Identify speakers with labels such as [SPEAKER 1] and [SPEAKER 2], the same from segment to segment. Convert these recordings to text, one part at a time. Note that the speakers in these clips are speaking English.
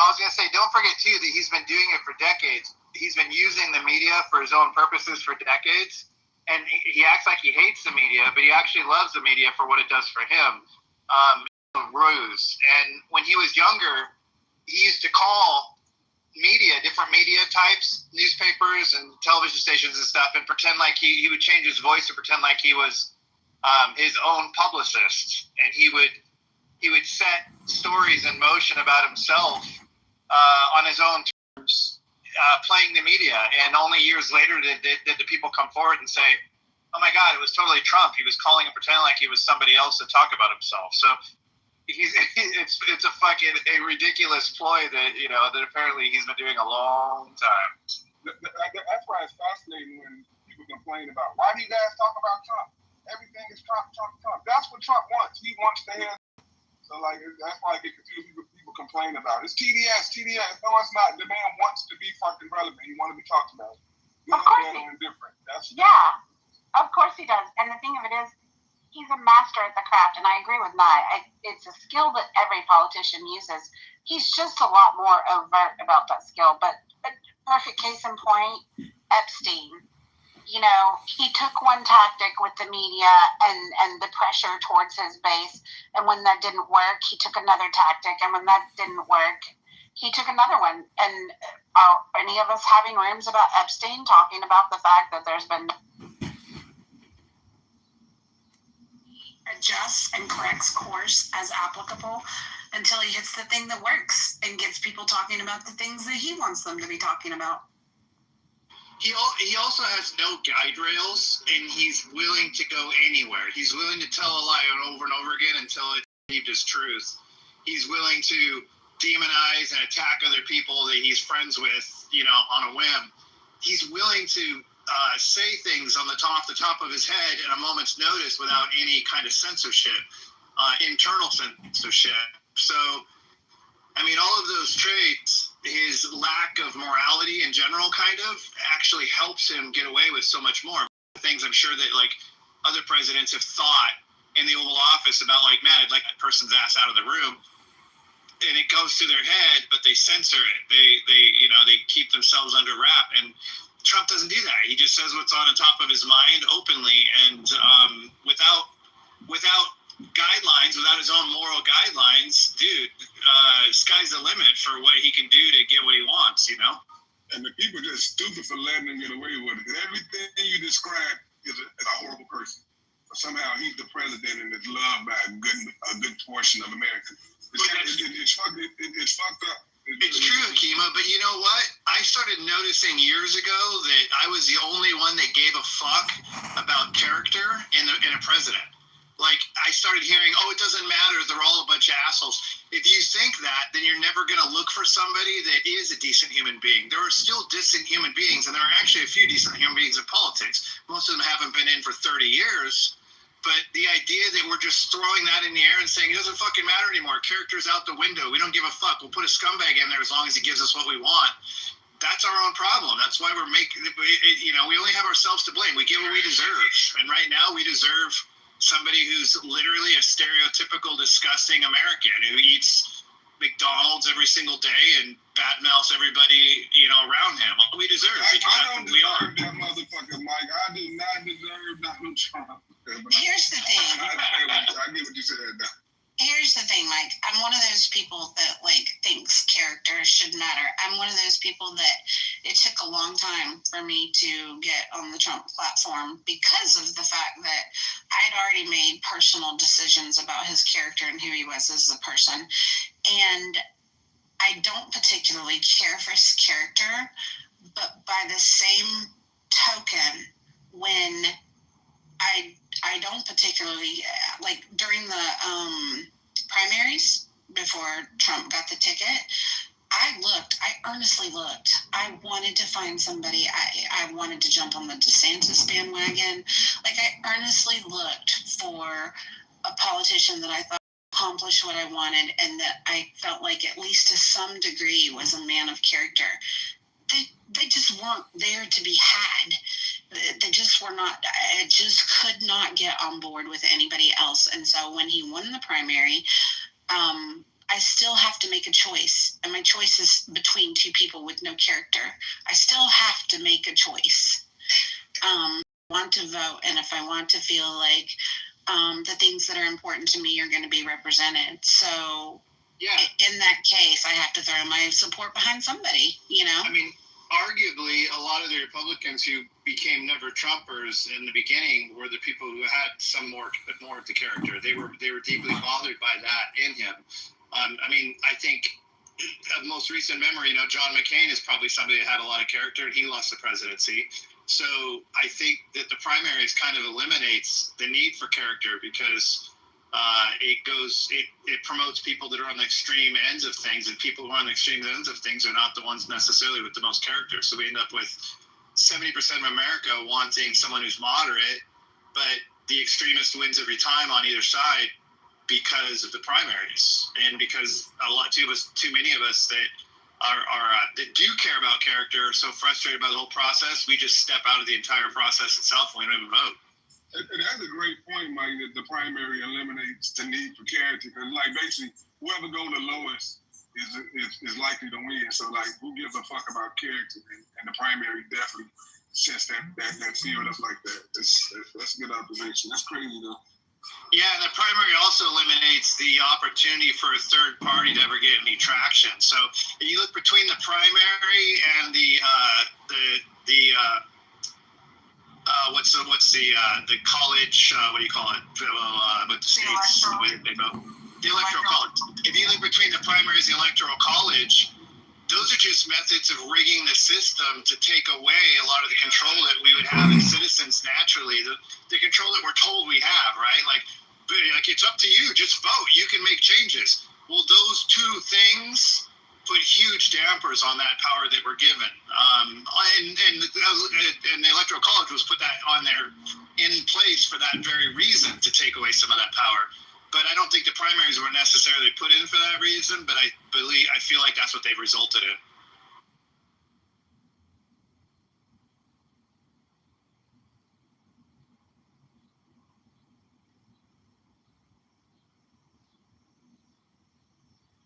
[SPEAKER 1] I was going to say, don't forget, too, that he's been doing it for decades. He's been using the media for his own purposes for decades. And he acts like he hates the media, but he actually loves the media for what it does for him. Ruse. And when he was younger, he used to call different media types, newspapers and television stations and stuff, and pretend like he would change his voice and pretend like he was his own publicist. And he would set stories in motion about himself on his own terms, playing the media. And only years later did the people come forward and say, oh my God, it was totally Trump. He was calling and pretending like he was somebody else to talk about himself. So it's a ridiculous ploy that apparently he's been doing a long time.
[SPEAKER 2] That's why it's fascinating when people complain about, why do you guys talk about Trump? Everything is Trump, Trump, Trump. That's what Trump wants. He wants to have. So that's why I get confused. People complain about it. It's TDS. No, it's not. The man wants to be fucking relevant. He wants to be talked about.
[SPEAKER 3] Of course
[SPEAKER 2] indifferent.
[SPEAKER 3] Of course he does. And the thing of it is, he's a master at the craft. And I agree with Nye. It's a skill that every politician uses. He's just a lot more overt about that skill. But a perfect case in point, Epstein. He took one tactic with the media and the pressure towards his base. And when that didn't work, he took another tactic. And when that didn't work, he took another one. And are any of us having rooms about Epstein talking about the fact that there's been adjusts and corrects course as applicable until he hits the thing that works and gets people talking about the things that he wants them to be talking about?
[SPEAKER 1] He also has no guide rails, and he's willing to go anywhere. He's willing to tell a lie over and over again until it's believed as truth. He's willing to demonize and attack other people that he's friends with, on a whim. He's willing to say things on the top of his head at a moment's notice without any kind of censorship, internal censorship. So, all of those traits, his lack of morality in general actually helps him get away with so much more. Things I'm sure that other presidents have thought in the Oval Office about man, I'd like that person's ass out of the room. And it goes to their head, but they censor it. They keep themselves under wrap. And Trump doesn't do that. He just says what's on the top of his mind openly, and without guidelines, without his own moral guidelines, dude, sky's the limit for what he can do to get what he wants,
[SPEAKER 2] And the people are just stupid for letting him get away with it. Everything you describe is a horrible person. But somehow he's the president and is loved by a good portion of America. It's fucked up.
[SPEAKER 1] It's true, Akima, but you know what? I started noticing years ago that I was the only one that gave a fuck about character in a president. I started hearing, it doesn't matter, they're all a bunch of assholes. If you think that, then you're never going to look for somebody that is a decent human being. There are still decent human beings, and there are actually a few decent human beings in politics. Most of them haven't been in for 30 years. But the idea that we're just throwing that in the air and saying it doesn't fucking matter anymore, character's out the window, we don't give a fuck, we'll put a scumbag in there as long as he gives us what we want. That's our own problem. That's why we're we only have ourselves to blame. We get what we deserve. And right now we deserve somebody who's literally a stereotypical, disgusting American who eats McDonald's every single day and badmouths everybody, around him. We deserve it because that's what we are.
[SPEAKER 2] That motherfucker, Mike. I do not deserve Donald Trump.
[SPEAKER 3] Here's the thing.
[SPEAKER 2] I get what you said.
[SPEAKER 3] Here's the thing, Mike. I'm one of those people that thinks character should matter. I'm one of those people that it took a long time for me to get on the Trump platform because of the fact that I'd already made personal decisions about his character and who he was as a person. And I don't particularly care for his character, but by the same token, when I don't particularly, during the primaries before Trump got the ticket, I earnestly looked. I wanted to find somebody. I wanted to jump on the DeSantis bandwagon. I earnestly looked for a politician that I thought accomplished what I wanted and that I felt like at least to some degree was a man of character. They just weren't there to be had. They just were not. I just could not get on board with anybody else. And so when he won the primary, I still have to make a choice, and my choice is between two people with no character. I still have to make a choice. I want to vote, and if I want to feel like the things that are important to me are going to be represented. So
[SPEAKER 1] Yeah.
[SPEAKER 3] In that case, I have to throw my support behind somebody, you know?
[SPEAKER 1] I mean, arguably, a lot of the Republicans who became never Trumpers in the beginning were the people who had some more of the character. They were deeply bothered by that in him. I mean, I think of most recent memory, you know, John McCain is probably somebody that had a lot of character, and he lost the presidency. So I think that the primaries kind of eliminates the need for character because it promotes people that are on the extreme ends of things, and people who are on the extreme ends of things are not the ones necessarily with the most character. So we end up with 70% of America wanting someone who's moderate, but the extremist wins every time on either side because of the primaries, and because too many of us that that do care about character are so frustrated by the whole process, we just step out of the entire process itself and we don't even vote.
[SPEAKER 2] And that's a great point, Mike, that the primary eliminates the need for character. Because, like, basically, whoever go the lowest is likely to win. So, like, who gives a fuck about character? And the primary definitely sets that field up like that. That's a good observation. That's crazy, though.
[SPEAKER 1] Yeah, and the primary also eliminates the opportunity for a third party to ever get any traction. So if you look between the primary and the college, what do you call it? With the states, the way they vote. The electoral college. If you look between the primaries and the electoral college, those are just methods of rigging the system to take away a lot of the control that we would have as citizens naturally. The control that we're told we have, right? Like it's up to you. Just vote. You can make changes. Well, those two things put huge dampers on that power that we're given. And the electoral college was put that on there in place for that very reason, to take away some of that power. But I don't think the primaries were necessarily put in for that reason, but I feel like that's what they've resulted in.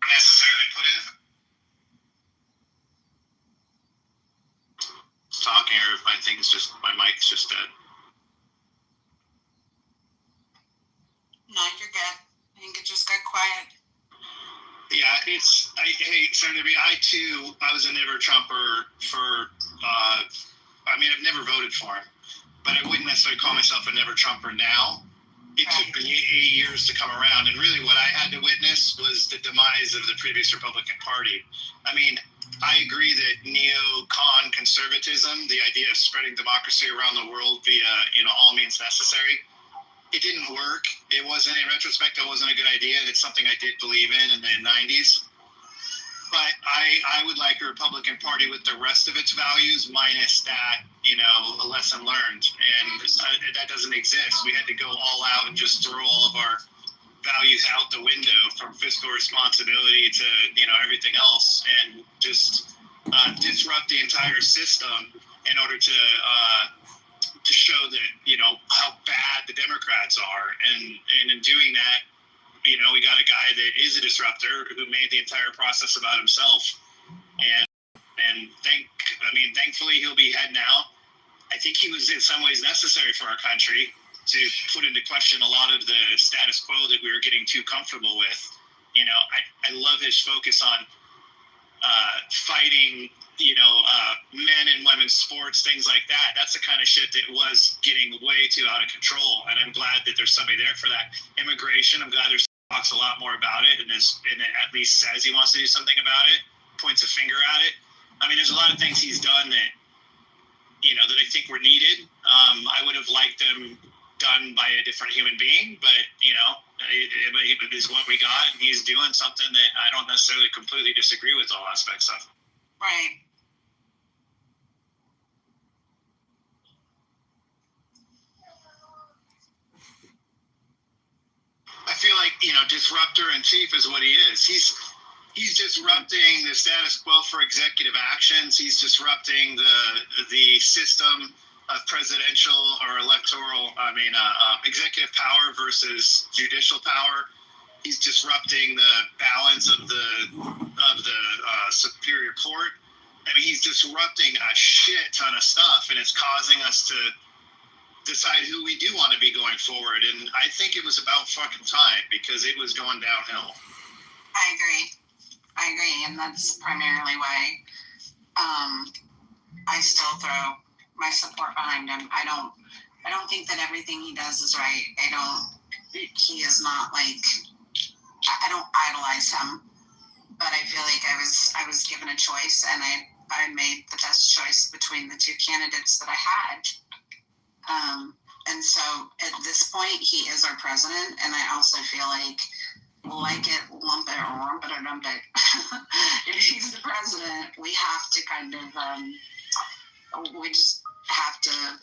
[SPEAKER 1] Necessarily put in. Talking, or if my mic's just dead.
[SPEAKER 3] No, you're good. I think it just got quiet.
[SPEAKER 1] Yeah, Senator B, I was a never Trumper for, I've never voted for him, but I wouldn't necessarily call myself a never Trumper now. It took me 8 years to come around, and really what I had to witness was the demise of the previous Republican Party. I mean, I agree that neo-con conservatism, the idea of spreading democracy around the world via, all means necessary, it didn't work. It wasn't, in retrospect, it wasn't a good idea, and it's something I did believe in the 90s. But I would like a Republican Party with the rest of its values, minus that, a lesson learned. And that doesn't exist. We had to go all out and just throw all of our values out the window, from fiscal responsibility to, everything else, and just disrupt the entire system in order to show that, how bad the Democrats are. And in doing that, we got a guy that is a disruptor who made the entire process about himself. And thankfully he'll be heading out. I think he was in some ways necessary for our country to put into question a lot of the status quo that we were getting too comfortable with. I love his focus on fighting, men and women's sports, things like that. That's the kind of shit that was getting way too out of control. And I'm glad that there's somebody there for that. Immigration, I'm glad there's talks a lot more about it, and at least says he wants to do something about it, points a finger at it. There's a lot of things he's done that, that I think were needed. I would have liked them done by a different human being, but, it is what we got, and he's doing something that I don't necessarily completely disagree with all aspects of.
[SPEAKER 3] Right.
[SPEAKER 1] I feel like, disruptor in chief is what he is. He's disrupting the status quo for executive actions. He's disrupting the system of presidential or executive power versus judicial power. He's disrupting the balance of the superior court. I mean, he's disrupting a shit ton of stuff, and it's causing us to decide who we do want to be going forward. And I think it was about fucking time, because it was going downhill.
[SPEAKER 3] I agree, and that's primarily why I still throw my support behind him. I don't think that everything he does is right. He is not like, I don't idolize him, but I feel like I was given a choice, and I made the best choice between the two candidates that I had. And so at this point, he is our president, and I also feel like it, lump it, or rump it, or dump it. If he's the president, we have to kind of, we just have to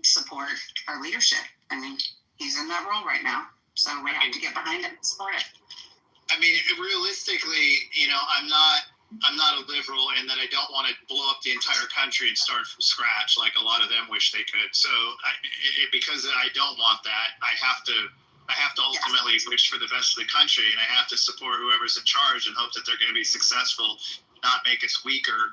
[SPEAKER 3] support our leadership. I mean, he's in that role right now, so we have to get behind it and support it.
[SPEAKER 1] I mean, realistically, I'm not a liberal in that I don't want to blow up the entire country and start from scratch like a lot of them wish they could. So because I don't want that, I have to ultimately wish for the best of the country, and I have to support whoever's in charge and hope that they're going to be successful, not make us weaker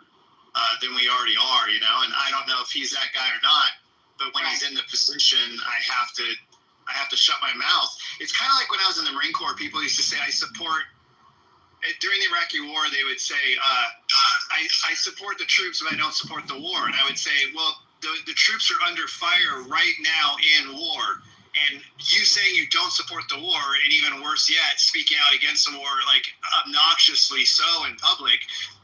[SPEAKER 1] than we already are, And I don't know if he's that guy or not, but when he's in the position, I have to shut my mouth. It's kind of like when I was in the Marine Corps, people used to say, I support. During the Iraqi war, they would say, I support the troops, but I don't support the war. And I would say, well, the troops are under fire right now in war. And you saying you don't support the war, and even worse yet, speaking out against the war, like obnoxiously so in public,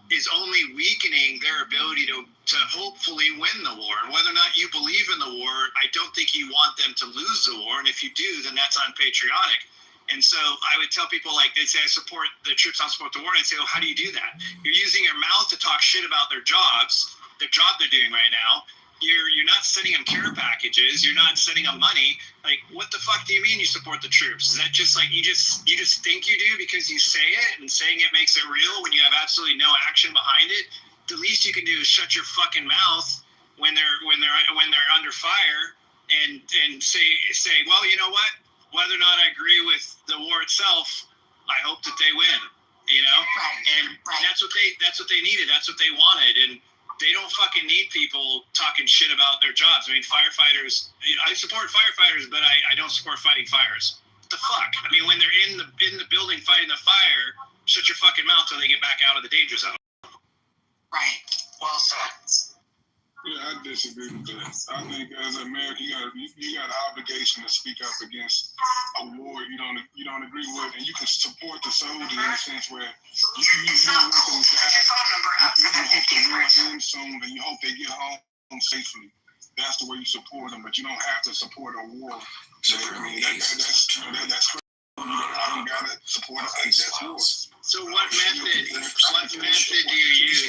[SPEAKER 1] is only weakening their ability to hopefully win the war. And whether or not you believe in the war, I don't think you want them to lose the war. And if you do, then that's unpatriotic. And so I would tell people, like, they'd say, I support the troops, I support the war. And I'd say, well, how do you do that? You're using your mouth to talk shit about their job they're doing right now. You're not sending them care packages. You're not sending them money. Like, what the fuck do you mean you support the troops? Is that just like you just think you do because you say it, and saying it makes it real when you have absolutely no action behind it? The least you can do is shut your fucking mouth when they're under fire and say, well, you know what? Whether or not I agree with the war itself, I hope that they win. And that's what they needed. That's what they wanted. And they don't fucking need people talking shit about their jobs. I mean, firefighters. I support firefighters, but I don't support fighting fires. What the fuck? I mean, when they're in the building fighting the fire, shut your fucking mouth till they get back out of the danger zone.
[SPEAKER 3] Right. Well said.
[SPEAKER 2] Yeah, I disagree with that. I think as an American, you got an obligation to speak up against a war you don't agree with, and you can support the soldiers in a sense where you don't want them to die. You hope the war ends soon, and you hope they get home safely. That's the way you support them, but you don't have to support a war. I mean, that's crazy. I don't gotta support a that's war.
[SPEAKER 1] So what method do you use?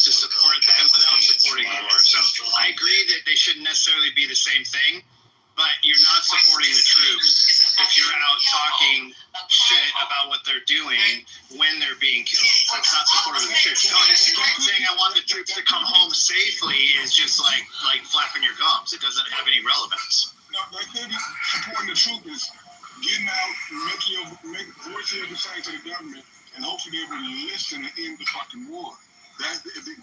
[SPEAKER 1] To support them without supporting the war? So I agree that they shouldn't necessarily be the same thing, but you're not supporting the troops if you're out talking shit about what they're doing when they're being killed. That's not supporting the troops. Saying I want the troops to come home safely is just like flapping your gums. It doesn't have any relevance.
[SPEAKER 2] No, that could be supporting the troops. Getting out, make voicing your concern to the government, and hopefully they'll be able to listen and end the fucking war.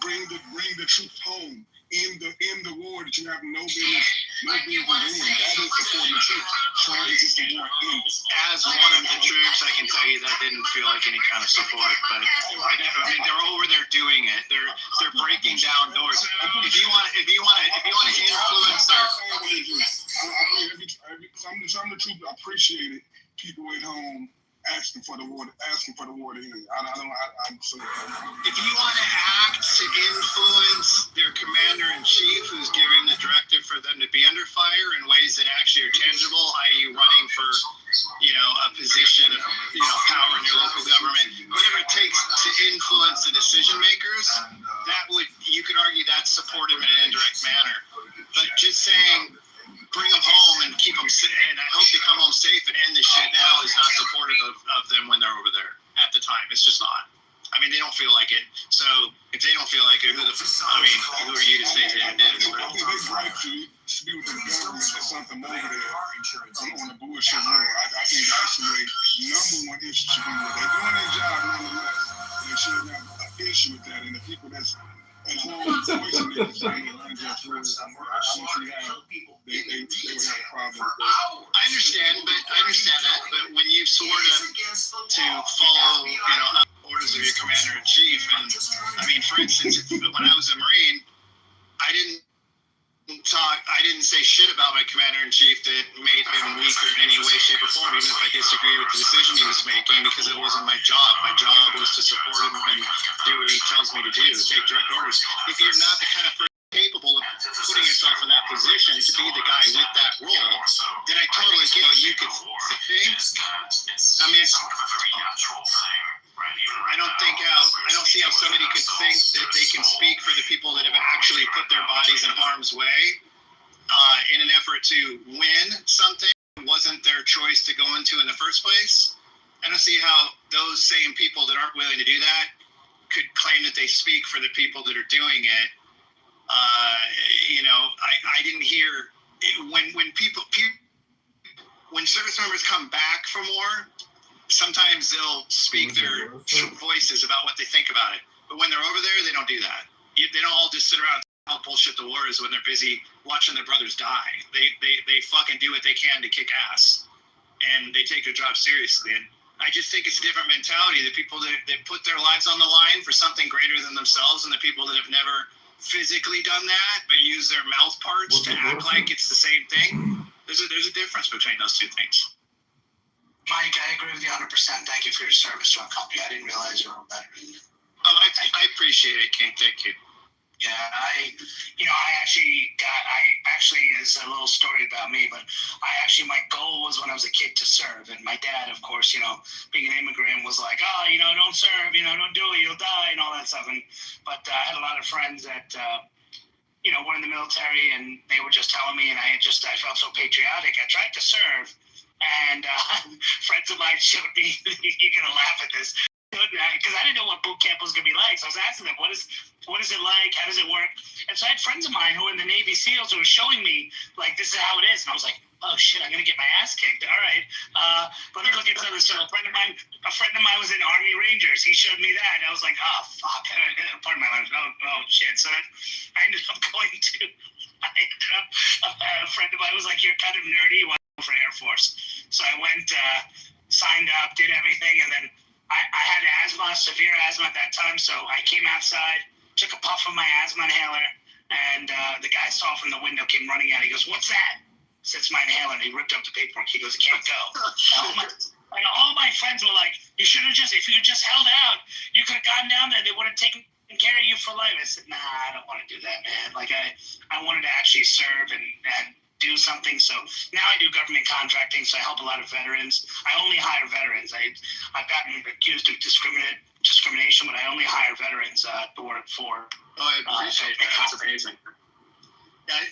[SPEAKER 2] Bring the troops home, end the war that you have no business in. That is supporting the troops, trying to get the war ended.
[SPEAKER 1] As one of the troops, I can tell you that didn't feel like any kind of support. But I mean, they're over there doing it. They're breaking down doors. If you want to influence their.
[SPEAKER 2] Some of the troops appreciated people at home asking for the war to end. If you want
[SPEAKER 1] to act to influence their commander-in-chief, who's giving the directive for them to be under fire in ways that actually are tangible, i.e. running for, a position of, power in your local government, whatever it takes to influence the decision makers, you could argue that's supportive in an indirect manner. But just saying, bring them home and keep them safe, and I hope they come home safe and end this shit now is not supportive of them when they're over there at the time. It's just not. I I mean, they don't feel like it. So if they don't feel like it, who are you to say that it is?
[SPEAKER 2] I think they gripe to be with the government or something over there on the bullshit war. I think that's the number one issue should be with. They're doing their job nonetheless. They should have an issue with that. And the people that's at home voicing their concern and unjust rules, I don't see how they would have a problem with that.
[SPEAKER 1] I understand that, but when you sworn to follow, orders of your commander in chief, and I mean, for instance, when I was a Marine, I didn't say shit about my commander in chief that made him weak in any way, shape, or form, even if I disagree with the decision he was making, because it wasn't my job. My job was to support him and do what he tells me to do, take direct orders. If you're not the kind of person capable of putting yourself in that position to be the guy with that role, then I totally get what you could think. I mean, I don't see how somebody could think that they can speak for the people that have actually put their bodies in harm's way in an effort to win something that wasn't their choice to go into in the first place. I don't see how those same people that aren't willing to do that could claim that they speak for the people that are doing it. I didn't hear when service members come back from war, sometimes they'll speak their voices about what they think about it. But when they're over there, they don't do that. They don't all just sit around and how bullshit the war is when they're busy watching their brothers die. They fucking do what they can to kick ass. And they take their job seriously. And I just think it's a different mentality. The people that put their lives on the line for something greater than themselves, and the people that have never physically done that but use their mouth parts to act like it's the same thing. There's a difference between those two things.
[SPEAKER 4] Mike, I agree with you 100%. Thank you for your service to our company. I didn't realize you were a veteran.
[SPEAKER 1] Oh, I appreciate it, King. Thank you.
[SPEAKER 4] Yeah, I actually, is a little story about me, but my goal was when I was a kid to serve. And my dad, of course, being an immigrant was like, don't serve, don't do it, you'll die and all that stuff. But I had a lot of friends that, were in the military, and they were just telling me, and I felt so patriotic. I tried to serve, and friends of mine showed me, you're going to laugh at this, because I didn't know what boot camp was going to be like. So I was asking them, what is it like? How does it work? And so I had friends of mine who were in the Navy SEALs who were showing me, like, this is how it is. And I was like, oh, shit, I'm going to get my ass kicked. All right. Let me look into this. So a friend of mine was in Army Rangers. He showed me that. And I was like, oh, fuck. Pardon my language. Oh, shit. So I ended up going to, a friend of mine was like, you're kind of nerdy. Why go for Air Force? So I went, signed up, did everything, and then I had asthma, severe asthma at that time, so I came outside, took a puff of my asthma inhaler, and the guy saw from the window, came running out. He goes, what's that? I said, it's my inhaler. And he ripped up the paperwork. He goes, it can't go. All my friends were like, if you had just held out, you could have gone down there. They would have taken care of you for life. I said, nah, I don't want to do that, man. Like, I wanted to actually serve and do something. So now I do government contracting, so I help a lot of veterans. I only hire veterans. I've gotten accused of discrimination, but I only hire veterans to work for.
[SPEAKER 1] Oh, I appreciate that. That's amazing.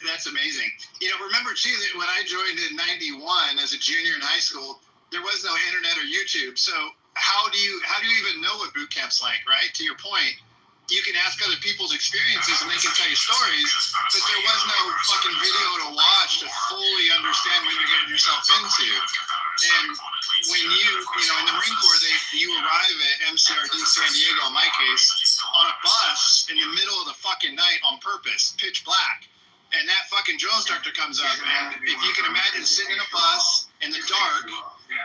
[SPEAKER 1] That's amazing. Remember too that when I joined in '91 as a junior in high school, there was no internet or YouTube. So how do you even know what boot camp's like, right? To your point, you can ask other people's experiences and they can tell you stories, but there was no fucking video to watch to fully understand what you're getting yourself into. And when you in the Marine Corps, you arrive at MCRD San Diego, in my case, on a bus in the middle of the fucking night on purpose, pitch black. And that fucking drill instructor comes up, and if you can imagine sitting in a bus in the dark,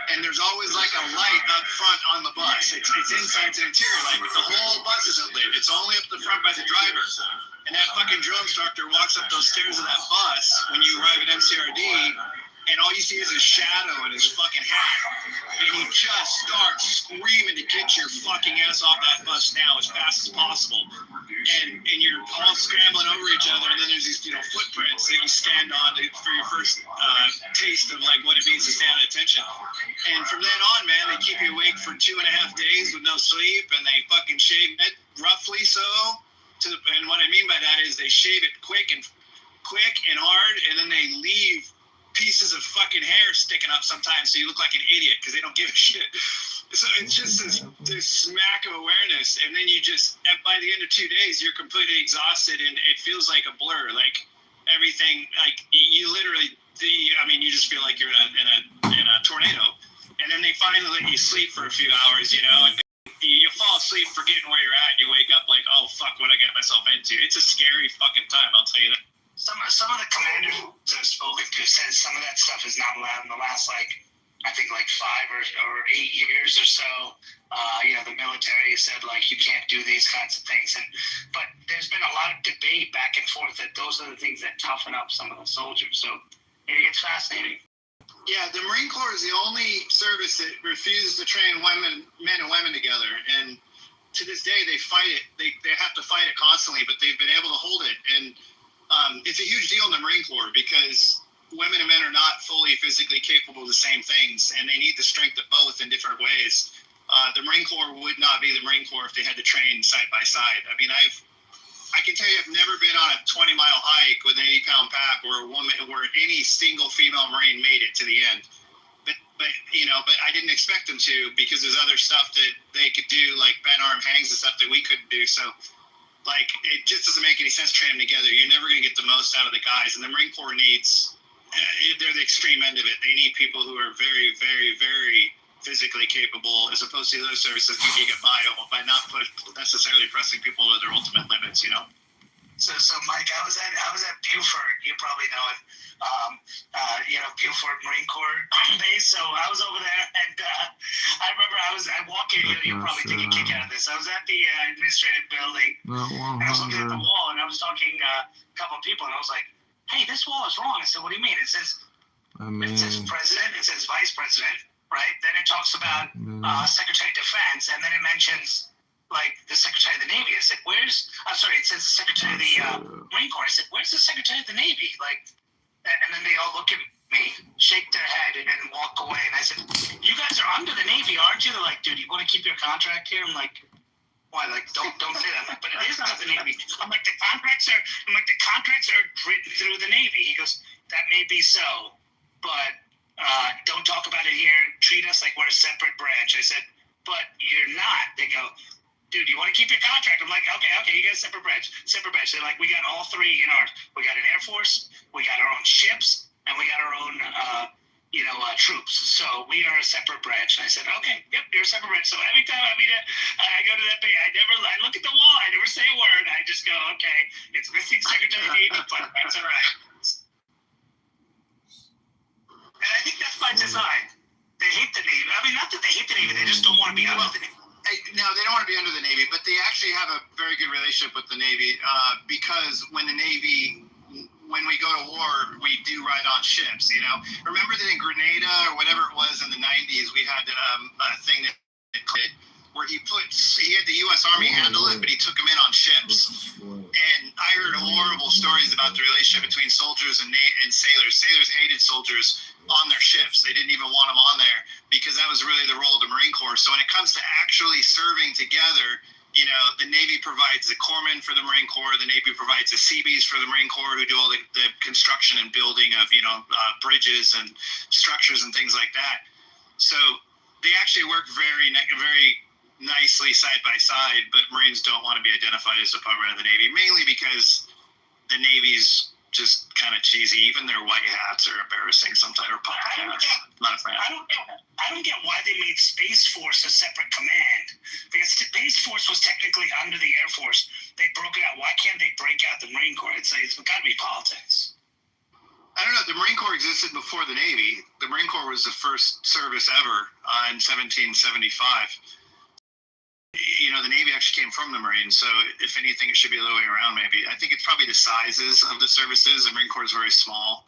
[SPEAKER 1] and there's always like a light up front on the bus. It's inside, it's an interior light, but the whole bus isn't lit. It's only up the front by the driver. And that fucking drill instructor walks up those stairs of that bus when you arrive at MCRD, and all you see is his shadow and his fucking hat. And he just starts screaming to get your fucking ass off that bus now as fast as possible. And you're all scrambling over each other, and then there's these footprints that you stand on for your first taste of like what it means to stand at attention. And from then on, man, they keep you awake for 2.5 days with no sleep, and they fucking shave it roughly so. And what I mean by that is they shave it quick and hard, and then they leave pieces of fucking hair sticking up sometimes, so you look like an idiot because they don't give a shit. So it's just this smack of awareness, and then you just, by the end of 2 days, you're completely exhausted, and it feels like a blur. Like everything, like you literally, you just feel like you're in a tornado. And then they finally let you sleep for a few hours, and you fall asleep forgetting where you're at. You wake up like, oh fuck, what I got myself into. It's a scary fucking time, I'll tell you that.
[SPEAKER 4] Some of the commanders I've spoken to says some of that stuff is not allowed in the last, I think 5 or 8 years or so. The military said you can't do these kinds of things, but there's been a lot of debate back and forth that those are the things that toughen up some of the soldiers. So it's fascinating.
[SPEAKER 1] Yeah, the Marine Corps is the only service that refuses to train men and women together, and to this day they fight it. They have to fight it constantly, but they've been able to hold it, and it's a huge deal in the Marine Corps because women and men are not fully physically capable of the same things, and they need the strength of both in different ways. The Marine Corps would not be the Marine Corps if they had to train side by side. I can tell you I've never been on a 20-mile hike with an 80-pound pack where any single female Marine made it to the end. But I didn't expect them to, because there's other stuff that they could do, like bent arm hangs and stuff that we couldn't do. So it just doesn't make any sense training them together. You're never going to get the most out of the guys. And the Marine Corps needs, they're the extreme end of it. They need people who are very, very, very physically capable, as opposed to the other services that you get by not necessarily pressing people to their ultimate limits,
[SPEAKER 4] So Mike, I was at Buford. You probably know it. Buford Marine Corps base. So I was over there, and I remember I walked in. You'll probably take a kick out of this. I was at the administrative building, and I was looking at the wall, and I was talking to a couple of people, and I was like, "Hey, this wall is wrong." I said, "What do you mean?" It says president. It says vice president. Right? Then it talks about Secretary of Defense, and then it mentions the Secretary of the Navy. I said, it says the Secretary of the Marine Corps. I said, where's the Secretary of the Navy? And then they all look at me, shake their head, and walk away. And I said, you guys are under the Navy, aren't you? They're like, dude, you want to keep your contract here? I'm like, why? Don't say that. I'm like, but it is under the Navy. I'm like, the contracts are written through the Navy. He goes, that may be so, but don't talk about it here. Treat us like we're a separate branch. I said, but you're not. They go, dude, you want to keep your contract? I'm like, okay, you guys separate branch. They're like, we got all three in ours. We got an Air Force, we got our own ships, and we got our own, troops. So we are a separate branch. And I said, okay, yep, you're a separate branch. So every time I go to that base, I look at the wall, I never say a word. I just go, okay, it's missing Secretary of the Navy, but that's all right. And I think that's by design. They hate the Navy. Not that they hate the Navy, they just don't want to be under the Navy.
[SPEAKER 1] No, they don't want to be under the Navy, but they actually have a very good relationship with the Navy because when we go to war, we do ride on ships, Remember that in Grenada or whatever it was in the 90s, we had a thing that where he had the U.S. Army handle it, but he took them in on ships. And I heard horrible stories about the relationship between soldiers and sailors. Sailors hated soldiers on their ships. They didn't even want them on there because that was really the role of the Marine Corps. So when it comes to actually serving together, the Navy provides the corpsmen for the Marine Corps. The Navy provides the Seabees for the Marine Corps, who do all the construction and building of, bridges and structures and things like that. So they actually work very, very nicely side by side, but Marines don't want to be identified as a Department of the Navy, mainly because the Navy's just kind of cheesy. Even their white hats are embarrassing sometimes, or pop hats. Not a fan.
[SPEAKER 4] I don't get why they made Space Force a separate command, because Space Force was technically under the Air Force. They broke it out. Why can't they break out the Marine Corps? It's got to be politics.
[SPEAKER 1] I don't know. The Marine Corps existed before the Navy. The Marine Corps was the first service ever in 1775. The Navy actually came from the Marines, so if anything, it should be the other way around, maybe. I think it's probably the sizes of the services. The Marine Corps is very small.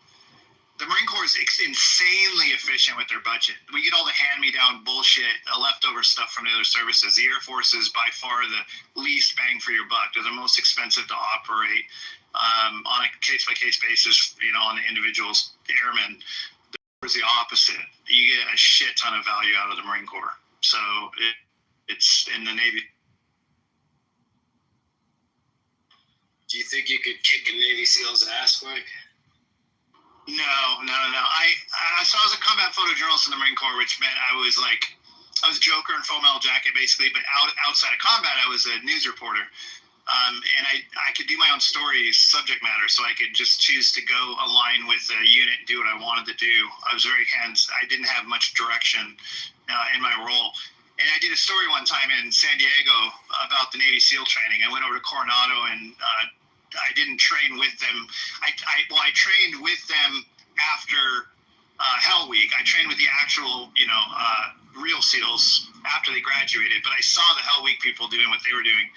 [SPEAKER 1] The Marine Corps is insanely efficient with their budget. We get all the hand-me-down bullshit, leftover stuff from the other services. The Air Force is by far the least bang for your buck. They're the most expensive to operate on a case-by-case basis, on the individuals, the airmen. The Marine Corps is the opposite. You get a shit ton of value out of the Marine Corps. So it's in the Navy.
[SPEAKER 5] Do you think you could kick a Navy SEAL's ass, Mike?
[SPEAKER 1] No. So I was a combat photojournalist in the Marine Corps, which meant I was I was Joker in Full Metal Jacket, basically, but outside of combat, I was a news reporter. And I could do my own stories, subject matter, so I could just choose to go align with a unit and do what I wanted to do. I was I didn't have much direction in my role. And I did a story one time in San Diego about the Navy SEAL training. I went over to Coronado, and I didn't train with them. I trained with them after Hell Week. I trained with the actual, real SEALs after they graduated, but I saw the Hell Week people doing what they were doing.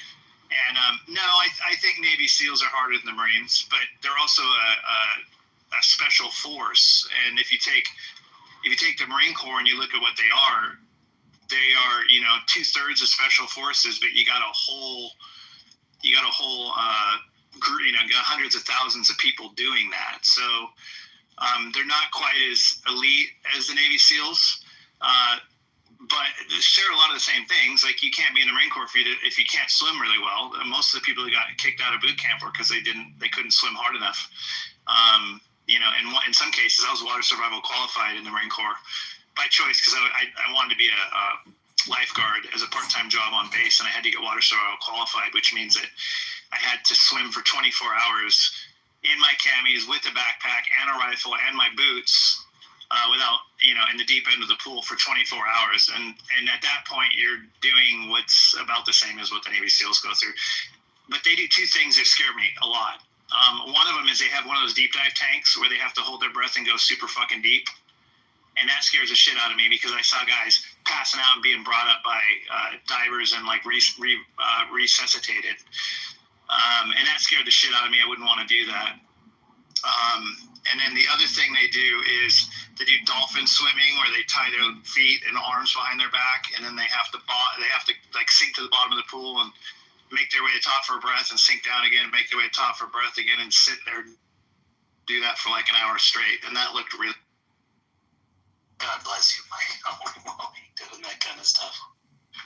[SPEAKER 1] And no, I think Navy SEALs are harder than the Marines, but they're also a special force. And if you take the Marine Corps and you look at what they are 2/3 of special forces, but you got a whole group, got hundreds of thousands of people doing that. So they're not quite as elite as the Navy SEALs. But they share a lot of the same things. Like, you can't be in the Marine Corps if you can't swim really well. Most of the people who got kicked out of boot camp were because they couldn't swim hard enough. In some cases, I was water survival qualified in the Marine Corps by choice, because I wanted to be a lifeguard as a part-time job on base, and I had to get water survival qualified, which means that I had to swim for 24 hours in my camis with a backpack and a rifle and my boots. Without, in the deep end of the pool for 24 hours. And at that point, you're doing what's about the same as what the Navy SEALs go through. But they do two things that scare me a lot. One of them is they have one of those deep dive tanks where they have to hold their breath and go super fucking deep. And that scares the shit out of me, because I saw guys passing out and being brought up by divers and resuscitated. And that scared the shit out of me. I wouldn't want to do that. And then the other thing they do is they do dolphin swimming, where they tie their feet and arms behind their back, and then they have to sink to the bottom of the pool and make their way to the top for a breath, and sink down again and make their way to the top for a breath again, and sit there and do that for like an hour straight. And that looked really.
[SPEAKER 4] God bless you, Mike. Oh, doing that kind of stuff.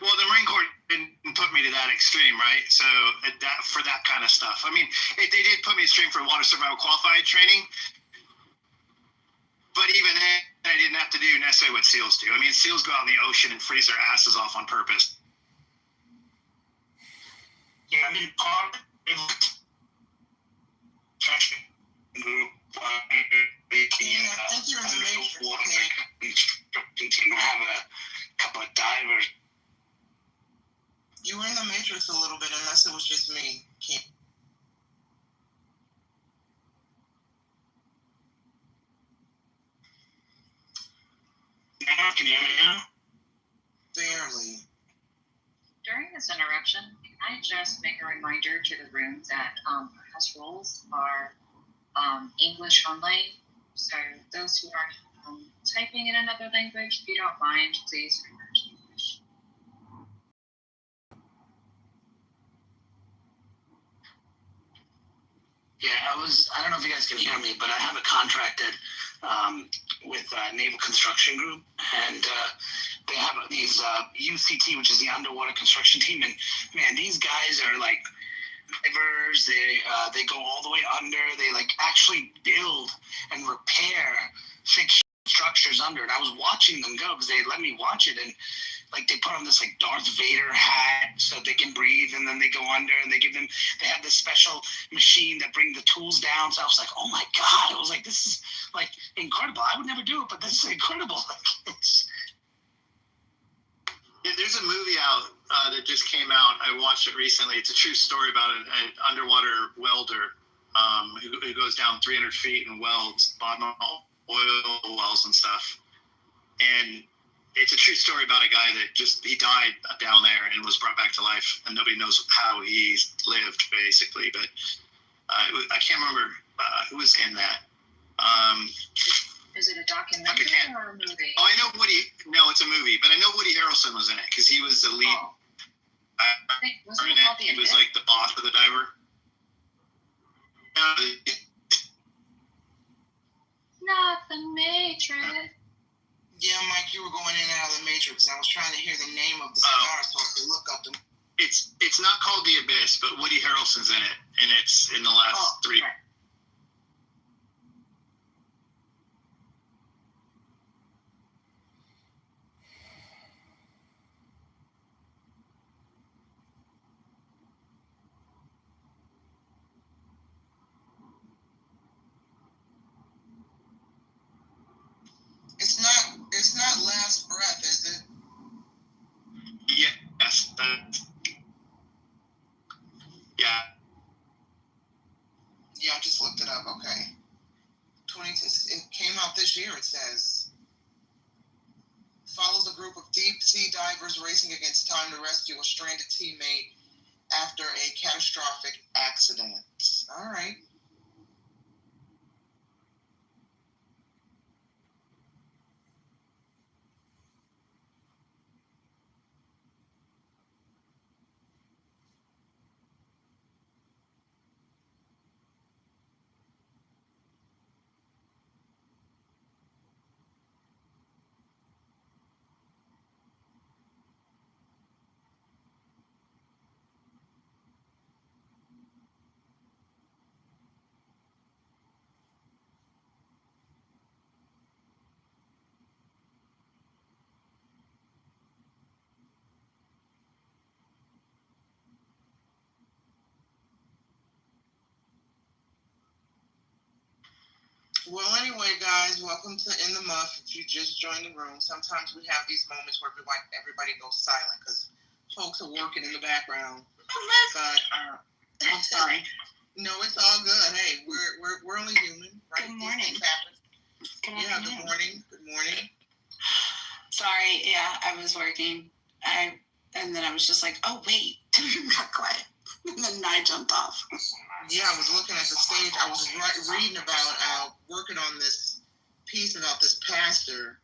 [SPEAKER 1] Well, the Marine Corps didn't put me to that extreme, right? So for that kind of stuff. I mean, they did put me extreme for water survival qualified training. But even then, I didn't have to do necessarily what SEALs do. I mean, SEALs go out in the ocean and freeze their asses off on purpose.
[SPEAKER 4] Yeah, I mean, part of the group,
[SPEAKER 6] I think you're in the matrix.
[SPEAKER 4] I have a couple of divers.
[SPEAKER 6] You were in the matrix a little bit, unless it was just me.
[SPEAKER 4] Can you hear me now?
[SPEAKER 6] Barely.
[SPEAKER 7] During this interruption, can I just make a reminder to the room that house rules are English only. So those who are typing in another language, if you don't mind, please revert to English.
[SPEAKER 4] Yeah, I don't know if you guys can hear me, but I have a contracted with Naval Construction Group, and they have these UCT, which is the underwater construction team, and man, these guys are like divers. They go all the way under. They like actually build and repair fixed structures under. And I was watching them go because they let me watch it, and like they put on this like Darth Vader hat so they can breathe, and then they go under, and they have this special machine that brings the tools down. So I was like, oh my God, I was like, this is like incredible. I would never do it, but this is incredible.
[SPEAKER 1] There's a movie out that just came out. I watched it recently. It's a true story about an underwater welder who goes down 300 feet and welds bottom oil wells and stuff. And it's a true story about a guy that he died down there and was brought back to life, and nobody knows how he lived, basically. But I can't remember who was in that.
[SPEAKER 7] Is it a documentary or a movie?
[SPEAKER 1] Oh, I know No, it's a movie, but I know Woody Harrelson was in it because he was the lead.
[SPEAKER 7] Oh. Wasn't it called The
[SPEAKER 1] He was
[SPEAKER 7] Abyss?
[SPEAKER 1] like the boss of the diver.
[SPEAKER 7] Not the Matrix.
[SPEAKER 6] Yeah, Mike, you were going in and out of the matrix, and I was trying to hear the name of the cigar so I could look up the.
[SPEAKER 1] It's not called The Abyss, but Woody Harrelson's in it, and it's in the last three.
[SPEAKER 7] Right.
[SPEAKER 6] looked it up. Okay. It came out this year, it says. Follows a group of deep sea divers racing against time to rescue a stranded teammate after a catastrophic accident. All right. Well, anyway, guys, welcome to In the Muff. If you just joined the room, sometimes we have these moments where everybody goes silent because folks are working in the background. But
[SPEAKER 3] I'm sorry.
[SPEAKER 6] No, it's all good. Hey, we're only human, right?
[SPEAKER 3] Good morning.
[SPEAKER 6] Good morning. Good morning.
[SPEAKER 3] Sorry, yeah, I was working. And then I was just like, oh wait, got quiet. And then I jumped off.
[SPEAKER 6] Yeah, I was looking at the stage. I was reading about working on this piece about this pastor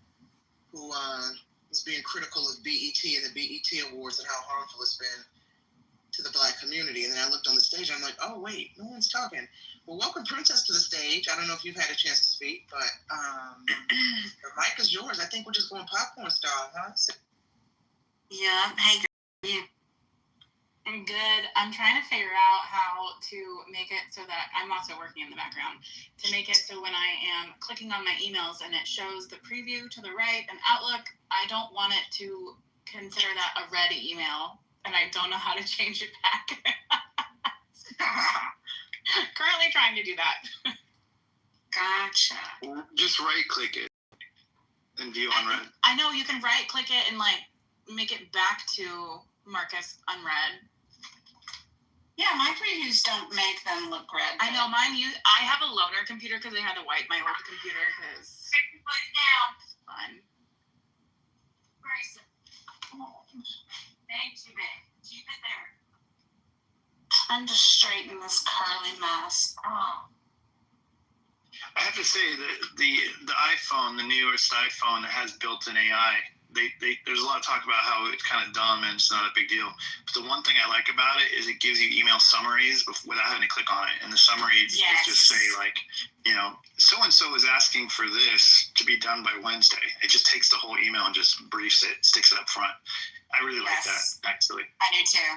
[SPEAKER 6] who was being critical of BET and the BET Awards and how harmful it's been to the Black community. And then I looked on the stage and I'm like, oh, wait, no one's talking. Well, welcome, Princess, to the stage. I don't know if you've had a chance to speak, but the mic is yours. I think we're just going popcorn style, huh?
[SPEAKER 3] Yeah, hey, girl.
[SPEAKER 8] I'm good. I'm trying to figure out how to make it so that I'm also working in the background to make it so when I am clicking on my emails and it shows the preview to the right and Outlook, I don't want it to consider that a read email, and I don't know how to change it back. Currently trying to do that.
[SPEAKER 3] Gotcha.
[SPEAKER 1] Just right click it and view unread.
[SPEAKER 8] I know you can right click it and like make it back to Marcus unread.
[SPEAKER 3] Yeah, my previews don't make them look red.
[SPEAKER 8] I know mine. I have a loaner computer because I had to wipe my old computer because it's fun.
[SPEAKER 3] Grayson. Thank you, babe. Keep it there. Time to straighten this curly mess. Oh.
[SPEAKER 1] I have to say that the iPhone, the newest iPhone, has built-in AI. There's a lot of talk about how it's kind of dumb and it's not a big deal. But the one thing I like about it is it gives you email summaries without having to click on it. And the summaries just say like, so-and-so is asking for this to be done by Wednesday. It just takes the whole email and just briefs it, sticks it up front. I really like that, actually.
[SPEAKER 3] I do too.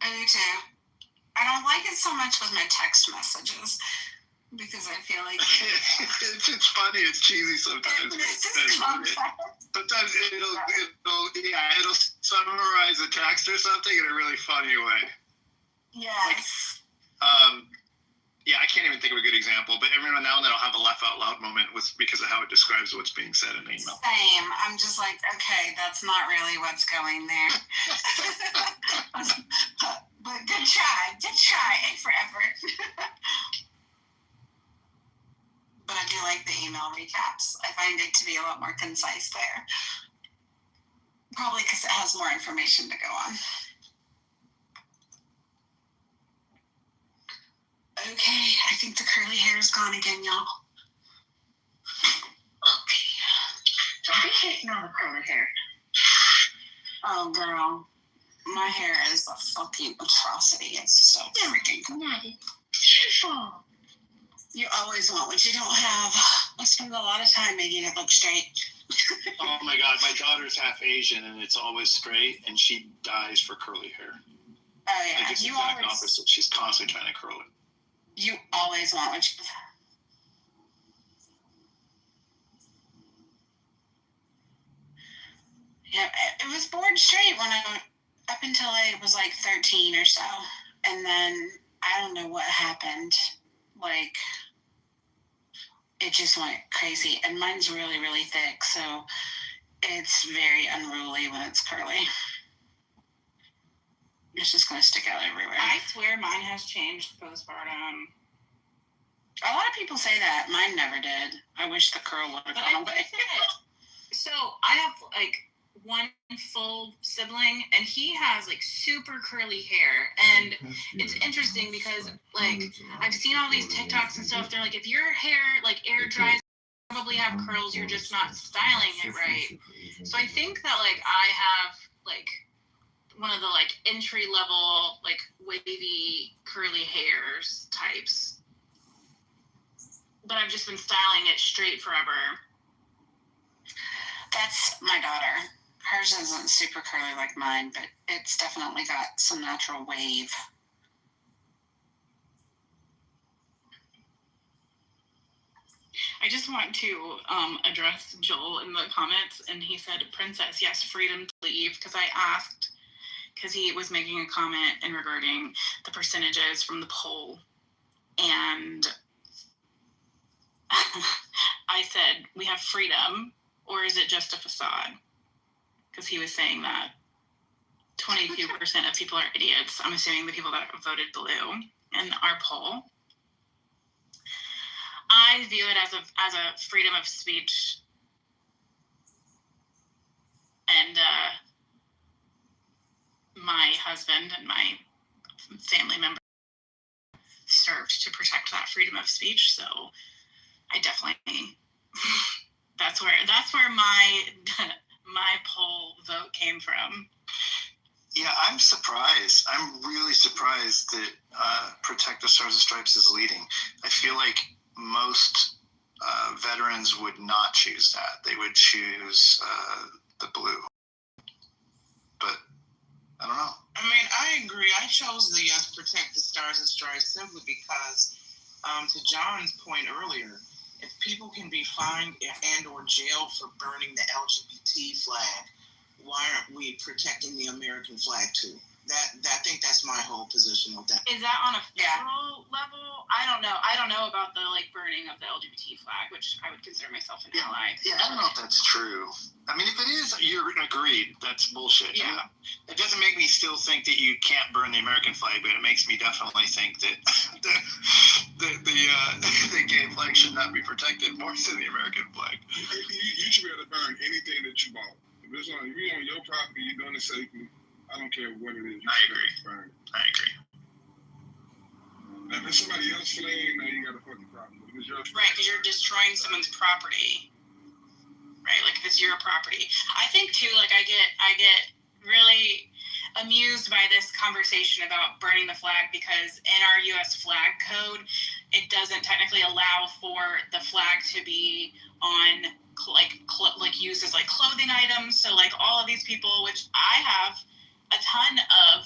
[SPEAKER 3] I don't like it so much with my text messages. Because I feel like
[SPEAKER 1] it's funny, it's cheesy sometimes. Sometimes it'll summarize a text or something in a really funny way.
[SPEAKER 3] Yes.
[SPEAKER 1] I can't even think of a good example, but every now and then I'll have a laugh out loud moment because of how it describes what's being said in the email.
[SPEAKER 3] Same. I'm just like, okay, that's not really what's going there. But good try. A for effort. But I do like the email recaps. I find it to be a lot more concise there. Probably because it has more information to go on. Okay, I think the curly hair is gone again, y'all. Okay.
[SPEAKER 7] Don't be shaking on the curly hair.
[SPEAKER 3] Oh, girl. My hair is a fucking atrocity. It's so freaking cool.
[SPEAKER 7] Beautiful.
[SPEAKER 3] You always want what you don't have. I spend a lot of time making it look straight.
[SPEAKER 1] Oh my God, my daughter's half Asian and it's always straight, and she dies for curly hair.
[SPEAKER 3] Oh yeah,
[SPEAKER 1] like it's the exact opposite. She's constantly trying to curl it.
[SPEAKER 3] You always want what you. Yeah, it was born straight when up until I was like 13 or so, and then I don't know what happened. Like, it just went crazy, and mine's really, really thick, so it's very unruly when it's curly. it's just going to stick out everywhere.
[SPEAKER 8] I swear mine has changed postpartum.
[SPEAKER 3] A lot of people say that. Mine never did. I wish the curl would have gone away.
[SPEAKER 8] So I have like one full sibling, and he has like super curly hair, and it's interesting because like I've seen all these TikToks and stuff. They're like, if your hair like air dries, you probably have curls. You're just not styling it right. So I think that like I have like one of the like entry level like wavy curly hairs types, but I've just been styling it straight forever.
[SPEAKER 3] That's my daughter. Hers isn't super curly like mine, but it's definitely got some natural wave.
[SPEAKER 8] I just want to address Joel in the comments, and he said, Princess, yes, freedom to leave, because I asked, because he was making a comment in regarding the percentages from the poll, and I said, we have freedom, or is it just a facade? Because he was saying that 22% of people are idiots. I'm assuming the people that voted blue in our poll. I view it as a freedom of speech, and my husband and my family member served to protect that freedom of speech. So I definitely that's where my poll vote came from.
[SPEAKER 1] Yeah, I'm surprised. I'm really surprised that Protect the Stars and Stripes is leading. I feel like most veterans would not choose that. They would choose the blue. But I don't know.
[SPEAKER 6] I mean, I agree. I chose the Protect the Stars and Stripes simply because, to John's point earlier, if people can be fined and or jailed for burning the LGBT flag, why aren't we protecting the American flag too? I think that's my whole position with that.
[SPEAKER 8] Is that on a federal level? I don't know. I don't know about the like burning of the LGBT flag, which I would consider myself an ally.
[SPEAKER 1] Yeah, I don't know if that's true. I mean, if it is, you're agreed. That's bullshit.
[SPEAKER 8] Yeah.
[SPEAKER 1] I mean, it doesn't make me still think that you can't burn the American flag, but it makes me definitely think that the gay flag should not be protected more than the American flag.
[SPEAKER 2] You should be able to burn anything that you bought. If it's on your property, you're doing it safely. I don't care what it is.
[SPEAKER 1] I agree.
[SPEAKER 2] Burn it.
[SPEAKER 1] I agree.
[SPEAKER 2] Now, if it's somebody else's flag, now you got a fucking problem. If it's your flag,
[SPEAKER 8] Right, because you're destroying someone's property. Right, like if it's your property. I think too, like I get really amused by this conversation about burning the flag because in our U.S. flag code, it doesn't technically allow for the flag to be on like used as like clothing items. So like all of these people, which I have a ton of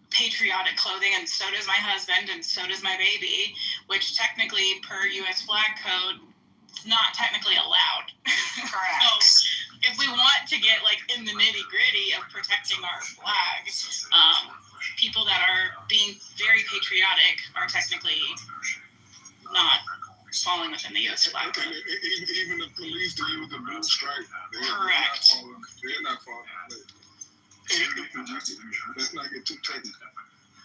[SPEAKER 8] patriotic clothing, and so does my husband, and so does my baby, which technically per U.S. flag code, it's not technically allowed.
[SPEAKER 3] Correct.
[SPEAKER 8] So if we want to get like in the nitty gritty of protecting our flag, people that are being very patriotic are technically not falling within the U.S. flag code.
[SPEAKER 2] Even the police do use the blue stripe.
[SPEAKER 8] Correct.
[SPEAKER 2] They're not falling. Let's not get too technical.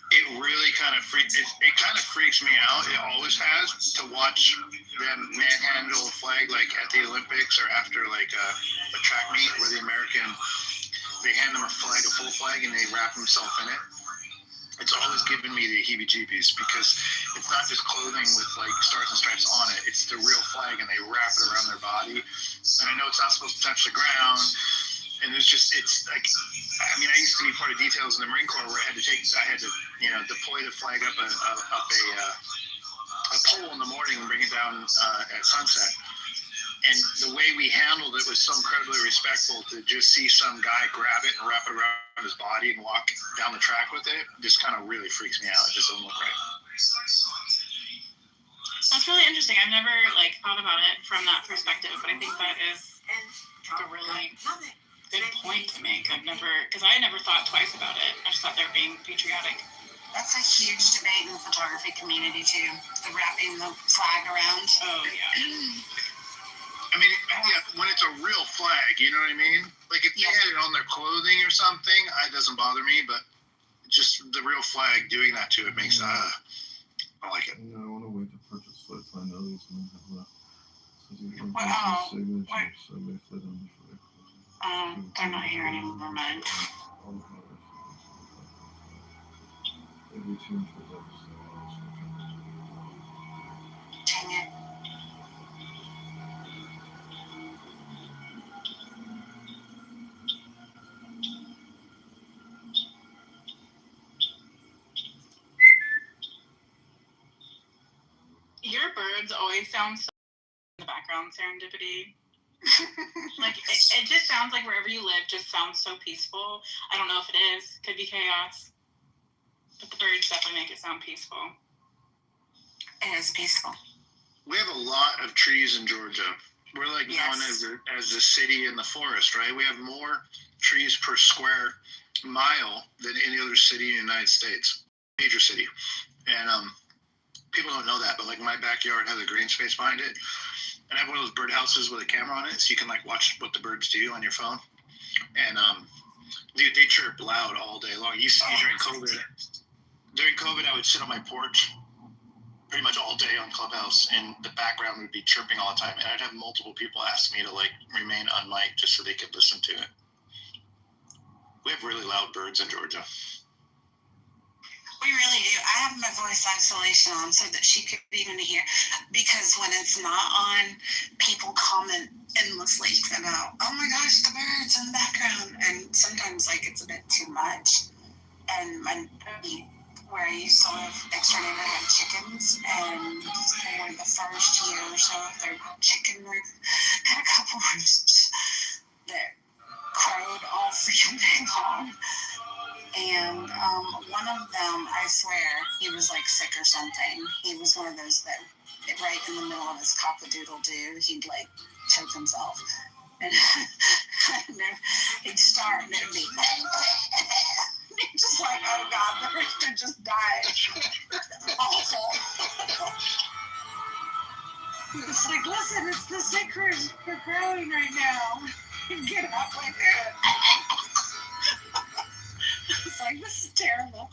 [SPEAKER 1] It really kind of freaks me out. It always has to watch them manhandle a flag like at the Olympics or after like a track meet where they hand them a full flag, and they wrap themselves in it. It's always given me the heebie-jeebies because it's not just clothing with like stars and stripes on it. It's the real flag, and they wrap it around their body. And I know it's not supposed to touch the ground. And it's like, I mean, I used to be part of details in the Marine Corps where I had to deploy the flag up a pole in the morning and bring it down at sunset. And the way we handled it was so incredibly respectful. To just see some guy grab it and wrap it around his body and walk down the track with it just kind of really freaks me out. It just doesn't look right.
[SPEAKER 8] That's really interesting. I've never like thought about it from that perspective, but I think that is a really good point to make. I never thought twice about it. I just thought they were being patriotic.
[SPEAKER 3] That's a huge debate in the photography community too. The wrapping the flag around.
[SPEAKER 8] Oh yeah.
[SPEAKER 1] I mean, yeah, when it's a real flag, you know what I mean? Like if they had it on their clothing or something, it doesn't bother me. But just the real flag doing that to it makes I like it.
[SPEAKER 9] Yeah, I want to wait to purchase flights. I know these men have left. So
[SPEAKER 8] Wow.
[SPEAKER 9] signatures, so may flit on the flight.
[SPEAKER 8] They're not here anymore, man.
[SPEAKER 9] Every tune for those.
[SPEAKER 8] Dang it. Your birds always sound so in the background, serendipity. Like it just sounds like wherever you live just sounds so peaceful. I don't know if it is. Could be chaos. But the birds definitely make it sound peaceful. It is peaceful.
[SPEAKER 1] We have a lot of trees in Georgia. We're like known as the city in the forest, right? We have more trees per square mile than any other city in the United States, major city. And people don't know that, but like my backyard has a green space behind it. And I have one of those bird houses with a camera on it, so you can like watch what the birds do on your phone. And dude, they chirp loud all day long. You see during COVID. During COVID, I would sit on my porch pretty much all day on Clubhouse, and the background would be chirping all the time. And I'd have multiple people ask me to like remain unmiked just so they could listen to it. We have really loud birds in Georgia.
[SPEAKER 3] We really do. I have my voice isolation on so that she could even hear, because when it's not on, people comment endlessly about, oh my gosh, the birds in the background. And sometimes like it's a bit too much. And where I used to live, next door neighbor had chickens, and for the first year or so of their chicken roof, had a couple roosts that crowed all freaking day long. And one of them, I swear, he was like sick or something. He was one of those that right in the middle of his cock-a-doodle-doo, he'd like choke himself. And he'd start and it'd be just like, oh God, the rooster just died. Awful. It's like, listen, it's the sick rooster crowing right now. Get up like that. It's like, this is terrible.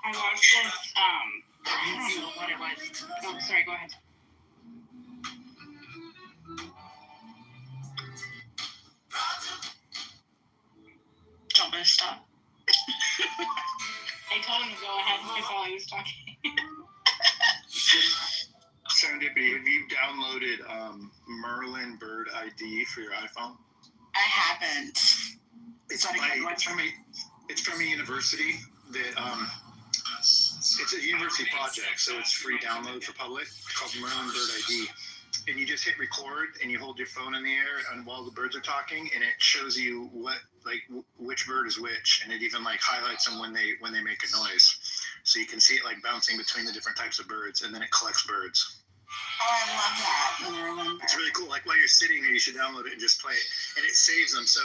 [SPEAKER 3] I watched this, I don't know what it was. Oh, sorry, go ahead. Don't want to stop. I told him to go ahead while he was talking.
[SPEAKER 1] Serendipity, have you downloaded Merlin Bird ID for your iPhone?
[SPEAKER 3] I haven't.
[SPEAKER 1] It's from a university that it's a university project, so it's free download for public. It's called Merlin Bird ID, and you just hit record and you hold your phone in the air and while the birds are talking, and it shows you which bird is which, and it even like highlights them when they make a noise, so you can see it like bouncing between the different types of birds, and then it collects birds.
[SPEAKER 3] Oh, I love that.
[SPEAKER 1] It's really cool. Like while you're sitting there, you should download it and just play it, and it saves them. So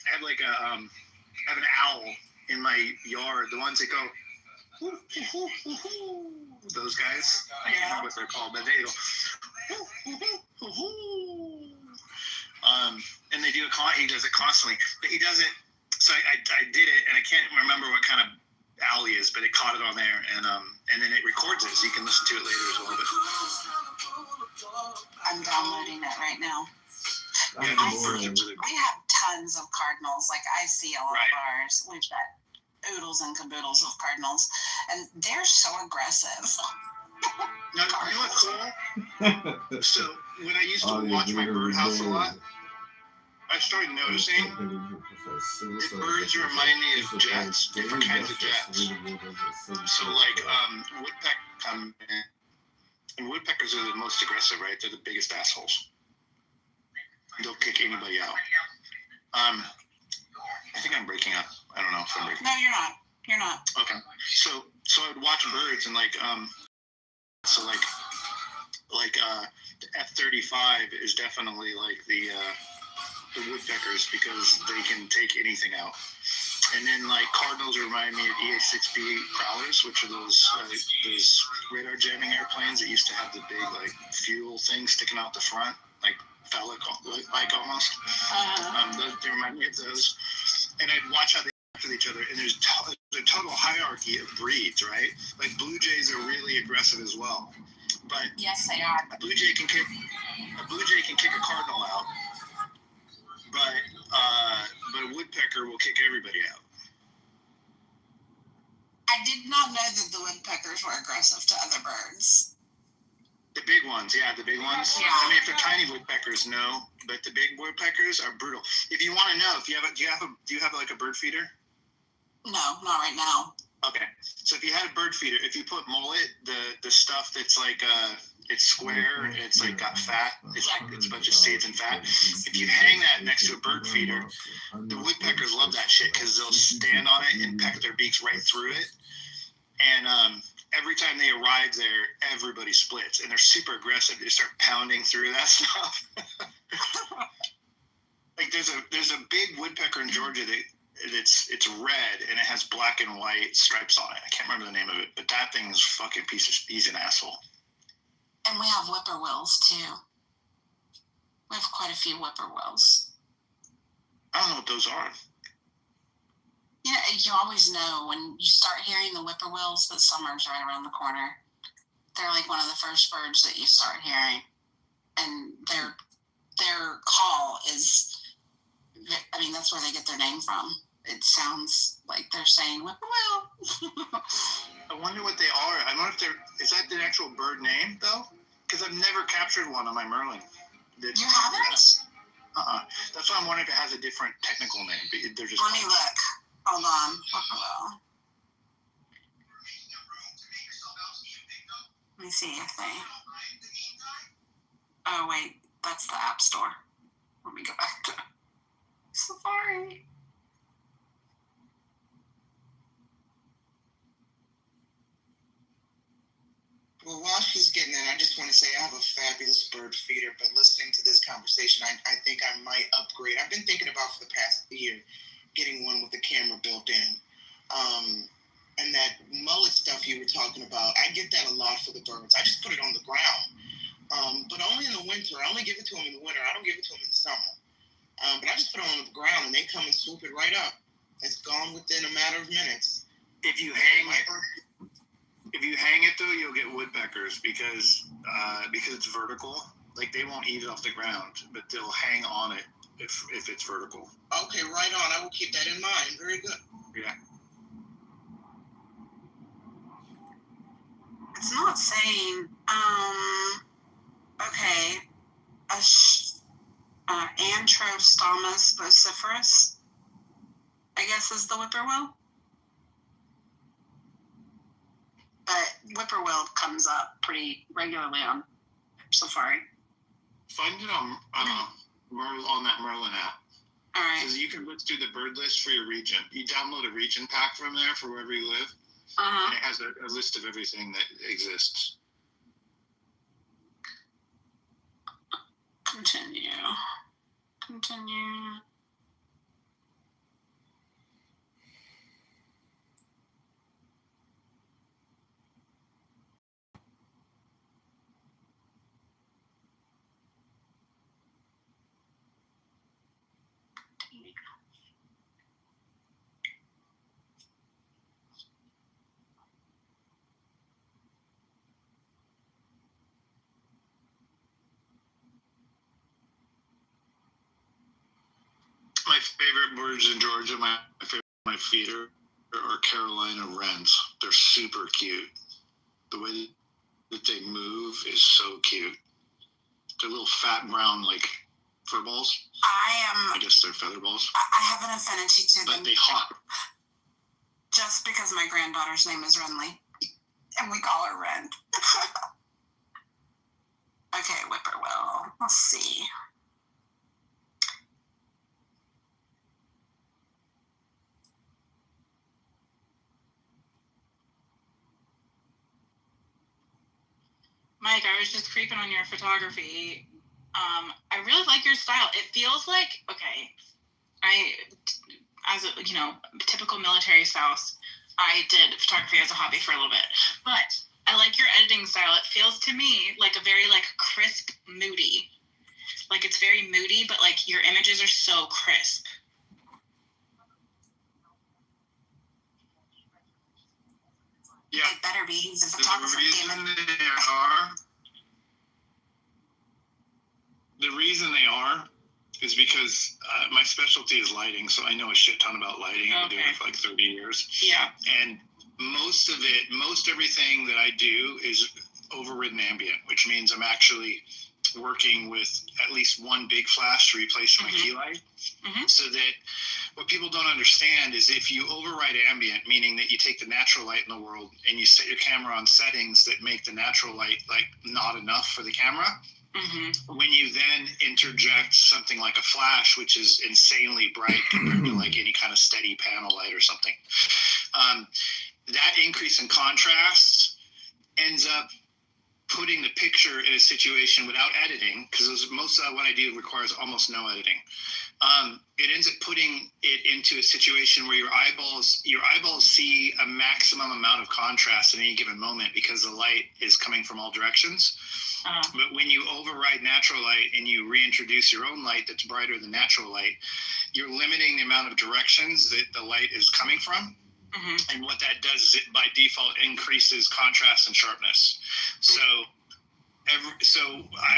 [SPEAKER 1] I have like I have an owl in my yard. The ones that go, whoo, whoo, whoo, whoo, those guys. I can't remember what they're called, but they go, whoo, whoo, whoo, whoo. And they do it. He does it constantly, but he does it. So I did it, and I can't remember what kind of owl he is, but it caught it on there, and then it records it, so you can listen to it later as well. But
[SPEAKER 3] I'm downloading it right now.
[SPEAKER 1] We
[SPEAKER 3] have tons of cardinals. Like I see all of ours. We've got oodles and caboodles of cardinals, and they're so aggressive.
[SPEAKER 1] Now, you know what's cool? So when I used to watch my birdhouse a lot, I started noticing that birds remind me of jets, different kinds of jets. So like woodpeckers are the most aggressive, right? They're the biggest assholes. They'll kick anybody out. I think I'm breaking up. I don't know if I'm breaking up.
[SPEAKER 3] No, you're not. You're not.
[SPEAKER 1] Okay. So I would watch birds and like the F-35 is definitely like the woodpeckers because they can take anything out. And then like cardinals remind me of EA-6B prowlers, which are those radar jamming airplanes that used to have the big like fuel thing sticking out the front, like phallic like almost. They remind me of those. and I'd watch how they interact with each other. And there's a total hierarchy of breeds, right? Like blue jays are really aggressive as well, but
[SPEAKER 3] Yes, they are.
[SPEAKER 1] a blue jay can kick a cardinal out, but a woodpecker will kick everybody out.
[SPEAKER 3] I did not know that the woodpeckers were aggressive to other birds.
[SPEAKER 1] The big ones, yeah, the big ones.
[SPEAKER 3] Yeah.
[SPEAKER 1] I mean, if they're tiny woodpeckers, no, but the big woodpeckers are brutal. If you want to know, do you have like a bird feeder?
[SPEAKER 3] No, not right now.
[SPEAKER 1] Okay, so if you had a bird feeder, if you put mullet, the stuff that's like it's square, and it's like got fat, it's a bunch of seeds and fat. If you hang that next to a bird feeder, the woodpeckers love that shit because they'll stand on it and peck their beaks right through it. And every time they arrive there, everybody splits, and they're super aggressive. They start pounding through that stuff. Like there's a big woodpecker in Georgia that it's red and it has black and white stripes on it. I can't remember the name of it, but that thing is fucking he's an asshole.
[SPEAKER 3] And we have whippoorwills too. We have quite a few whippoorwills.
[SPEAKER 1] I don't know what those are.
[SPEAKER 3] You know, you always know when you start hearing the whippoorwills that summer's right around the corner. They're like one of the first birds that you start hearing, and their call is, I mean, that's where they get their name from. It sounds like they're saying whippoorwill.
[SPEAKER 1] I wonder what they are. I wonder if is that the actual bird name though? Because I've never captured one on my Merlin.
[SPEAKER 3] You haven't?
[SPEAKER 1] That's why I'm wondering if it has a different technical name. But they're just.
[SPEAKER 3] Let me look. Hold on. Whippoorwill. Let me see if they. Oh wait, that's the App Store. Let me go back to Safari.
[SPEAKER 6] Well, while she's getting that, I just want to say I have a fabulous bird feeder, but listening to this conversation, I think I might upgrade. I've been thinking about for the past year getting one with the camera built in. And that mullet stuff you were talking about, I get that a lot for the birds. I just put it on the ground, but only in the winter. I only give it to them in the winter. I don't give it to them in the summer. But I just put it on the ground, and they come and swoop it right up. It's gone within a matter of minutes.
[SPEAKER 1] If you hang it though, you'll get woodpeckers because it's vertical. Like they won't eat it off the ground, but they'll hang on it if it's vertical.
[SPEAKER 6] Okay, right on. I will keep that in mind. Very good.
[SPEAKER 1] Yeah.
[SPEAKER 3] It's not saying. Okay. Antrostomus vociferus, I guess, is the whippoorwill. But whippoorwill comes up pretty regularly on Safari.
[SPEAKER 1] Find it on that Merlin app.
[SPEAKER 3] All right.
[SPEAKER 1] Because you can look through the bird list for your region. You download a region pack from there for wherever you live. And it has a list of everything that exists.
[SPEAKER 3] Continue.
[SPEAKER 1] My favorite birds in Georgia, my feeder, are Carolina wrens. They're super cute. The way that they move is so cute. They're little fat brown like fur balls. I guess they're feather balls.
[SPEAKER 3] I have an affinity to them.
[SPEAKER 1] But they hop.
[SPEAKER 3] Just because my granddaughter's name is Renly, and we call her Ren. Okay, whippoorwill. Let's see.
[SPEAKER 8] Mike, I was just creeping on your photography. I really like your style. It feels like, okay, as a typical military spouse, I did photography as a hobby for a little bit, but I like your editing style. It feels to me like a very crisp, moody. Like it's very moody, but your images are so crisp.
[SPEAKER 1] Yeah.
[SPEAKER 3] It better be. He's a
[SPEAKER 1] The
[SPEAKER 3] photographer, damn it.
[SPEAKER 1] reason they are is because my specialty is lighting, so I know a shit ton about lighting. I've been doing it for like 30 years.
[SPEAKER 8] Yeah.
[SPEAKER 1] And most everything that I do is overridden ambient, which means I'm actually working with at least one big flash to replace my key light. So that what people don't understand is if you override ambient, meaning that you take the natural light in the world and you set your camera on settings that make the natural light like not enough for the camera, when you then interject something like a flash, which is insanely bright compared to like any kind of steady panel light or something, that increase in contrast ends up putting the picture in a situation without editing, because most of what I do requires almost no editing. It ends up putting it into a situation where your eyeballs see a maximum amount of contrast at any given moment because the light is coming from all directions. But when you override natural light and you reintroduce your own light that's brighter than natural light, you're limiting the amount of directions that the light is coming from. And what that does is it by default increases contrast and sharpness. So I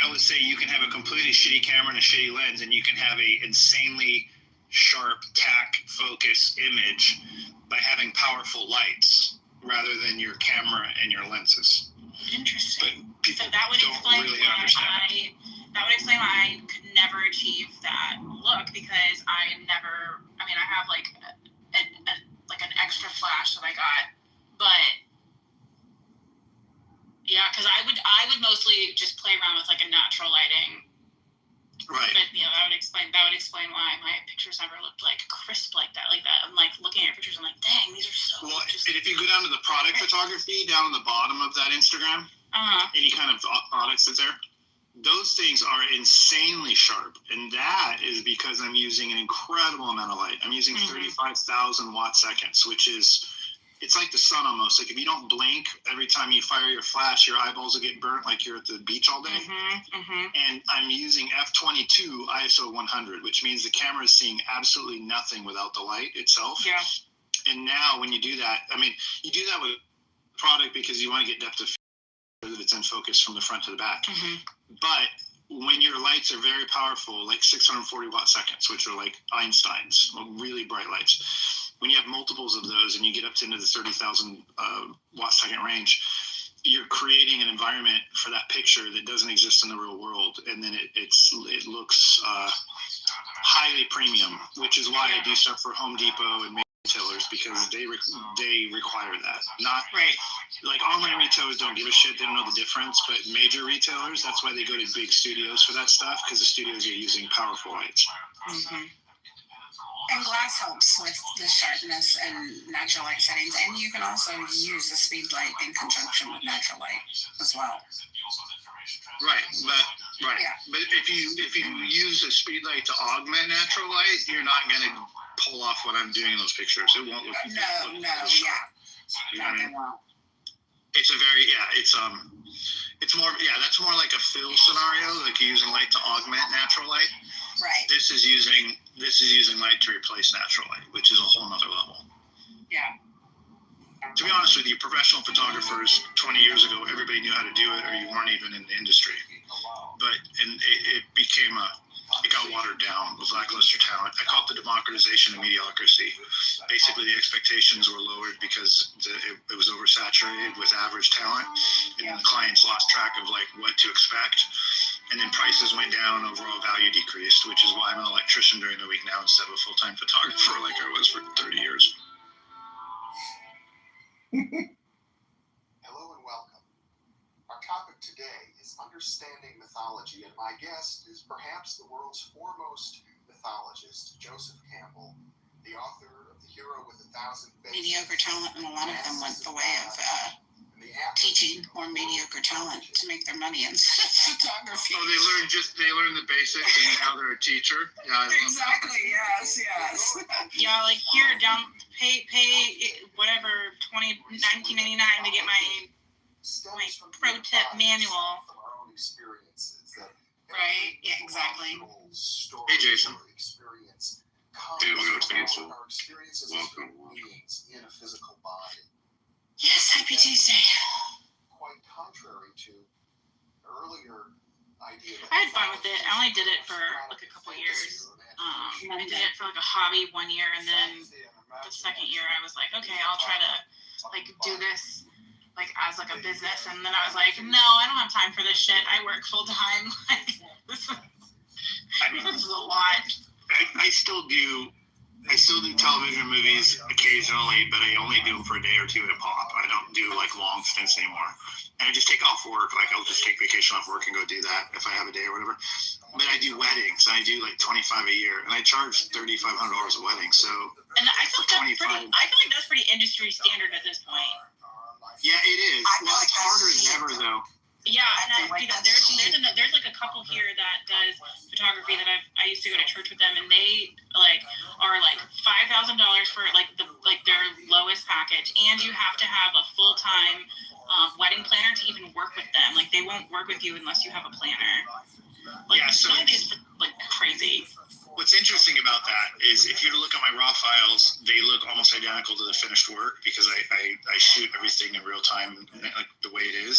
[SPEAKER 1] always say you can have a completely shitty camera and a shitty lens, and you can have a insanely sharp tack focus image by having powerful lights rather than your camera and your lenses.
[SPEAKER 8] Interesting.
[SPEAKER 1] But people
[SPEAKER 8] So that would
[SPEAKER 1] don't
[SPEAKER 8] explain
[SPEAKER 1] really
[SPEAKER 8] why
[SPEAKER 1] understand.
[SPEAKER 8] that would explain why I could never achieve that look, because I have like an extra flash that I got, but yeah, because I would mostly just play around with like a natural lighting.
[SPEAKER 1] Right.
[SPEAKER 8] But that would explain why my pictures never looked like crisp like that. I'm like looking at pictures, I'm like, dang, these are so.
[SPEAKER 1] Well, and if you go down to the product photography, down on the bottom of that Instagram, any kind of products that's there, those things are insanely sharp, and that is because I'm using an incredible amount of light. I'm using 35,000 watt seconds, which is, it's like the sun almost. Like if you don't blink every time you fire your flash, your eyeballs will get burnt like you're at the beach all day. And I'm using f/22 ISO 100, which means the camera is seeing absolutely nothing without the light itself.
[SPEAKER 8] Yeah.
[SPEAKER 1] And now when you do that, you do that with product because you want to get depth of field that it's in focus from the front to the back. But when your lights are very powerful, like 640 watt seconds, which are like Einstein's, really bright lights, when you have multiples of those and you get up to into the 30,000 watt second range, you're creating an environment for that picture that doesn't exist in the real world. And then it looks highly premium, which is why I do stuff for Home Depot and retailers, because they require that. Not
[SPEAKER 8] right.
[SPEAKER 1] Like online retailers don't give a shit, they don't know the difference, but major retailers, that's why they go to big studios for that stuff, because the studios are using powerful lights.
[SPEAKER 3] And glass helps with the sharpness and natural light settings, and you can also use the speed light in conjunction with natural light as well.
[SPEAKER 1] Right.
[SPEAKER 3] Yeah.
[SPEAKER 1] But if you use a speed light to augment natural light, you're not going to pull off what I'm doing in those pictures. It won't look.
[SPEAKER 3] No,
[SPEAKER 1] You know
[SPEAKER 3] they
[SPEAKER 1] what I mean?
[SPEAKER 3] won't.
[SPEAKER 1] It's more, that's more like a fill scenario, like you're using light to augment natural light.
[SPEAKER 3] Right.
[SPEAKER 1] This is using light to replace natural light, which is a whole nother level.
[SPEAKER 3] Yeah.
[SPEAKER 1] To be honest with you, professional photographers 20 years ago, everybody knew how to do it, or you weren't even in the industry. But it got watered down with lackluster talent. I call it the democratization of mediocrity. Basically, the expectations were lowered because it was oversaturated with average talent, and then the clients lost track of like what to expect. And then prices went down, overall value decreased, which is why I'm an electrician during the week now instead of a full-time photographer like I was for 30 years.
[SPEAKER 10] Hello and welcome. Our topic today is understanding mythology, and my guest is perhaps the world's foremost mythologist, Joseph Campbell, the author of The Hero with 1,000 Faces.
[SPEAKER 3] Mediocre talent, and a lot of them went the way of teaching more mediocre talent to make their money in photography.
[SPEAKER 1] Oh, they learn the basics and now they're a teacher. Yeah,
[SPEAKER 3] Exactly. Yes.
[SPEAKER 8] Yeah, like here pay whatever $19.99 to get my pro tip manual.
[SPEAKER 3] Right. Yeah. Exactly.
[SPEAKER 1] Hey, Jason.
[SPEAKER 10] Hey, welcome. Welcome. In a physical body.
[SPEAKER 3] Yes, happy Tuesday.
[SPEAKER 10] Quite contrary to earlier idea.
[SPEAKER 8] I had fun with it. I only did it for like a couple years. I did it for like a hobby one year, and then the second year I was like, okay, I'll try to like do this like as like a business. And then I was like, no, I don't have time for this shit. I work full time. Like this is a lot.
[SPEAKER 1] I still do television movies occasionally, but I only do them for a day or two at a pop. I don't do like long stints anymore. And I just take off work. Like I'll just take vacation off work and go do that if I have a day or whatever. But I do weddings. I do like $25 a year, and I charge $3,500 a wedding. So
[SPEAKER 8] and I feel like that's pretty industry standard at this point.
[SPEAKER 1] Yeah, it is. Well, it's harder than ever though.
[SPEAKER 8] Yeah, and there's like a couple here that does photography that I used to go to church with them, and they like are like $5,000 for like their lowest package, and you have to have a full-time wedding planner to even work with them. Like they won't work with you unless you have a planner. Like some of these like crazy.
[SPEAKER 1] What's interesting about that is if you were to look at my raw files, they look almost identical to the finished work because I shoot everything in real time, like the way it is.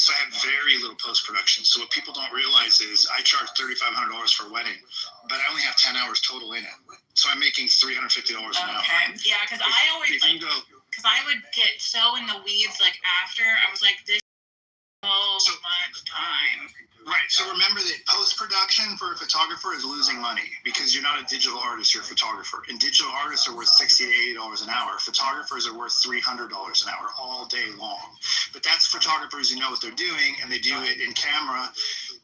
[SPEAKER 1] So I have very little post-production. So what people don't realize is I charge $3,500 for a wedding, but I only have 10 hours total in it. So I'm making $350 an hour.
[SPEAKER 8] Okay. Yeah, because I always because I would get so in the weeds like after I was like this so much time.
[SPEAKER 1] Right. So remember that post-production for a photographer is losing money because you're not a digital artist, you're a photographer. And digital artists are worth $60 to $80 an hour. Photographers are worth $300 an hour all day long. But that's photographers who know what they're doing, and they do it in camera.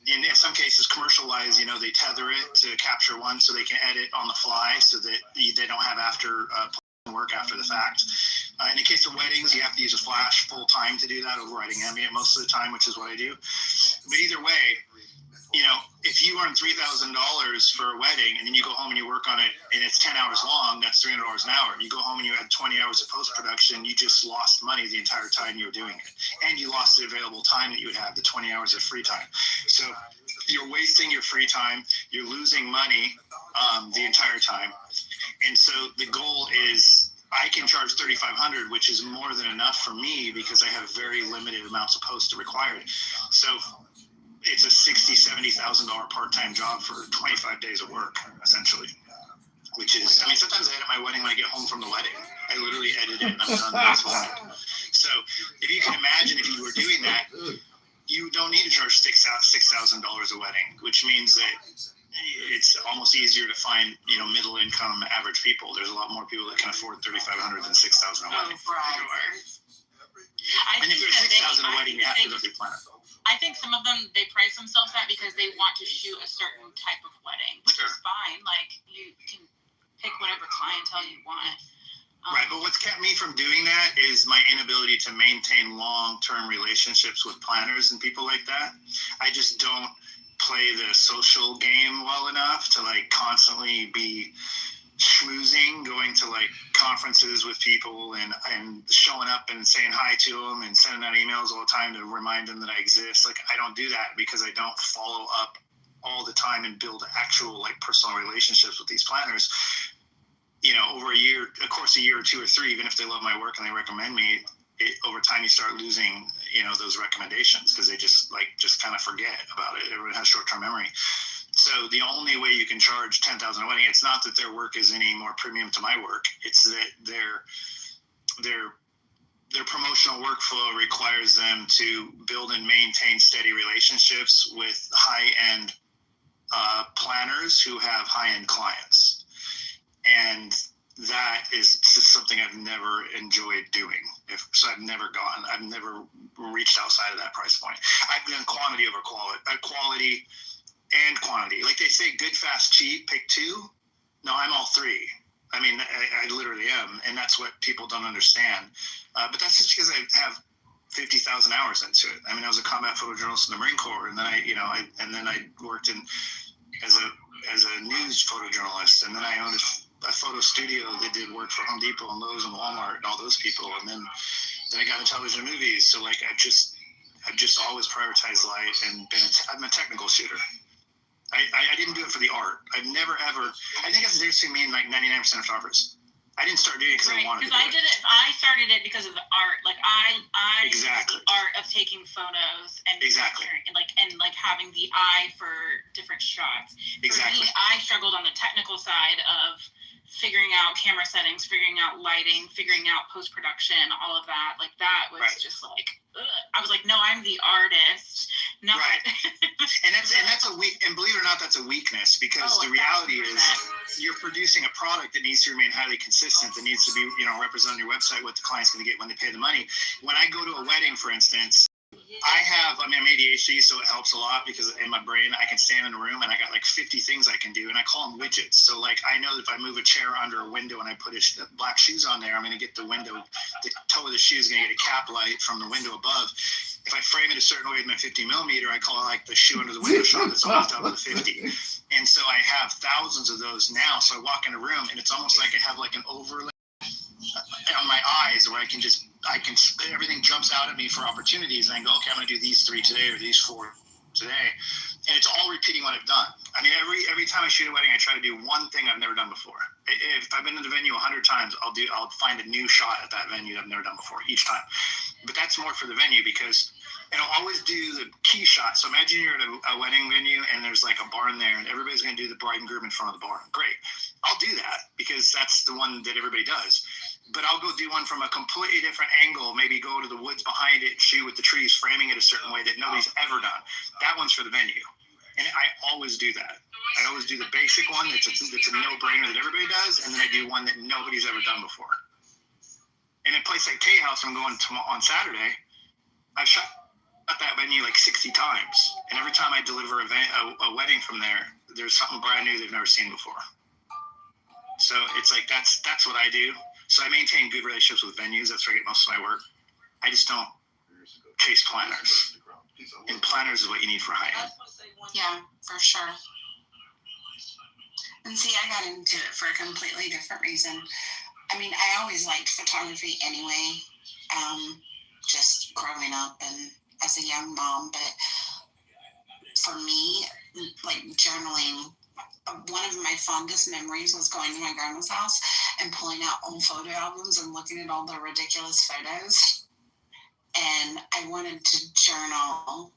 [SPEAKER 1] In some cases, commercial-wise, they tether it to capture one so they can edit on the fly so that they don't have work after the fact. In the case of weddings, you have to use a flash full time to do that, overriding ambient most of the time, which is what I do. But either way, if you earn $3,000 for a wedding and then you go home and you work on it and it's 10 hours long, that's $300 an hour. And you go home and you had 20 hours of post-production, you just lost money the entire time you were doing it. And you lost the available time that you would have, the 20 hours of free time. So you're wasting your free time, you're losing money the entire time. And so the goal is I can charge $3,500, which is more than enough for me because I have very limited amounts of post required. So it's a $60,000, $70,000 part-time job for 25 days of work, essentially. Which is, sometimes I edit my wedding when I get home from the wedding. I literally edit it and I'm done the next morning. So if you can imagine if you were doing that, you don't need to charge $6,000 a wedding, which means that it's almost easier to find, middle income average people. There's a lot more people that can afford $3,500 than $6,000 a wedding. And if you're $6,000 a wedding, you have to go through planner.
[SPEAKER 8] I think some of them, they price themselves that because they want to shoot a certain type of wedding, which is fine. Like you can pick whatever clientele you want.
[SPEAKER 1] Right, but what's kept me from doing that is my inability to maintain long-term relationships with planners and people like that. I just don't play the social game well enough to constantly be schmoozing, going to conferences with people and showing up and saying hi to them and sending out emails all the time to remind them that I exist. I don't do that because I don't follow up all the time and build actual personal relationships with these planners. Over a course of a year or two or three, even if they love my work and they recommend me, over time you start losing those recommendations because they just kind of forget about it. Everyone has short-term memory. So the only way you can charge $10,000 a wedding, it's not that their work is any more premium to my work. It's that their promotional workflow requires them to build and maintain steady relationships with high-end planners who have high-end clients. And that is just something I've never enjoyed doing. I've never reached outside of that price point. I've done quantity over quality and quantity. Like they say, good, fast, cheap, pick two. No, I'm all three. I literally am. And that's what people don't understand. But that's just because I have 50,000 hours into it. I was a combat photojournalist in the Marine Corps. And then I worked as a news photojournalist. And then I owned a photo studio that did work for Home Depot and Lowe's and Walmart and all those people. And then I got into television and movies. So I've just always prioritized light and I'm a technical shooter. I didn't do it for the art. I've never ever, I think that's the difference between me and 99% of photographers. I didn't start doing it because I wanted to.
[SPEAKER 8] Because I did it. I started it because of the art. Like I
[SPEAKER 1] Exactly.
[SPEAKER 8] the art of taking photos and
[SPEAKER 1] Exactly.
[SPEAKER 8] and having the eye for different shots.
[SPEAKER 1] Exactly.
[SPEAKER 8] For me, I struggled on the technical side of figuring out camera settings, figuring out lighting, figuring out post-production, all of that. Like that was just like, ugh. I was like, no, I'm the artist. Not
[SPEAKER 1] right. and that's a weak, and believe it or not, that's a weakness, because the reality is you're producing a product that needs to remain highly consistent, that needs to be, represented on your website, what the client's going to get when they pay the money. When I go to a wedding, for instance, I'm ADHD, so it helps a lot, because in my brain, I can stand in a room and I got like 50 things I can do, and I call them widgets. So like, I know that if I move a chair under a window and I put black shoes on there, I'm going to get the toe of the shoe is going to get a cap light from the window above. If I frame it a certain way with my 50 millimeter, I call it like the shoe under the window shot that's always down to the 50. And so I have thousands of those now. So I walk in a room and it's almost like I have like an overlay on my eyes, where everything jumps out at me for opportunities, and I go, okay, I'm going to do these 3 today or these 4 today, and it's all repeating what I've done. I mean, every time I shoot a wedding, I try to do one thing I've never done before. If I've been to the venue 100 times, I'll find a new shot at that venue that I've never done before each time. But that's more for the venue, because, and I'll always do the key shot. So imagine you're at a wedding venue and there's like a barn there, and everybody's going to do the bride and groom in front of the barn. Great. I'll do that because that's the one that everybody does. But I'll go do one from a completely different angle, maybe go to the woods behind it, shoot with the trees, framing it a certain way that nobody's ever done. That one's for the venue. And I always do that. I always do the basic one that's a no-brainer that everybody does, and then I do one that nobody's ever done before. In a place like K House, I'm going on Saturday, I've shot that venue like 60 times. And every time I deliver a wedding from there, there's something brand new they've never seen before. So it's like, that's what I do. So I maintain good relationships with venues. That's where I get most of my work. I just don't chase planners. And planners is what you need for high-end.
[SPEAKER 3] Yeah, for sure. And see, I got into it for a completely different reason. I mean, I always liked photography anyway, just growing up and as a young mom. But for me, like journaling, one of my fondest memories was going to my grandma's house and pulling out old photo albums and looking at all the ridiculous photos. And I wanted to journal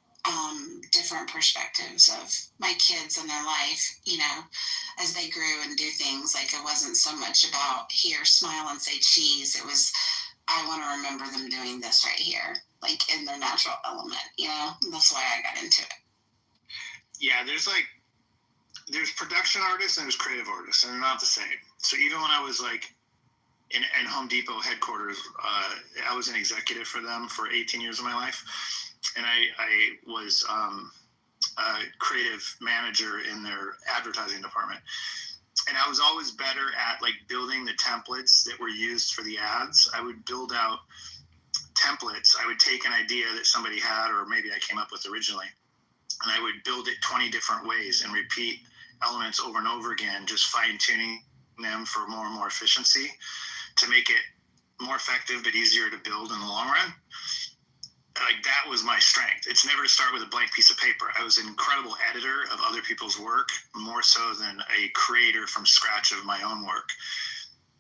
[SPEAKER 3] different perspectives of my kids and their life, as they grew and do things. Like, it wasn't so much about here, smile and say cheese. It was, I want to remember them doing this right here, like in their natural element, That's why I got into it.
[SPEAKER 1] Yeah, there's production artists and there's creative artists, and they're not the same. So even when I was like in Home Depot headquarters, I was an executive for them for 18 years of my life. And I was a creative manager in their advertising department. And I was always better at like building the templates that were used for the ads. I would build out templates. I would take an idea that somebody had, or maybe I came up with originally, and I would build it 20 different ways and repeat elements over and over again, just fine-tuning them for more and more efficiency to make it more effective but easier to build in the long run. Like, that was my strength. It's never to start with a blank piece of paper. I was an incredible editor of other people's work, more so than a creator from scratch of my own work.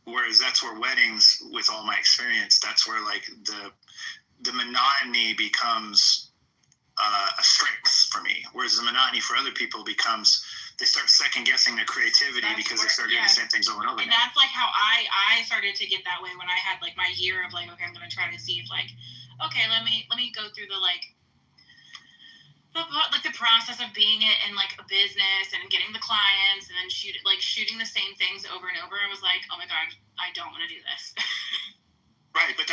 [SPEAKER 1] Whereas that's where weddings, with all my experience, that's where like the monotony becomes a strength for me. Whereas the monotony for other people becomes, they start second guessing their creativity because they start doing the same things over and over again.
[SPEAKER 8] And that's like how I started to get that way when I had like my year of like, okay, I'm going to try to see if like, okay, let me go through the process of being it in like a business and getting the clients and then shooting the same things over and over. I was like, oh my God, I don't want to do this.
[SPEAKER 1] Right, but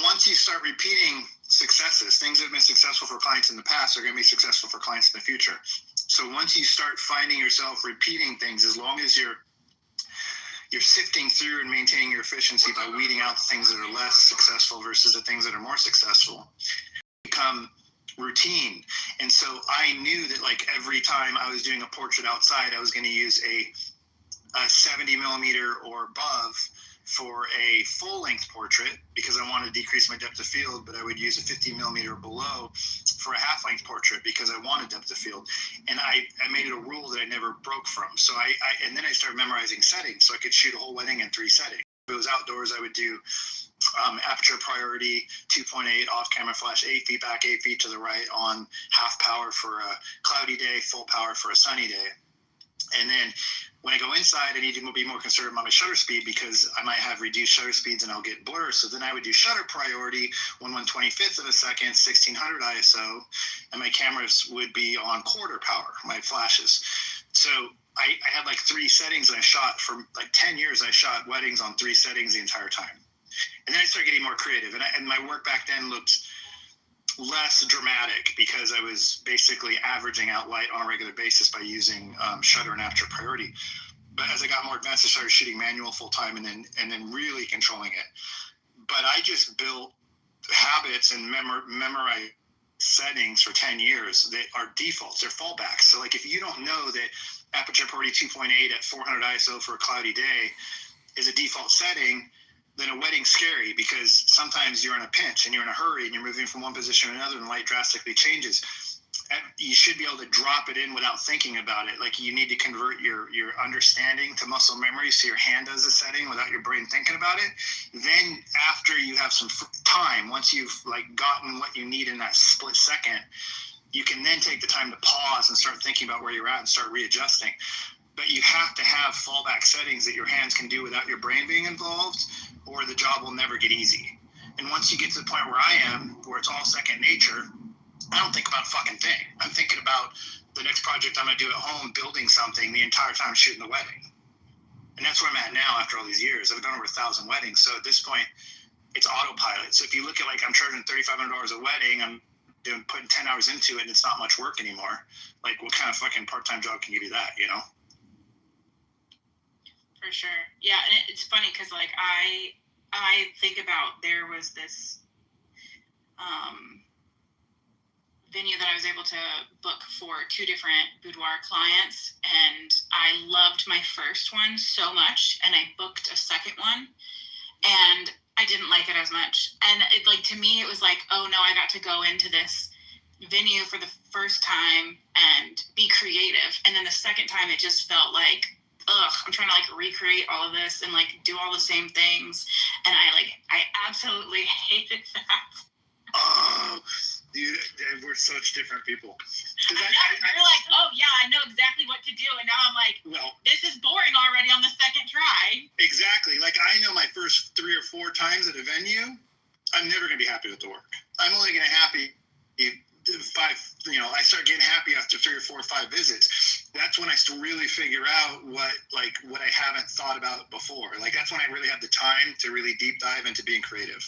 [SPEAKER 1] once you start repeating successes, things that have been successful for clients in the past are going to be successful for clients in the future. So once you start finding yourself repeating things, as long as you're sifting through and maintaining your efficiency by weeding out the things that are less successful versus the things that are more successful, become routine. And so I knew that like every time I was doing a portrait outside, I was going to use a 70 millimeter or above for a full length portrait because I wanted to decrease my depth of field, but I would use a 50 millimeter below for a half-length portrait because I wanted depth of field, and I made it a rule that I never broke from. So and then I started memorizing settings so I could shoot a whole wedding in 3 settings. If it was outdoors, I would do aperture priority 2.8 off camera flash, 8 feet back, 8 feet to the right on half power for a cloudy day, full power for a sunny day. And then when I go inside, I need to be more conservative on my shutter speed because I might have reduced shutter speeds and I'll get blur. So then I would do shutter priority 1/125th of a second, 1600 ISO, and my cameras would be on quarter power, my flashes. So I had like 3 settings, and I shot for like 10 years. I shot weddings on 3 settings the entire time. And then I started getting more creative, and my work back then looked less dramatic because I was basically averaging out light on a regular basis by using shutter and aperture priority. But as I got more advanced, I started shooting manual full time and then really controlling it. But I just built habits and memorize settings for 10 years that are defaults, they're fallbacks. So like if you don't know that aperture priority 2.8 at 400 ISO for a cloudy day is a default setting, then a wedding's scary because sometimes you're in a pinch and you're in a hurry and you're moving from one position to another and light drastically changes. And you should be able to drop it in without thinking about it. Like you need to convert your understanding to muscle memory so your hand does the setting without your brain thinking about it. Then after you have some time, once you've like gotten what you need in that split second, you can then take the time to pause and start thinking about where you're at and start readjusting. But you have to have fallback settings that your hands can do without your brain being involved, or the job will never get easy. And once you get to the point where I am, where it's all second nature, I don't think about a fucking thing. I'm thinking about the next project I'm going to do at home, building something the entire time shooting the wedding. And that's where I'm at now after all these years. I've done over 1,000 weddings. So at this point, it's autopilot. So if you look at like I'm charging $3,500 a wedding, I'm putting 10 hours into it, and it's not much work anymore. Like what kind of fucking part-time job can give you that, you know?
[SPEAKER 8] For sure. Yeah, and it's funny because like I think about there was this venue that I was able to book for 2 different boudoir clients, and I loved my first one so much, and I booked a second one, and I didn't like it as much. And it, like, to me, it was like, oh no, I got to go into this venue for the first time and be creative, and then the second time it just felt like, I'm trying to like recreate all of this and like do all the same things, and I absolutely hated that.
[SPEAKER 1] Oh, dude, we're such different people.
[SPEAKER 8] You're like, oh yeah, I know exactly what to do, and now I'm like, well, this is boring already on the second try.
[SPEAKER 1] Exactly. Like I know my first 3 or 4 times at a venue, I'm never gonna be happy with the work. I'm only gonna happy 5. I start getting happy after 3 or 4 or 5 visits. That's when I still really figure out what I haven't thought about before. Like that's when I really have the time to really deep dive into being creative.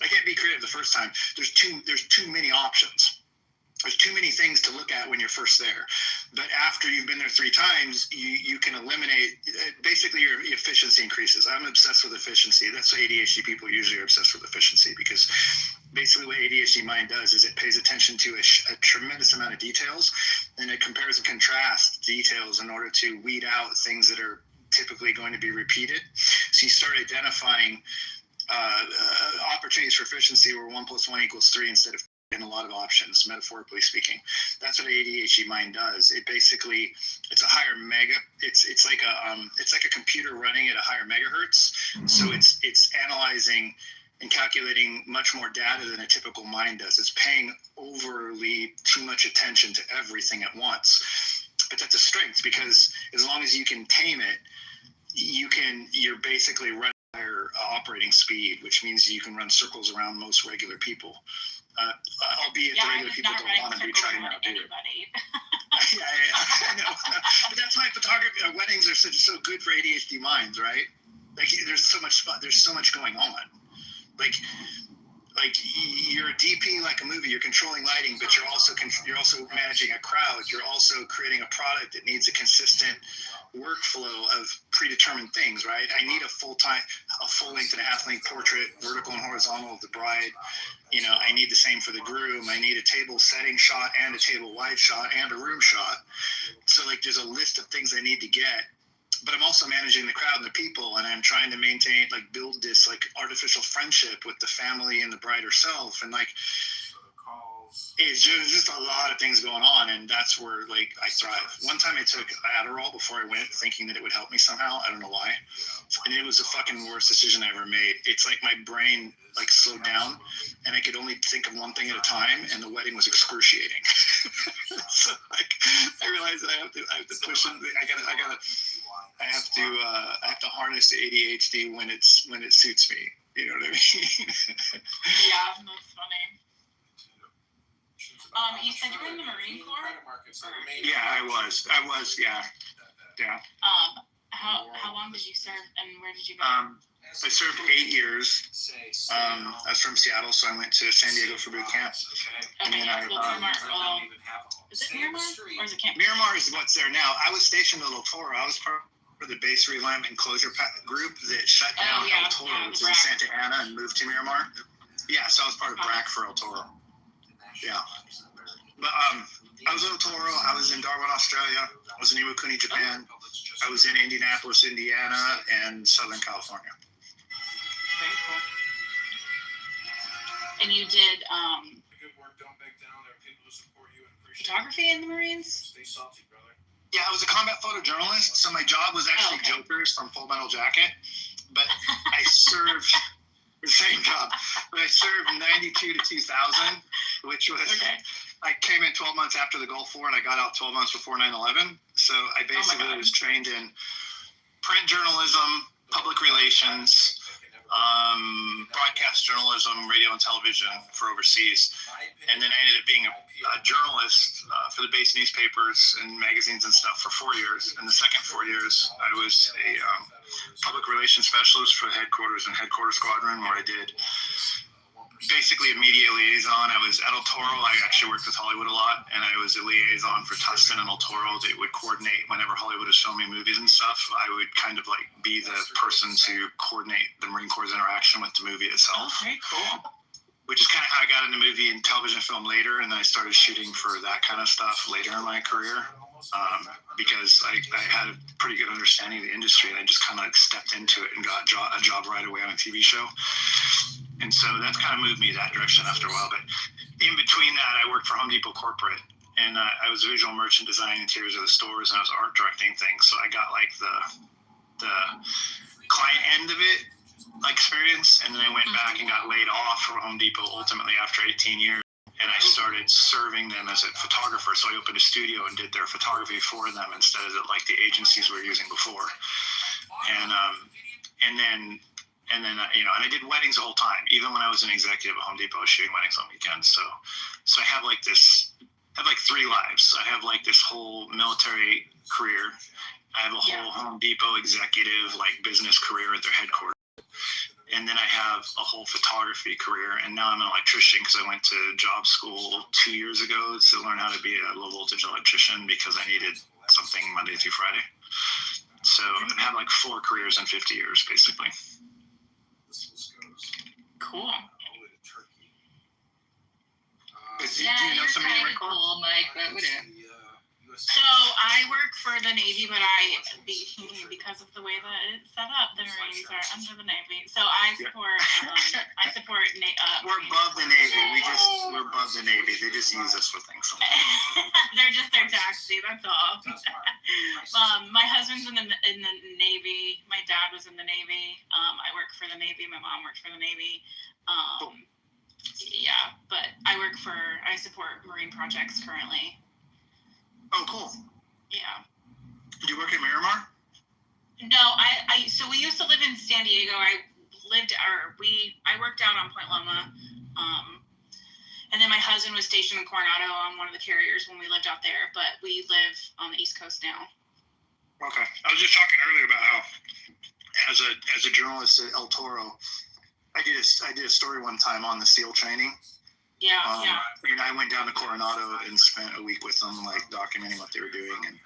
[SPEAKER 1] I can't be creative the first time. There's too many options. There's too many things to look at when you're first there. But after you've been there 3 times, you can eliminate, basically your efficiency increases. I'm obsessed with efficiency. That's what ADHD people usually are obsessed with, efficiency, because basically what ADHD mind does is it pays attention to a tremendous amount of details, and it compares and contrasts details in order to weed out things that are typically going to be repeated. So you start identifying opportunities for efficiency where 1 + 1 = 3 instead of in a lot of options, metaphorically speaking. That's what ADHD mind does. It basically, it's a higher it's like a computer running at a higher megahertz. So it's analyzing and calculating much more data than a typical mind does. It's paying overly too much attention to everything at once. But that's a strength, because as long as you can tame it, you're basically running at higher operating speed, which means you can run circles around most regular people. Albeit the regular people don't want to be trying to outdo it. Yeah, I know. But that's why photography, weddings are so good for ADHD minds, right? Like there's so much going on. Like you're a DP like a movie. You're controlling lighting, but you're also managing a crowd. You're also creating a product that needs a consistent workflow of predetermined things, right? I need a full length and a half length portrait, vertical and horizontal, of the bride. I need the same for the groom. I need a table setting shot and a table wide shot and a room shot. So like there's a list of things I need to get. But I'm also managing the crowd and the people, and I'm trying to maintain, build this artificial friendship with the family and the bride herself, and it's just a lot of things going on, and that's where like I thrive. One time I took Adderall before I went, thinking that it would help me somehow. I don't know why, and it was the fucking worst decision I ever made. It's like my brain like slowed down, and I could only think of one thing at a time, and the wedding was excruciating. So like I realized that I have to push it. I have to harness the ADHD when it suits me. You know what I mean?
[SPEAKER 8] Yeah, that's funny. You said you were in the Marine Corps?
[SPEAKER 1] Yeah, I was. Yeah.
[SPEAKER 8] How long did you serve, and where did you go?
[SPEAKER 1] I served 8 years. I was from Seattle, so I went to San Diego for boot camp.
[SPEAKER 8] Okay, yeah, Miramar. Is it Miramar, or is it Camp?
[SPEAKER 1] Miramar is what's there now. I was stationed at El Toro. I was part of the base realignment closure group that shut down El Toro, which is in Santa Ana, and moved to Miramar. Yeah, so I was part of BRAC for El Toro. Yeah. But I was in El Toro. I was in Darwin, Australia. I was in Iwakuni, Japan. I was in Indianapolis, Indiana, and Southern California.
[SPEAKER 8] Very cool. And you did photography in the Marines?
[SPEAKER 1] Yeah, I was a combat photojournalist, so my job was actually Jokers from Full Metal Jacket. But I served the same job. But I served 92 to 2000, which was I came in 12 months after the Gulf War, and I got out 12 months before 9/11. So I basically was trained in print journalism, public relations, broadcast journalism, radio and television for overseas. And then I ended up being a journalist for the base newspapers and magazines and stuff for 4 years. In the second 4 years, I was a public relations specialist for the headquarters and headquarters squadron, where I did basically a media liaison. I was at El Toro. I actually worked with Hollywood a lot, and I was a liaison for Tustin and El Toro that would coordinate whenever Hollywood is showing me movies and stuff. I would kind of like be the person to coordinate the Marine Corps' interaction with the movie itself.
[SPEAKER 8] Oh, very cool.
[SPEAKER 1] Which is kind of how I got into movie and television film later, and then I started shooting for that kind of stuff later in my career, because I had a pretty good understanding of the industry, and I just kind of like stepped into it and got a job right away on a TV show. And so that kind of moved me that direction after a while. But in between that, I worked for Home Depot Corporate, and I was visual merchant designing interiors of the stores, and I was art directing things. So I got like the client end of it experience, and then I went back and got laid off from Home Depot ultimately after 18 years. And I started serving them as a photographer. So I opened a studio and did their photography for them instead of like the agencies we were using before. And then I did weddings the whole time. Even when I was an executive at Home Depot, I was shooting weddings on weekends. So I have like three lives. I have like this whole military career. I have a whole Home Depot executive like business career at their headquarters. And then I have a whole photography career, and now I'm an electrician because I went to job school 2 years ago to learn how to be a low voltage electrician because I needed something Monday through Friday. So I've had like 4 careers in 50 years, basically.
[SPEAKER 8] Cool.
[SPEAKER 1] Do you know somebody in the Marine Corps?
[SPEAKER 7] Cool, Mike, but whatever.
[SPEAKER 8] So I work for the Navy, but because of the way that it's set up, the Marines are under the Navy. So I support.
[SPEAKER 1] We're above the Navy. We're above the Navy. They just use us for things.
[SPEAKER 8] They're just their taxi. That's all. My husband's in the Navy. My dad was in the Navy. I work for the Navy. My mom worked for the Navy. Yeah, but I support marine projects currently.
[SPEAKER 1] Oh, cool.
[SPEAKER 8] Yeah.
[SPEAKER 1] Do you work at Miramar?
[SPEAKER 8] No, so we used to live in San Diego. I worked out on Point Loma. And then my husband was stationed in Coronado on one of the carriers when we lived out there, but we live on the East Coast now.
[SPEAKER 1] Okay. I was just talking earlier about how as a journalist at El Toro, I did a story one time on the SEAL training.
[SPEAKER 8] Yeah,
[SPEAKER 1] And I went down to Coronado and spent a week with them, like documenting what they were doing, and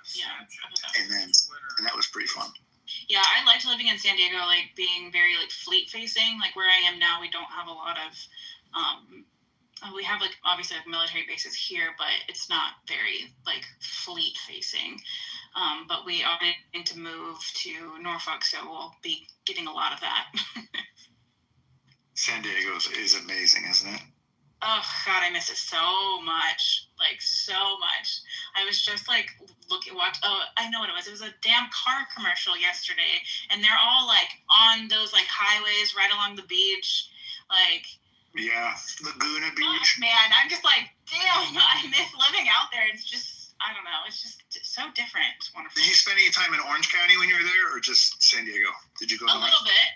[SPEAKER 1] that was pretty fun.
[SPEAKER 8] Yeah, I liked living in San Diego, like being very like fleet facing. Like where I am now, we don't have a lot of. We have like obviously like military bases here, but it's not very like fleet facing. But we are going to move to Norfolk, so we'll be getting a lot of that.
[SPEAKER 1] San Diego is amazing, isn't it?
[SPEAKER 8] Oh God, I miss it so much. Like so much. I was just like I know what it was. It was a damn car commercial yesterday, and they're all like on those like highways right along the beach. Like,
[SPEAKER 1] Yeah, Laguna Beach.
[SPEAKER 8] Man, I'm just like, damn, I miss living out there. It's just, I don't know, it's just so different. It's wonderful.
[SPEAKER 1] Did you spend any time in Orange County when you were there, or just San Diego? Did you go
[SPEAKER 8] a little bit?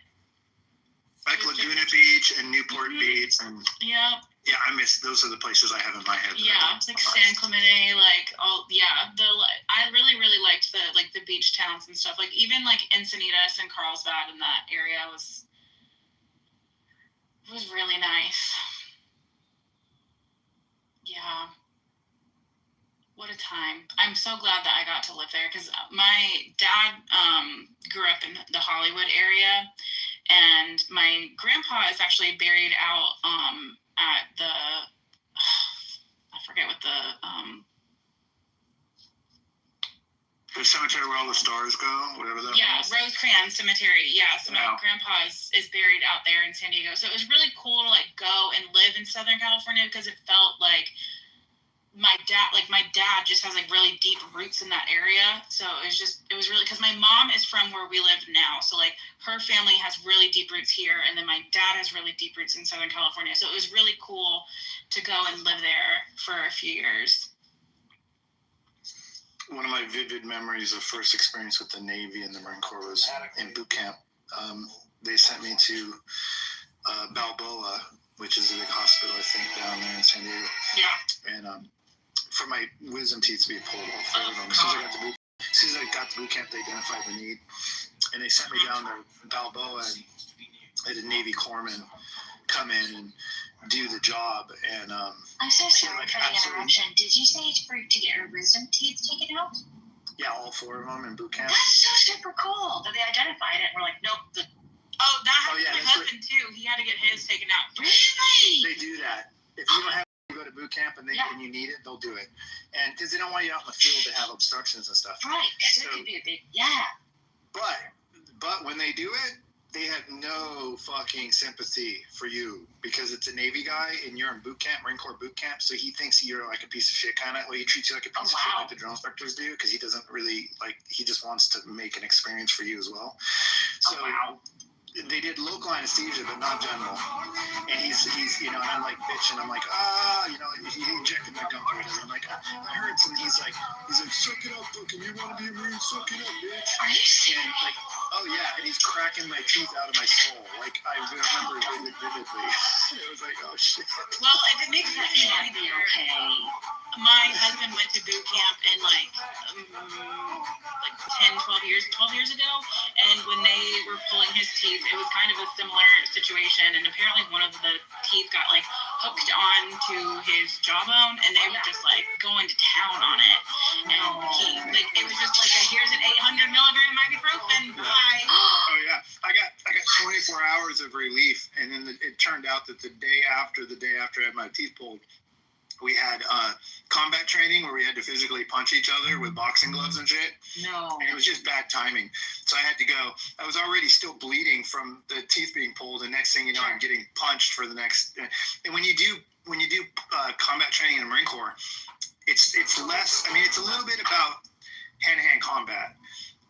[SPEAKER 1] Like Laguna Beach and Newport Beach and
[SPEAKER 8] Yep.
[SPEAKER 1] Yeah, I miss those are the places I have in my head.
[SPEAKER 8] Yeah, it's like San Clemente, like I really liked the beach towns and stuff. Like even like Encinitas and Carlsbad and that area was really nice. Yeah. What a time. I'm so glad that I got to live there because my dad grew up in the Hollywood area, and my grandpa is actually buried out at the I forget what the
[SPEAKER 1] cemetery where all the stars go, whatever that was.
[SPEAKER 8] Rosecrans Cemetery. Yeah, so my grandpa is buried out there in San Diego. So it was really cool to like go and live in Southern California because it felt like my dad just has like really deep roots in that area. So it was really, because my mom is from where we live now, so like her family has really deep roots here, and then my dad has really deep roots in Southern California. So it was really cool to go and live there for a few years.
[SPEAKER 1] One of my vivid memories of first experience with the Navy and the Marine Corps was in boot camp. They sent me to Balboa, which is a big hospital, I think, down there in San Diego.
[SPEAKER 8] Yeah.
[SPEAKER 1] And for my wisdom teeth to be pulled, all four of them. As soon as I got to boot camp, they identified the need. And they sent me down to Balboa, and I had a Navy corpsman come in and do the job. And
[SPEAKER 7] I'm so sorry for the interruption. Did you say to get your wisdom teeth taken out?
[SPEAKER 1] Yeah, all four of them in boot camp.
[SPEAKER 7] That's so super cool that they identified it and were like, nope.
[SPEAKER 8] That happened to my husband too. He had to get his taken out.
[SPEAKER 7] Really?
[SPEAKER 1] They do that. If you don't have to go to boot camp and you need it, they'll do it. And because they don't want you out in the field to have obstructions and stuff.
[SPEAKER 7] Right. So, it could be a big
[SPEAKER 1] But when they do it, they have no fucking sympathy for you because it's a Navy guy and you're in boot camp, Marine Corps boot camp. So he thinks you're like a piece of shit kind of. Well, he treats you like a piece of shit like the drill inspectors do because he doesn't really he just wants to make an experience for you as well. So they did local anesthesia, but not general. And he's and I'm like bitching. I'm like, he injected my gum or whatever. I'm like, I heard some. He's like, suck it up, fucking. You want to be a Marine? Suck it up, bitch.
[SPEAKER 7] Are you serious?
[SPEAKER 1] And like, oh yeah, and he's cracking my teeth out of my skull. Like I remember vividly. It was like, oh shit.
[SPEAKER 8] Well, if it makes that easier, my husband went to boot camp in like 12 years ago, and when they were pulling his teeth, it was kind of a similar situation, and apparently one of the teeth got like hooked onto his jawbone, and they were just like going to town on it, and it was just like here's an 800 milligram ibuprofen, bye.
[SPEAKER 1] Oh yeah, I got 24 hours of relief, and then it turned out that the day after I had my teeth pulled, we had combat training where we had to physically punch each other with boxing gloves and shit.
[SPEAKER 7] No.
[SPEAKER 1] And it was just bad timing. So I had to go. I was already still bleeding from the teeth being pulled. And next thing you know, I'm getting punched for the next. And when you do combat training in the Marine Corps, it's less. I mean, it's a little bit about hand-to-hand combat.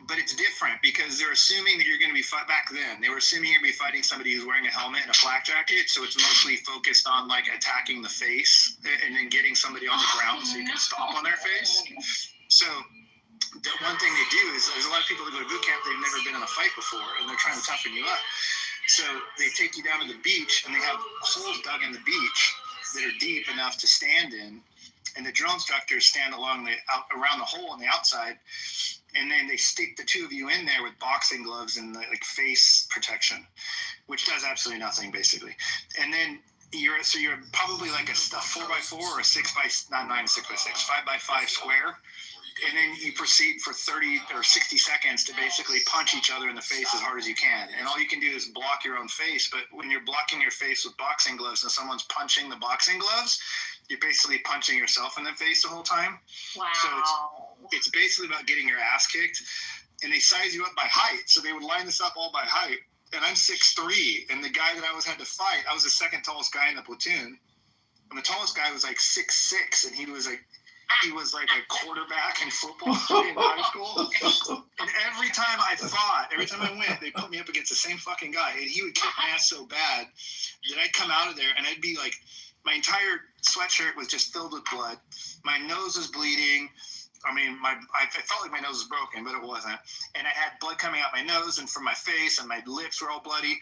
[SPEAKER 1] But it's different because they're assuming that you're going to be back then. They were assuming you're going to be fighting somebody who's wearing a helmet and a flak jacket. So it's mostly focused on like attacking the face and then getting somebody on the ground so you can stomp on their face. So the one thing they do is there's a lot of people that go to boot camp, they've never been in a fight before and they're trying to toughen you up. So they take you down to the beach and they have holes dug in the beach that are deep enough to stand in. And the drill instructors stand around the hole on the outside. And then they stick the two of you in there with boxing gloves and like face protection, which does absolutely nothing basically. And then you're probably like a 4x4 or a 6x6, 5x5 square. And then you proceed for 30 or 60 seconds to basically punch each other in the face as hard as you can. And all you can do is block your own face. But when you're blocking your face with boxing gloves and someone's punching the boxing gloves, you're basically punching yourself in the face the whole time.
[SPEAKER 7] Wow.
[SPEAKER 1] So it's basically about getting your ass kicked. And they size you up by height. So they would line this up all by height. And I'm 6'3", and the guy that I had to fight, I was the second tallest guy in the platoon. And the tallest guy was like 6'6", and he was like a quarterback in football in high school. And every time I went, they put me up against the same fucking guy, and he would kick my ass so bad that I'd come out of there and I'd be like, my entire sweatshirt was just filled with blood. My nose was bleeding. I mean, I felt like my nose was broken, but it wasn't. And I had blood coming out my nose and from my face, and my lips were all bloody.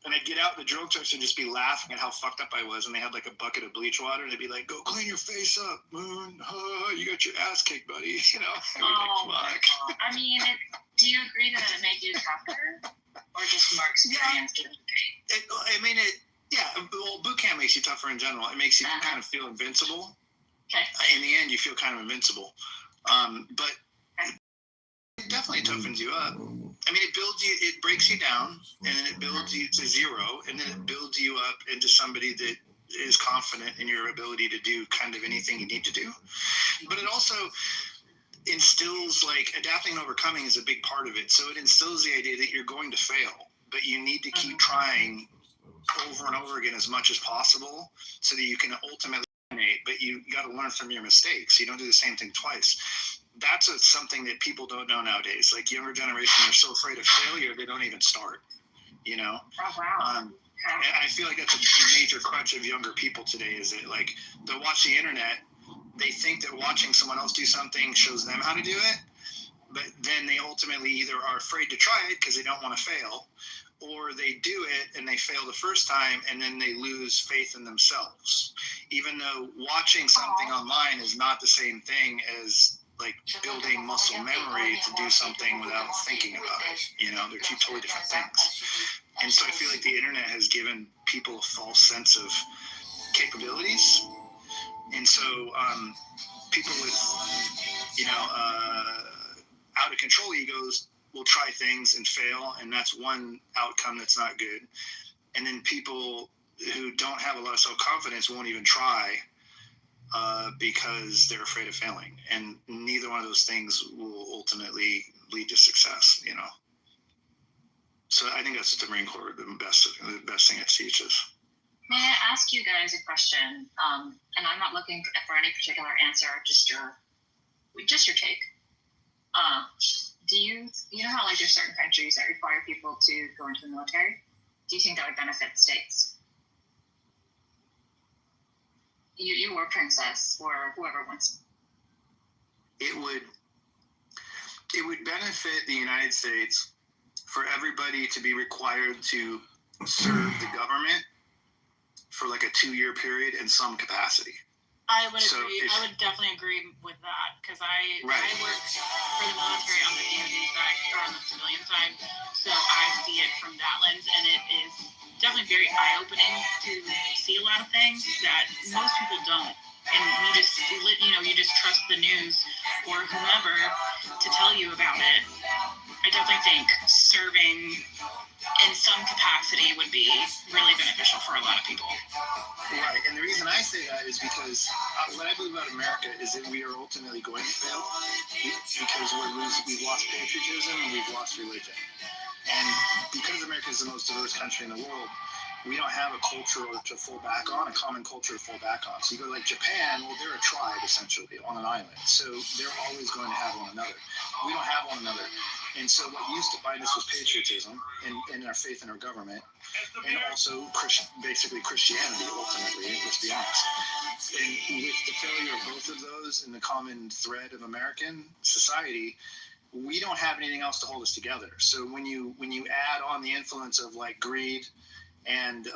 [SPEAKER 1] And I'd get out the drill trucks and just be laughing at how fucked up I was. And they had like a bucket of bleach water. And they'd be like, go clean your face up, Moon. You got your ass kicked, buddy. You know?
[SPEAKER 7] My God. I mean, do you agree that it made you tougher? Or just more experienced?
[SPEAKER 1] Yeah. Well, boot camp makes you tougher in general. It makes you kind of feel invincible.
[SPEAKER 7] Okay.
[SPEAKER 1] In the end, you feel kind of invincible. But it definitely toughens you up. I mean, it breaks you down, and then it builds you to zero, and then it builds you up into somebody that is confident in your ability to do kind of anything you need to do. But it also instills, like, adapting and overcoming is a big part of it. So it instills the idea that you're going to fail, but you need to keep trying over and over again as much as possible so that you can ultimately eliminate, but you got to learn from your mistakes. You don't do the same thing twice. That's something that people don't know nowadays. Like, younger generation are so afraid of failure, they don't even start, you know?
[SPEAKER 7] Oh, wow.
[SPEAKER 1] And I feel like that's a major crutch of younger people today, is that, like, they'll watch the internet, they think that watching someone else do something shows them how to do it, but then they ultimately either are afraid to try it because they don't want to fail, or they do it and they fail the first time and then they lose faith in themselves. Even though watching something online is not the same thing as, like, building muscle memory to do something without thinking about it. You know, they're two totally different things. And so I feel like the internet has given people a false sense of capabilities. And so people with, out of control egos will try things and fail, and that's one outcome that's not good. And then people who don't have a lot of self-confidence won't even try because they're afraid of failing. And neither one of those things will ultimately lead to success, you know. So I think that's what the Marine Corps, the best thing it teaches.
[SPEAKER 7] May I ask you guys a question? And I'm not looking for any particular answer, just your take. Do you know how, like, there's certain countries that require people to go into the military? Do you think that would benefit the states? You or Princess or whoever wants.
[SPEAKER 1] It would benefit the United States for everybody to be required to serve the government for like a 2-year period in some capacity.
[SPEAKER 8] I would agree. I would definitely agree with that, because I worked for the military on the DoD side, or on the civilian side, so I see it from that lens, and it is definitely very eye-opening to see a lot of things that most people don't. And you just trust the news or whomever to tell you about it. I definitely think serving in some capacity would be really beneficial for a lot of people.
[SPEAKER 1] Right, and the reason I say that is because what I believe about America is that we are ultimately going to fail because we've lost patriotism and we've lost religion. And because America is the most diverse country in the world, we don't have a culture to fall back on, a common culture to fall back on. So you go like Japan, well, they're a tribe essentially on an island. So they're always going to have one another. We don't have one another. And so what used to bind us was patriotism and our faith in our government, and also basically Christianity, ultimately, let's be honest. And with the failure of both of those and the common thread of American society, we don't have anything else to hold us together. So when you add on the influence of like greed and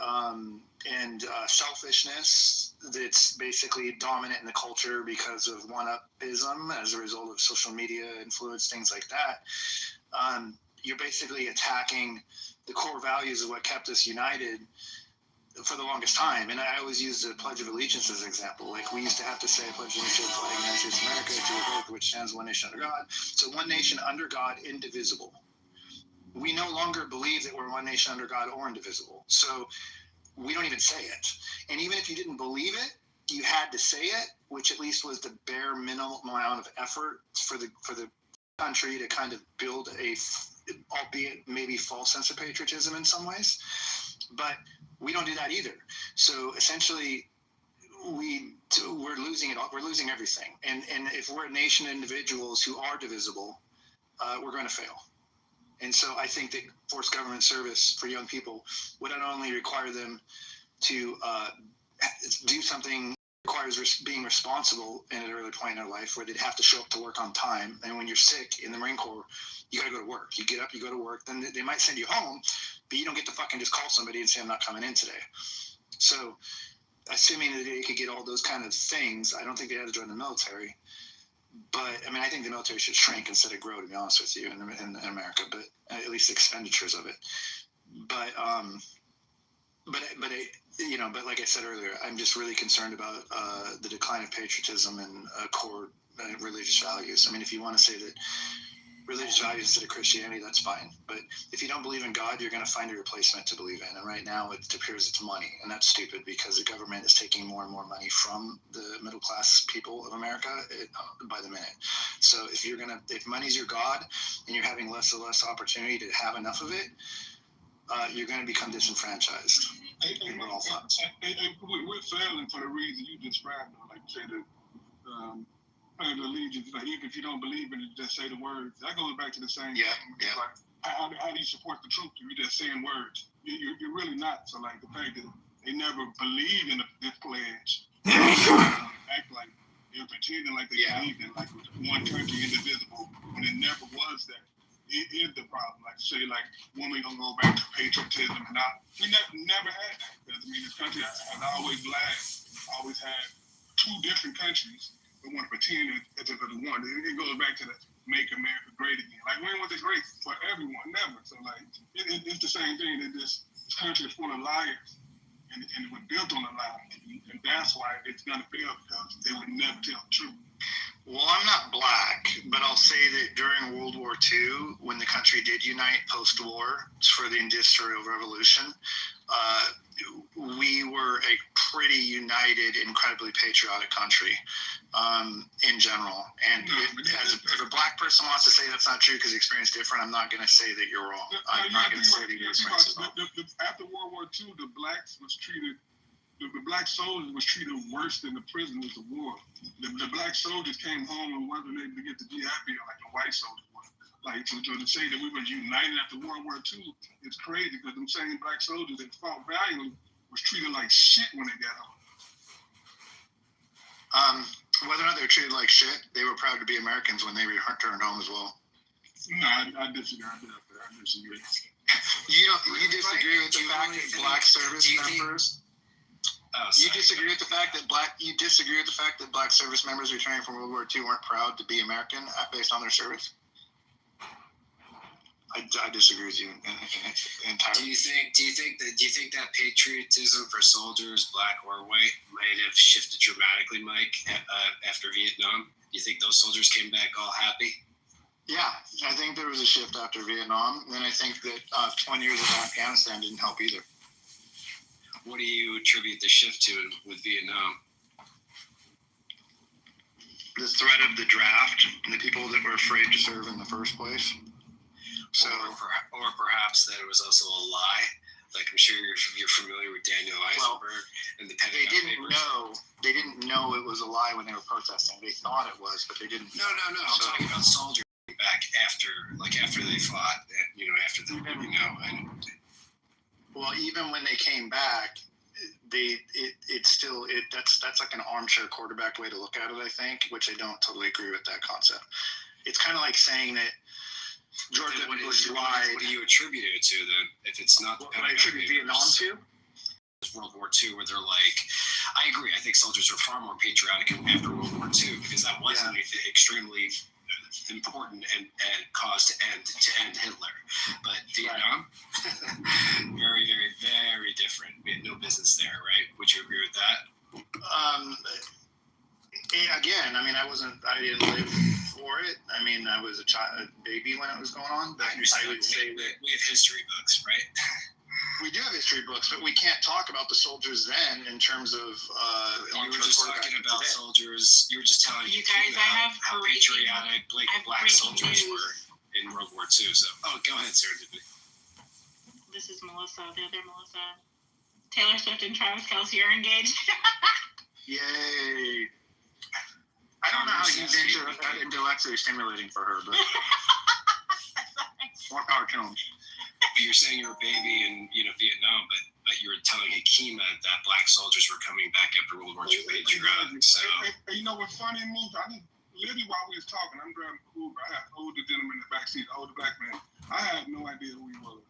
[SPEAKER 1] selfishness that's basically dominant in the culture because of one-upism as a result of social media influence, things like that, you're basically attacking the core values of what kept us united for the longest time. And I always use the Pledge of Allegiance as an example. Like, we used to have to say, Pledge of Allegiance to the flag of the United States of America, to the republic which stands one nation under God. So one nation under God, indivisible. We no longer believe that we're one nation under God or indivisible. So we don't even say it. And even if you didn't believe it, you had to say it, which at least was the bare minimum amount of effort for the country to kind of build albeit maybe false sense of patriotism in some ways. But we don't do that either. So essentially, we're losing it all. We're losing everything. And if we're a nation of individuals who are divisible, we're going to fail. And so I think that forced government service for young people would not only require them to do something requires being responsible in an early point in their life, where they'd have to show up to work on time. And when you're sick in the Marine Corps, you got to go to work. You get up, you go to work. Then they might send you home, but you don't get to fucking just call somebody and say, I'm not coming in today. So assuming that they could get all those kind of things, I don't think they had to join the military. But I mean, I think the military should shrink instead of grow, to be honest with you, in America, but at least the expenditures of it. But like I said earlier, I'm just really concerned about the decline of patriotism and core religious values. I mean, if you want to say that religious values instead of Christianity, that's fine. But if you don't believe in God, you're going to find a replacement to believe in. And right now it appears it's money. And that's stupid because the government is taking more and more money from the middle class people of America by the minute. So if money's your God and you're having less and less opportunity to have enough of it, you're going to become disenfranchised.
[SPEAKER 2] We're failing for the reason you described, like say that pledge of allegiance, like even if you don't believe in it, just say the words. That goes back to the same thing. It's like, how do you support the truth if you're just saying words? You're really not. So like the fact that they never believed in this pledge, act like they're pretending like they believed in like one country indivisible when it never was that. It is the problem. Like say like when we gonna go back to patriotism and not, we never had that. Because I mean this country has always had two different countries. We want to pretend as if it's one. It goes back to the make America great again. Like when was it great for everyone? Never. So like it's the same thing. That this country is full of liars, and it was built on a lie, and that's why it's gonna fail because they would never tell the truth.
[SPEAKER 1] Well, I'm not black, but I'll say that during World War II, when the country did unite post-war for the Industrial Revolution, we were a pretty united, incredibly patriotic country in general. And if a black person wants to say that's not true because the experience is different, I'm not going to say that you're wrong. I'm not going to say that your experience is wrong.
[SPEAKER 2] After World War II, the blacks was treated. The black soldiers was treated worse than the prisoners of war. The black soldiers came home and wasn't able to get the GI Bill like the white soldiers were. Like to say that we were united after World War II is crazy because them same black soldiers that fought valiantly was treated like shit when they got home.
[SPEAKER 1] Whether or not they were treated like shit, they were proud to be Americans when they returned home as well.
[SPEAKER 2] No, I disagree. I disagree.
[SPEAKER 1] You disagree with the fact that black service members? You disagree with the fact that black service members returning from World War II weren't proud to be American based on their service? I disagree with you entirely.
[SPEAKER 5] Do you think that patriotism for soldiers, black or white, might have shifted dramatically, Mike, after Vietnam? Do you think those soldiers came back all happy?
[SPEAKER 1] Yeah, I think there was a shift after Vietnam, and I think that 20 years of Afghanistan didn't help either.
[SPEAKER 5] What do you attribute the shift to with Vietnam?
[SPEAKER 1] The threat of the draft and the people that were afraid to serve in the first place. So,
[SPEAKER 5] or perhaps that it was also a lie. Like I'm sure you're familiar with Daniel Eisenberg and the Pentagon Papers.
[SPEAKER 1] They didn't know it was a lie when they were protesting. They thought it was, but they didn't.
[SPEAKER 5] No. I'm talking about soldiers back after they fought. After the and.
[SPEAKER 1] Well, even when they came back, that's like an armchair quarterback way to look at it, I think, which I don't totally agree with that concept. It's kind of like saying that George W. Bush lied.
[SPEAKER 5] What do you attribute it to then? If it's not
[SPEAKER 1] what I attribute Vietnam to?
[SPEAKER 5] World War II, where they're like, I agree. I think soldiers were far more patriotic after World War II because that was anything extremely important and cause to end Hitler. But Vietnam, very, very, very different. We had no business there, right? Would you agree with that?
[SPEAKER 1] Again, I mean, I didn't live for it. I mean, I was a baby when it was going on. But I would say that
[SPEAKER 5] we have history books, right?
[SPEAKER 1] We do have history books, but we can't talk about the soldiers then in terms of.
[SPEAKER 5] You were just talking about soldiers. You were just telling
[SPEAKER 8] you guys,
[SPEAKER 5] how patriotic black soldiers were in World War II. So, go ahead, Sarah.
[SPEAKER 8] This is Melissa, the other Melissa. Taylor Swift and Travis Kelce are engaged.
[SPEAKER 1] Yay. I don't know how he's intellectually stimulating for her, but more power to him.
[SPEAKER 5] But you're saying you're a baby in Vietnam, but you were telling Hakima that black soldiers were coming back after World War II patriotic. So
[SPEAKER 2] Hey, you know what's funny to me? Literally while we was talking, I'm driving Uber. I had an older gentleman in the backseat, an older black man. I had no idea who he was.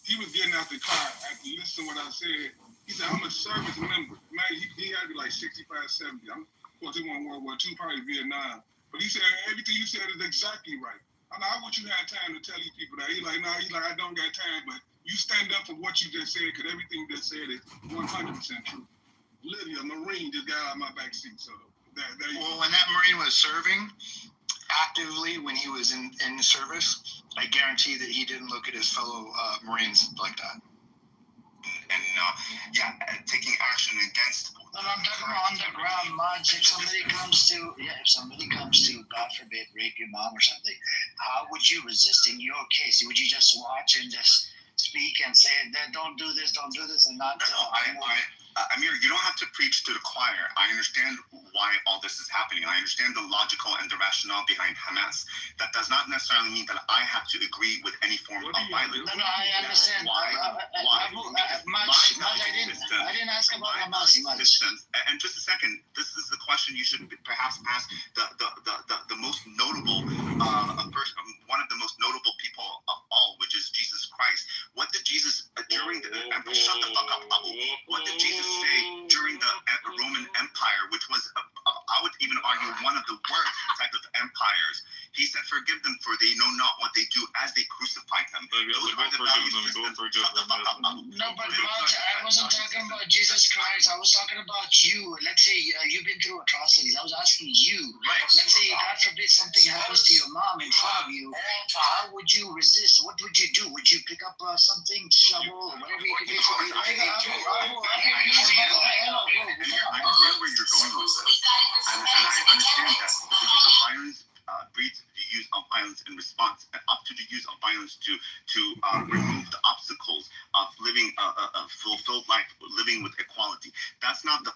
[SPEAKER 2] He was getting out the car after listening to what I said. He said, I'm a service member. Man, he had to be like 65, 70. Of course, he won World War II, probably Vietnam. But he said, everything you said is exactly right. I know, I wish you had time to tell these people that. He's like, I don't got time, but you stand up for what you just said, because everything you just said is 100% true. Literally, a Marine just got out of my backseat, so
[SPEAKER 1] well, when that Marine was serving actively, when he was in service, I guarantee that he didn't look at his fellow Marines like that.
[SPEAKER 11] And taking action against.
[SPEAKER 12] No, I'm talking about on the ground, Mudge. If somebody comes to, God forbid, rape your mom or something, how would you resist in your case? Would you just watch and just speak and say, don't do this, and not?
[SPEAKER 11] Amir, you don't have to preach to the choir. I understand why all this is happening. I understand the logical and the rationale behind Hamas. That does not necessarily mean that I have to agree with any form of violence.
[SPEAKER 12] No, I understand.
[SPEAKER 11] Why?
[SPEAKER 12] I didn't ask about Hamas much.
[SPEAKER 11] And just a second, this is the question you should perhaps ask the most notable person, one of the most notable people of all, which is Jesus Christ. What did Jesus during the shut the fuck up, Abu? What did Jesus say during the Roman Empire, which was, I would even argue, one of the worst type of empires? He said, "Forgive them, for they know not what they do," as they crucified him. Those are the value systems. Shut the fuck up, Abu.
[SPEAKER 12] No, but Mudge, I wasn't talking about Jesus Christ. I was talking about you. Let's say you've been through atrocities. I was asking you.
[SPEAKER 11] Right.
[SPEAKER 12] Let's say, God forbid, something happens to your mom in front of you. How would you resist? What would you do? Would you pick up something, shovel, or whatever you could do?
[SPEAKER 11] I understand where you're going with this, and I understand that the violence breeds the use of violence in response, and up to the use of violence to remove the obstacles of living a fulfilled life, living with equality. That's not the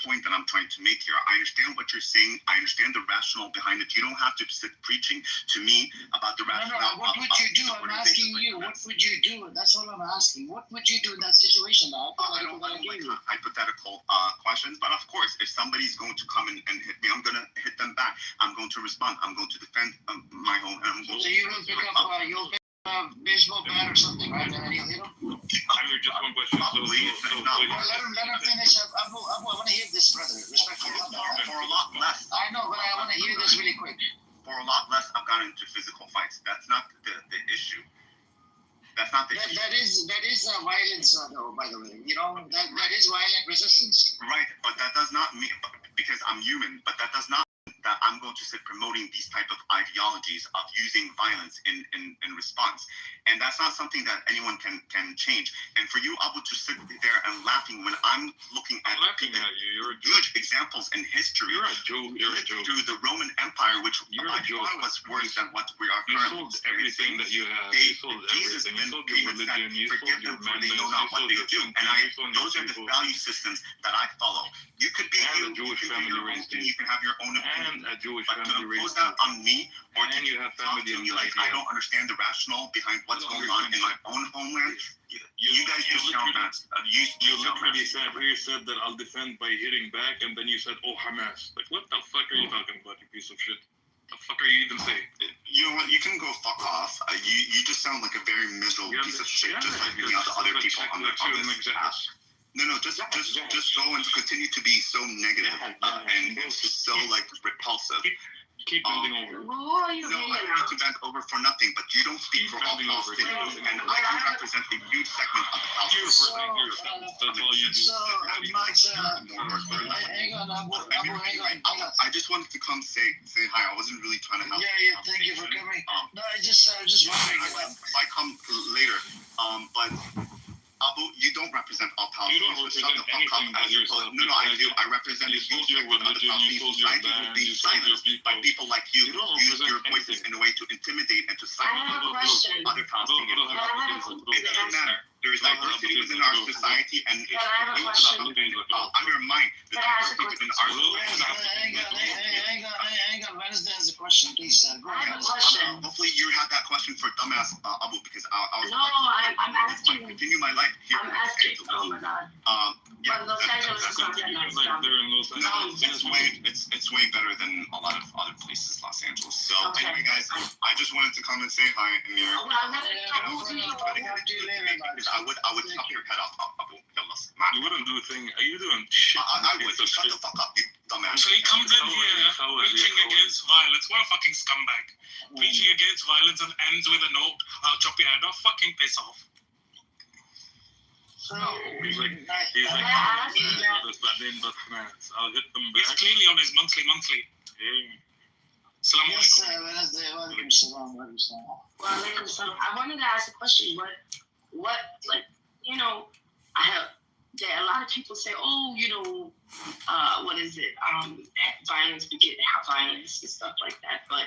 [SPEAKER 11] point that I'm trying to make here. I understand what you're saying. I understand the rationale behind it. You don't have to sit preaching to me about the rationale.
[SPEAKER 12] What would you do? I'm asking you. What would you do? That's all I'm asking. What would you do in that situation?
[SPEAKER 11] I don't like hypothetical questions, but of course, if somebody's going to come and hit me, I'm going to hit them back. I'm going to respond. I'm going to defend my home. And I'm going
[SPEAKER 12] so you will pick up a baseball bat or something, right? And you'll hit him?
[SPEAKER 9] Just one question.
[SPEAKER 12] Let him finish. Abu, I want to hear this, brother. Respectfully.
[SPEAKER 11] For a lot less.
[SPEAKER 12] I know, but I want to hear this really quick.
[SPEAKER 11] For a lot less, I've gotten into physical fights. That's not the issue. That's not the issue.
[SPEAKER 12] That is violence, though, by the way. You know, that is violent resistance.
[SPEAKER 11] Right, but that does not mean, because I'm human, but that does not mean that I'm going to sit promoting these type of ideologies of using violence in response. And that's not something that anyone can change. And for you, Abu, to sit there and laughing when I'm looking at huge examples in history.
[SPEAKER 9] You're a Jew.
[SPEAKER 11] Through the Roman Empire, which I thought was worse than what we are currently experiencing.
[SPEAKER 9] Everything that you have.
[SPEAKER 11] Jesus then came and said, "Forgive them, for they know not what they do." And those are the value systems that I follow. You could be you can have your own opinion.
[SPEAKER 9] And a Jewish
[SPEAKER 11] but
[SPEAKER 9] family
[SPEAKER 11] to impose
[SPEAKER 9] raised
[SPEAKER 11] that on me, or
[SPEAKER 9] and you have family
[SPEAKER 11] to you like I don't understand the rationale behind what's going on in my own homeland. You guys just sound bad.
[SPEAKER 9] You literally said that I'll defend by hitting back, and then you said, "Oh, Hamas." Like, what the fuck are you talking about, you piece of shit? The fuck are you even saying?
[SPEAKER 11] You know what? You can go fuck off. You just sound like a very miserable piece of shit, just like many other people on this path. No, just go and continue to be so negative and so like repulsive.
[SPEAKER 9] Keep bending over.
[SPEAKER 11] No, I don't need to bend over for nothing, but you don't speak for all Palestinians, and I do represent a huge segment of the Palestinians.
[SPEAKER 9] That's all you do.
[SPEAKER 11] I just wanted to come say hi. I wasn't really trying to help.
[SPEAKER 12] Yeah, thank you for coming. No, I just wondering.
[SPEAKER 11] I come later, but Abu, you don't represent all Palestinians.
[SPEAKER 9] You don't represent anything but yourself.
[SPEAKER 11] No, I do. I represent a huge segment of the Palestinian society who's being silenced by people like you who use your voices in a way to intimidate and to silence other Palestinians. It doesn't matter. There's diversity within our society, and it's
[SPEAKER 7] I have a question?
[SPEAKER 11] undermine the
[SPEAKER 7] Can I ask a
[SPEAKER 11] diversity within our
[SPEAKER 12] Hang on. Wednesday has a question, please. Go
[SPEAKER 7] I have
[SPEAKER 12] ahead.
[SPEAKER 7] a question.
[SPEAKER 11] Hopefully, you had that question for dumbass Abu, because I was.
[SPEAKER 7] No, I'm asking.
[SPEAKER 11] Continue my life here.
[SPEAKER 7] I'm asking. Oh my God.
[SPEAKER 11] Yeah.
[SPEAKER 7] But Los Angeles is not that nice down there.
[SPEAKER 11] It's way better than a lot of other places, Los Angeles. So
[SPEAKER 7] Okay.
[SPEAKER 11] anyway, guys, I just wanted to come and say hi, Amir.
[SPEAKER 7] Well, I'm gonna who do you
[SPEAKER 11] I would chop your head off, Abu.
[SPEAKER 9] You wouldn't do a thing. Are you doing shit?
[SPEAKER 11] I would. Shut the fuck up, you dumbass.
[SPEAKER 13] So he comes in here preaching against violence. What a fucking scumbag. Preaching against violence and ends with a note, I'll chop your head off. Fucking piss off.
[SPEAKER 12] So,
[SPEAKER 9] He's like,
[SPEAKER 7] Yeah,
[SPEAKER 9] I'll hit them
[SPEAKER 13] He's
[SPEAKER 9] back.
[SPEAKER 13] clearly on his monthly.
[SPEAKER 9] Yeah.
[SPEAKER 13] Salam
[SPEAKER 12] yes,
[SPEAKER 13] alaikum.
[SPEAKER 12] Wednesday. Welcome, salam. Welcome, salam.
[SPEAKER 7] Well, alaikum salam. I wanted to ask a question. What, like, you know, there are a lot of people say, oh, you know, what is it? Violence beget violence and stuff like that. But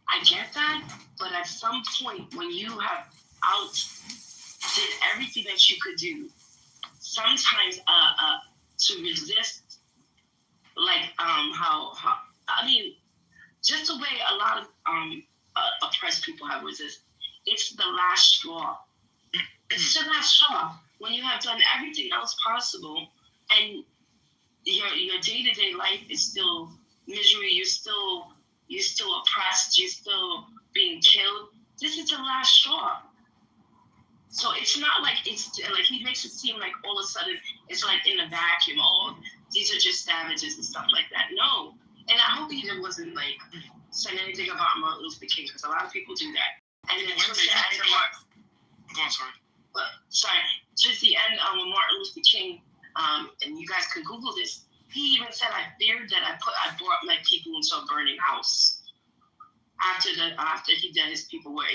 [SPEAKER 7] I get that. But at some point, when you have did everything that you could do, sometimes to resist, like how I mean, just the way a lot of oppressed people have resisted. It's the last straw. It's the last straw. When you have done everything else possible, and your day-to-day life is still misery, you're still oppressed, you're still being killed. This is the last straw. So it's not like he makes it seem like all of a sudden it's like in a vacuum. Oh, these are just savages and stuff like that. No. And I hope he wasn't like saying anything about Martin Luther King, because a lot of people do that. And then towards the end of
[SPEAKER 13] Go on, sorry.
[SPEAKER 7] towards the end when Martin Luther King, and you guys can Google this, he even said, I feared that I brought my people into a burning house. After his people were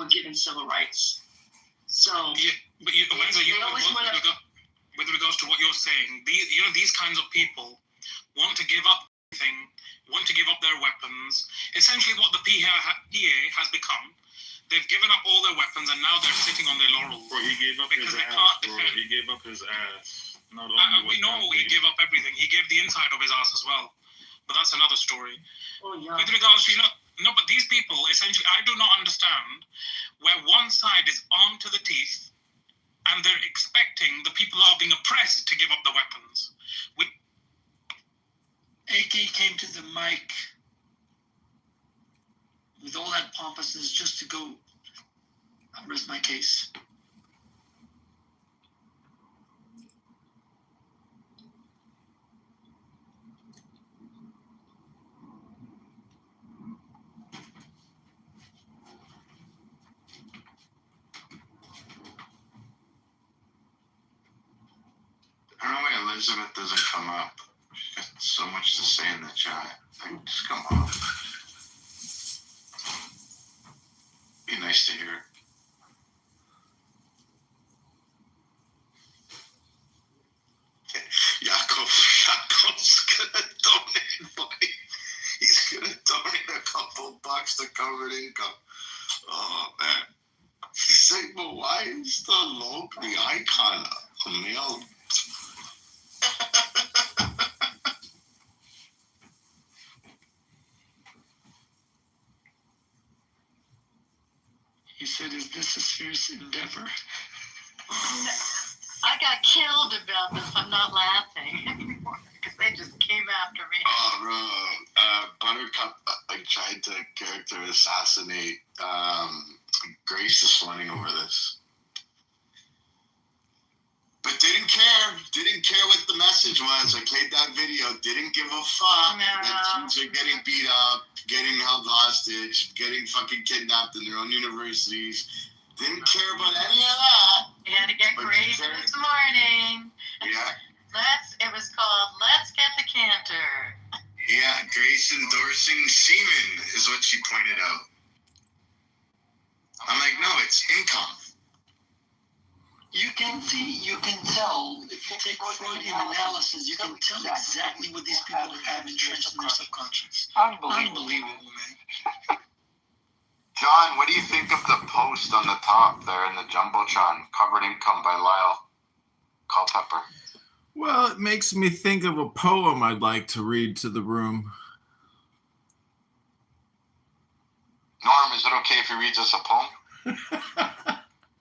[SPEAKER 7] given civil rights. So
[SPEAKER 13] yeah, but with regards to what you're saying, these kinds of people want to give up everything, want to give up their weapons. Essentially, what the PA has become, they've given up all their weapons and now they're sitting on their laurels.
[SPEAKER 9] Bro, he gave up
[SPEAKER 13] because
[SPEAKER 9] his
[SPEAKER 13] they
[SPEAKER 9] ass.
[SPEAKER 13] can't
[SPEAKER 9] Bro,
[SPEAKER 13] defend.
[SPEAKER 9] he gave up his ass. Not only
[SPEAKER 13] We know he gave up everything. He gave the inside of his ass as well. But that's another story.
[SPEAKER 7] oh yeah.
[SPEAKER 13] With regards to, but these people, essentially, I do not understand where one side is armed to the teeth and they're expecting the people who are being oppressed to give up the weapons.
[SPEAKER 14] AK came to the mic with all that pompousness just to go, I'll rest my case.
[SPEAKER 15] I don't know why Elizabeth doesn't come up. She's got so much to say in the chat. Like, just come up. Be nice to hear. Jacob's gonna donate money. He's gonna donate a couple bucks to cover the income. Oh man. He's like, but why is the logo the icon of a male?
[SPEAKER 14] He said, is this a serious endeavor?
[SPEAKER 16] I got killed about this. I'm not laughing anymore because they just came after me.
[SPEAKER 15] Oh, bro. Buttercup tried to character assassinate Grace this morning over this. But didn't care what the message was. I played that video. Didn't give a fuck that students are getting beat up, getting held hostage, getting fucking kidnapped in their own universities. Didn't care about any of that.
[SPEAKER 16] You had to get crazy this morning.
[SPEAKER 15] Yeah.
[SPEAKER 16] It was called Let's Get the Canter.
[SPEAKER 15] Yeah, Grace endorsing semen is what she pointed out. I'm like, no, it's income.
[SPEAKER 14] You can tell, if you take Freudian analysis, you can tell exactly what these people have entrenched in their subconscious. Unbelievable, man.
[SPEAKER 15] John, what do you think of the post on the top there in the Jumbotron, Covered Income by Lyle Culpepper?
[SPEAKER 17] Well, it makes me think of a poem I'd like to read to the room.
[SPEAKER 15] Norm, is it okay if he reads us a poem?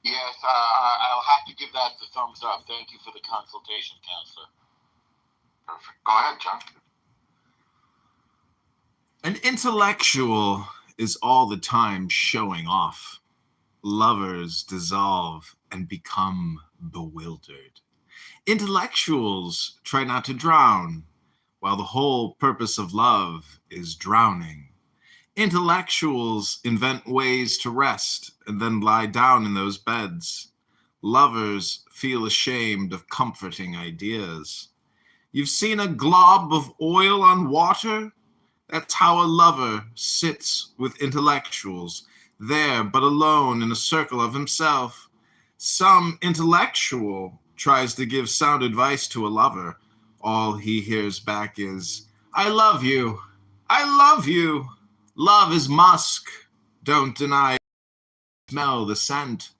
[SPEAKER 18] Yes, I'll have to give that the thumbs up. Thank you for the consultation, Counselor.
[SPEAKER 15] Perfect. Go ahead, John.
[SPEAKER 17] An intellectual is all the time showing off. Lovers dissolve and become bewildered. Intellectuals try not to drown, while the whole purpose of love is drowning. Intellectuals invent ways to rest and then lie down in those beds. Lovers feel ashamed of comforting ideas. You've seen a glob of oil on water? That's how a lover sits with intellectuals, there but alone in a circle of himself. Some intellectual tries to give sound advice to a lover. All he hears back is, I love you. I love you. Love is musk. Don't deny. Smell the scent.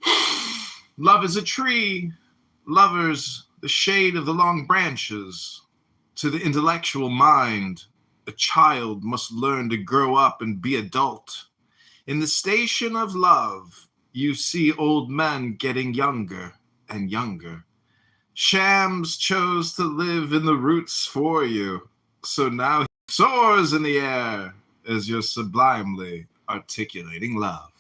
[SPEAKER 17] Love is a tree. Lovers, the shade of the long branches. To the intellectual mind, a child must learn to grow up and be adult. In the station of love, you see old men getting younger and younger. Shams chose to live in the roots for you, so now he soars in the air as you're sublimely articulating love.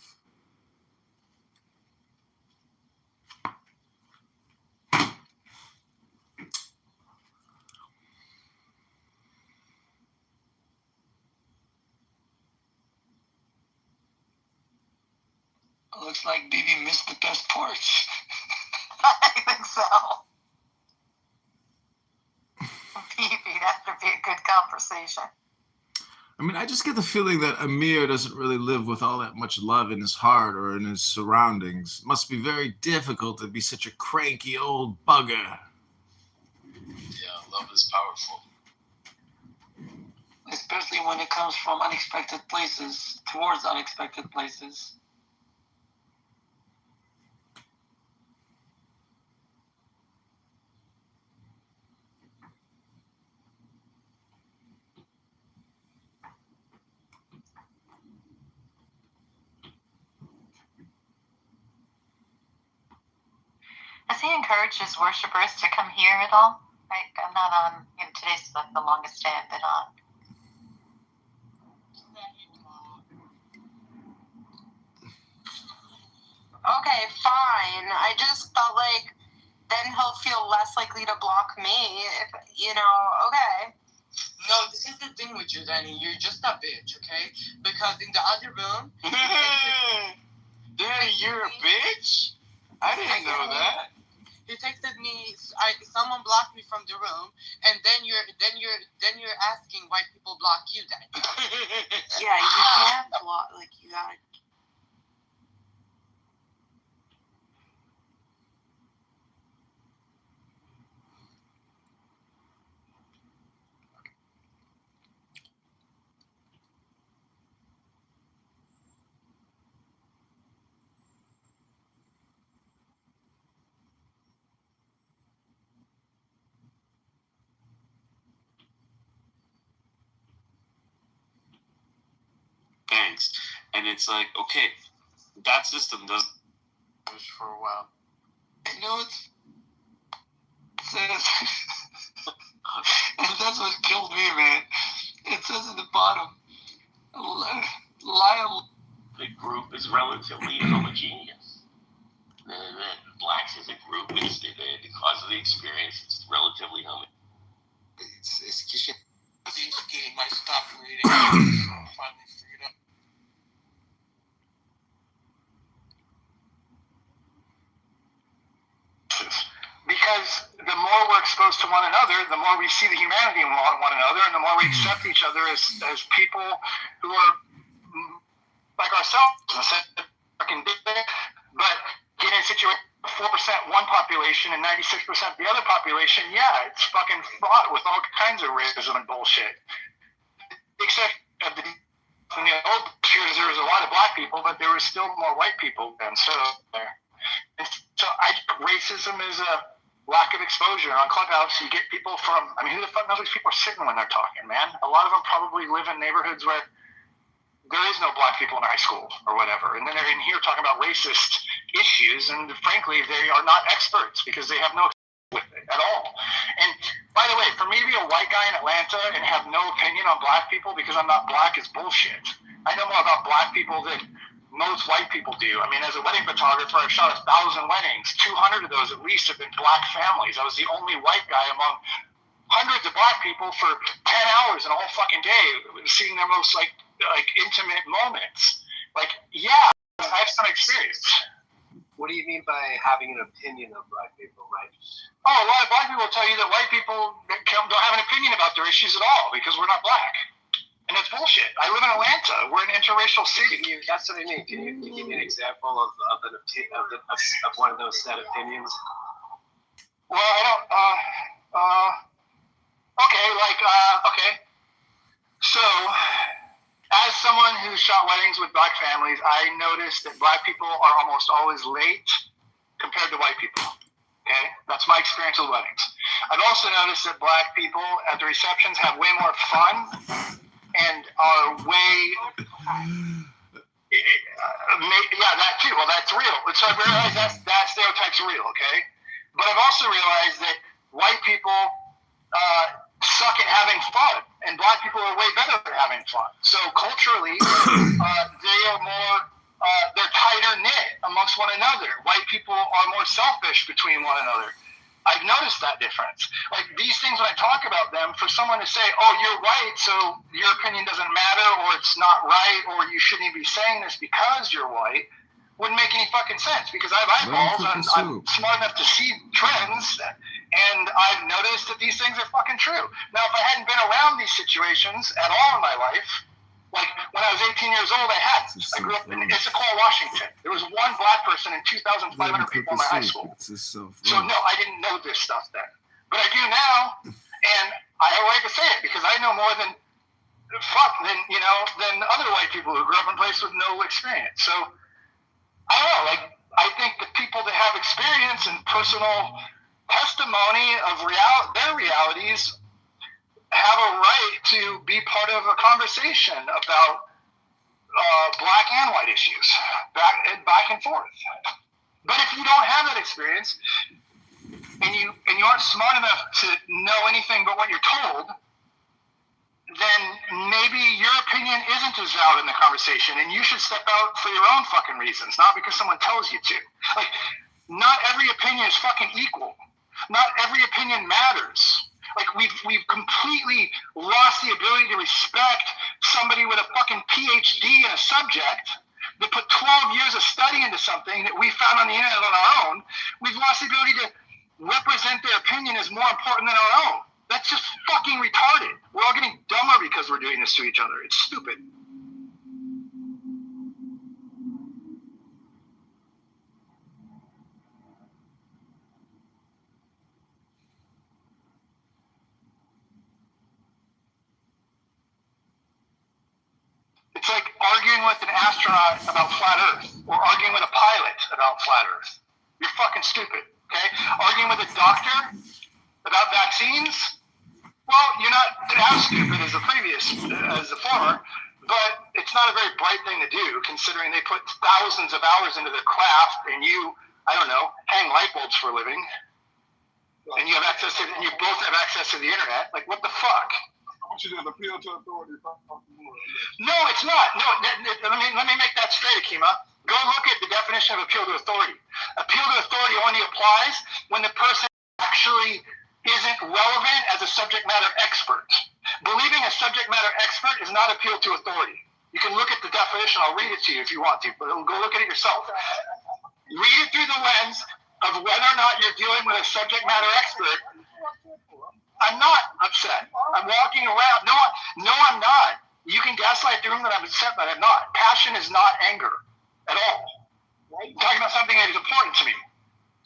[SPEAKER 14] Looks like Bibi missed the best part.
[SPEAKER 16] I think so. Maybe that would be a good conversation.
[SPEAKER 17] I mean, I just get the feeling that Amir doesn't really live with all that much love in his heart or in his surroundings. It must be very difficult to be such a cranky old bugger.
[SPEAKER 18] Yeah, love is powerful.
[SPEAKER 14] Especially when it comes from unexpected places, towards unexpected places.
[SPEAKER 16] Has he encouraged his worshipers to come here at all? I'm not on, today's like the longest day I've been on. Okay, fine. I just felt like then he'll feel less likely to block me if, okay.
[SPEAKER 19] No, this is the thing with you, Danny. You're just a bitch, okay? Because in the other room...
[SPEAKER 18] Danny, you're a bitch? I didn't know that.
[SPEAKER 19] He texted me, someone blocked me from the room, and then you're asking why people block you, Danny.
[SPEAKER 8] Yeah, you can't block, you gotta...
[SPEAKER 20] Thanks. And it's like, okay, that system doesn't
[SPEAKER 18] for a while.
[SPEAKER 14] You know, it says, and that's what killed me, man. It says at the bottom, Lyle.
[SPEAKER 20] The group is relatively homogeneous. The blacks as a group, because of the experience, it's relatively homogeneous.
[SPEAKER 18] It's just
[SPEAKER 14] getting my stop reading. Finally figured out.
[SPEAKER 21] Because the more we're exposed to one another, the more we see the humanity in one another, and the more we accept each other as people who are like ourselves, but get in a situation 4% one population and 96% the other population, yeah, it's fucking fraught with all kinds of racism and bullshit. Except of the old because there was a lot of black people, but there was still more white people than so there. And so racism is a lack of exposure. On Clubhouse, you get people from, I mean, who the fuck knows these people are sitting when they're talking, man? A lot of them probably live in neighborhoods where there is no black people in high school or whatever. And then they're in here talking about racist issues, and frankly, they are not experts because they have no with it at all. And by the way, for me to be a white guy in Atlanta and have no opinion on black people because I'm not black is bullshit. I know more about black people than most white people do. I mean, as a wedding photographer, I've shot 1,000 weddings. 200 of those at least have been black families. I was the only white guy among hundreds of black people for 10 hours in a whole fucking day, seeing their most like intimate moments. Like, yeah, I have some experience.
[SPEAKER 4] What do you mean by having an opinion of black people, right?
[SPEAKER 21] Oh, a lot of black people will tell you that white people don't have an opinion about their issues at all because we're not black. And it's bullshit. I live in Atlanta. We're an interracial city.
[SPEAKER 4] That's what I mean. Can you give me an example of one of those set opinions?
[SPEAKER 21] Well, I don't. Okay. So, as someone who shot weddings with black families, I noticed that black people are almost always late compared to white people. Okay? That's my experience with weddings. I've also noticed that black people at the receptions have way more fun and are way... yeah, that too. Well, that's real. So I realized that stereotype's real, okay? But I've also realized that white people suck at having fun, and black people are way better at having fun. So culturally, they are more, they're tighter knit amongst one another. White people are more selfish between one another. I've noticed that difference. Like these things, when I talk about them, for someone to say, oh, you're white, so your opinion doesn't matter, or it's not right, or you shouldn't even be saying this because you're white, wouldn't make any fucking sense, because I have eyeballs and I'm smart enough to see trends, and I've noticed that these things are fucking true. Now, if I hadn't been around these situations at all in my life, like when I was 18 years old, I grew up in Issaquah, Washington. There was one black person in 2,500 people in my high school. So no, I didn't know this stuff then. But I do now, and I have a right to say it, because I know more than other white people who grew up in places with no experience. So I don't know, like, I think the people that have experience and personal testimony of their realities have a right to be part of a conversation about black and white issues, back and forth. But if you don't have that experience, and you aren't smart enough to know anything but what you're told, then maybe your opinion isn't as valid in the conversation, and you should step out for your own fucking reasons, not because someone tells you to. Like, not every opinion is fucking equal. Not every opinion matters. Like, we've completely lost the ability to respect somebody with a fucking PhD in a subject that put 12 years of study into something that we found on the internet on our own. We've lost the ability to represent their opinion as more important than our own. That's just fucking retarded. We're all getting dumber because we're doing this to each other. It's stupid. It's like arguing with an astronaut about flat Earth, or arguing with a pilot about flat Earth. You're fucking stupid, okay? Arguing with a doctor about vaccines, well, you're not as stupid as the former, but it's not a very bright thing to do, considering they put thousands of hours into their craft, and you, I don't know, hang light bulbs for a living, and you both have access to the internet. Like, what the fuck?
[SPEAKER 2] You should appeal to authority.
[SPEAKER 21] No, it's not. No, let me make that straight, Akima. Go look at the definition of appeal to authority. Appeal to authority only applies when the person actually isn't relevant as a subject matter expert. Believing a subject matter expert is not appeal to authority. You can look at the definition. I'll read it to you if you want to, but go look at it yourself. Read it through the lens of whether or not you're dealing with a subject matter expert. I'm not upset. I'm walking around. No, I'm not. You can gaslight the room that I'm upset, but I'm not. Passion is not anger at all. I'm talking about something that is important to me.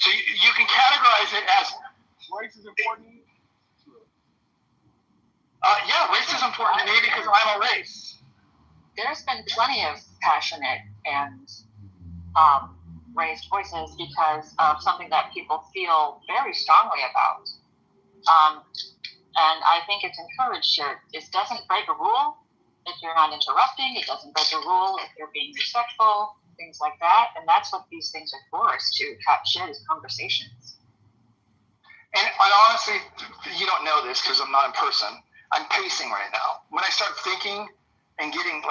[SPEAKER 21] So you can categorize it as...
[SPEAKER 2] Race is important to you?
[SPEAKER 21] Yeah, race is important to me because I'm a race.
[SPEAKER 7] there's been plenty of passionate and raised voices because of something that people feel very strongly about. And I think it's encouraged. It doesn't break a rule if you're not interrupting. It doesn't break a rule if you're being respectful, things like that. And that's what these things are for, is to share these conversations.
[SPEAKER 21] And honestly, you don't know this because I'm not in person. I'm pacing right now. When I start thinking and getting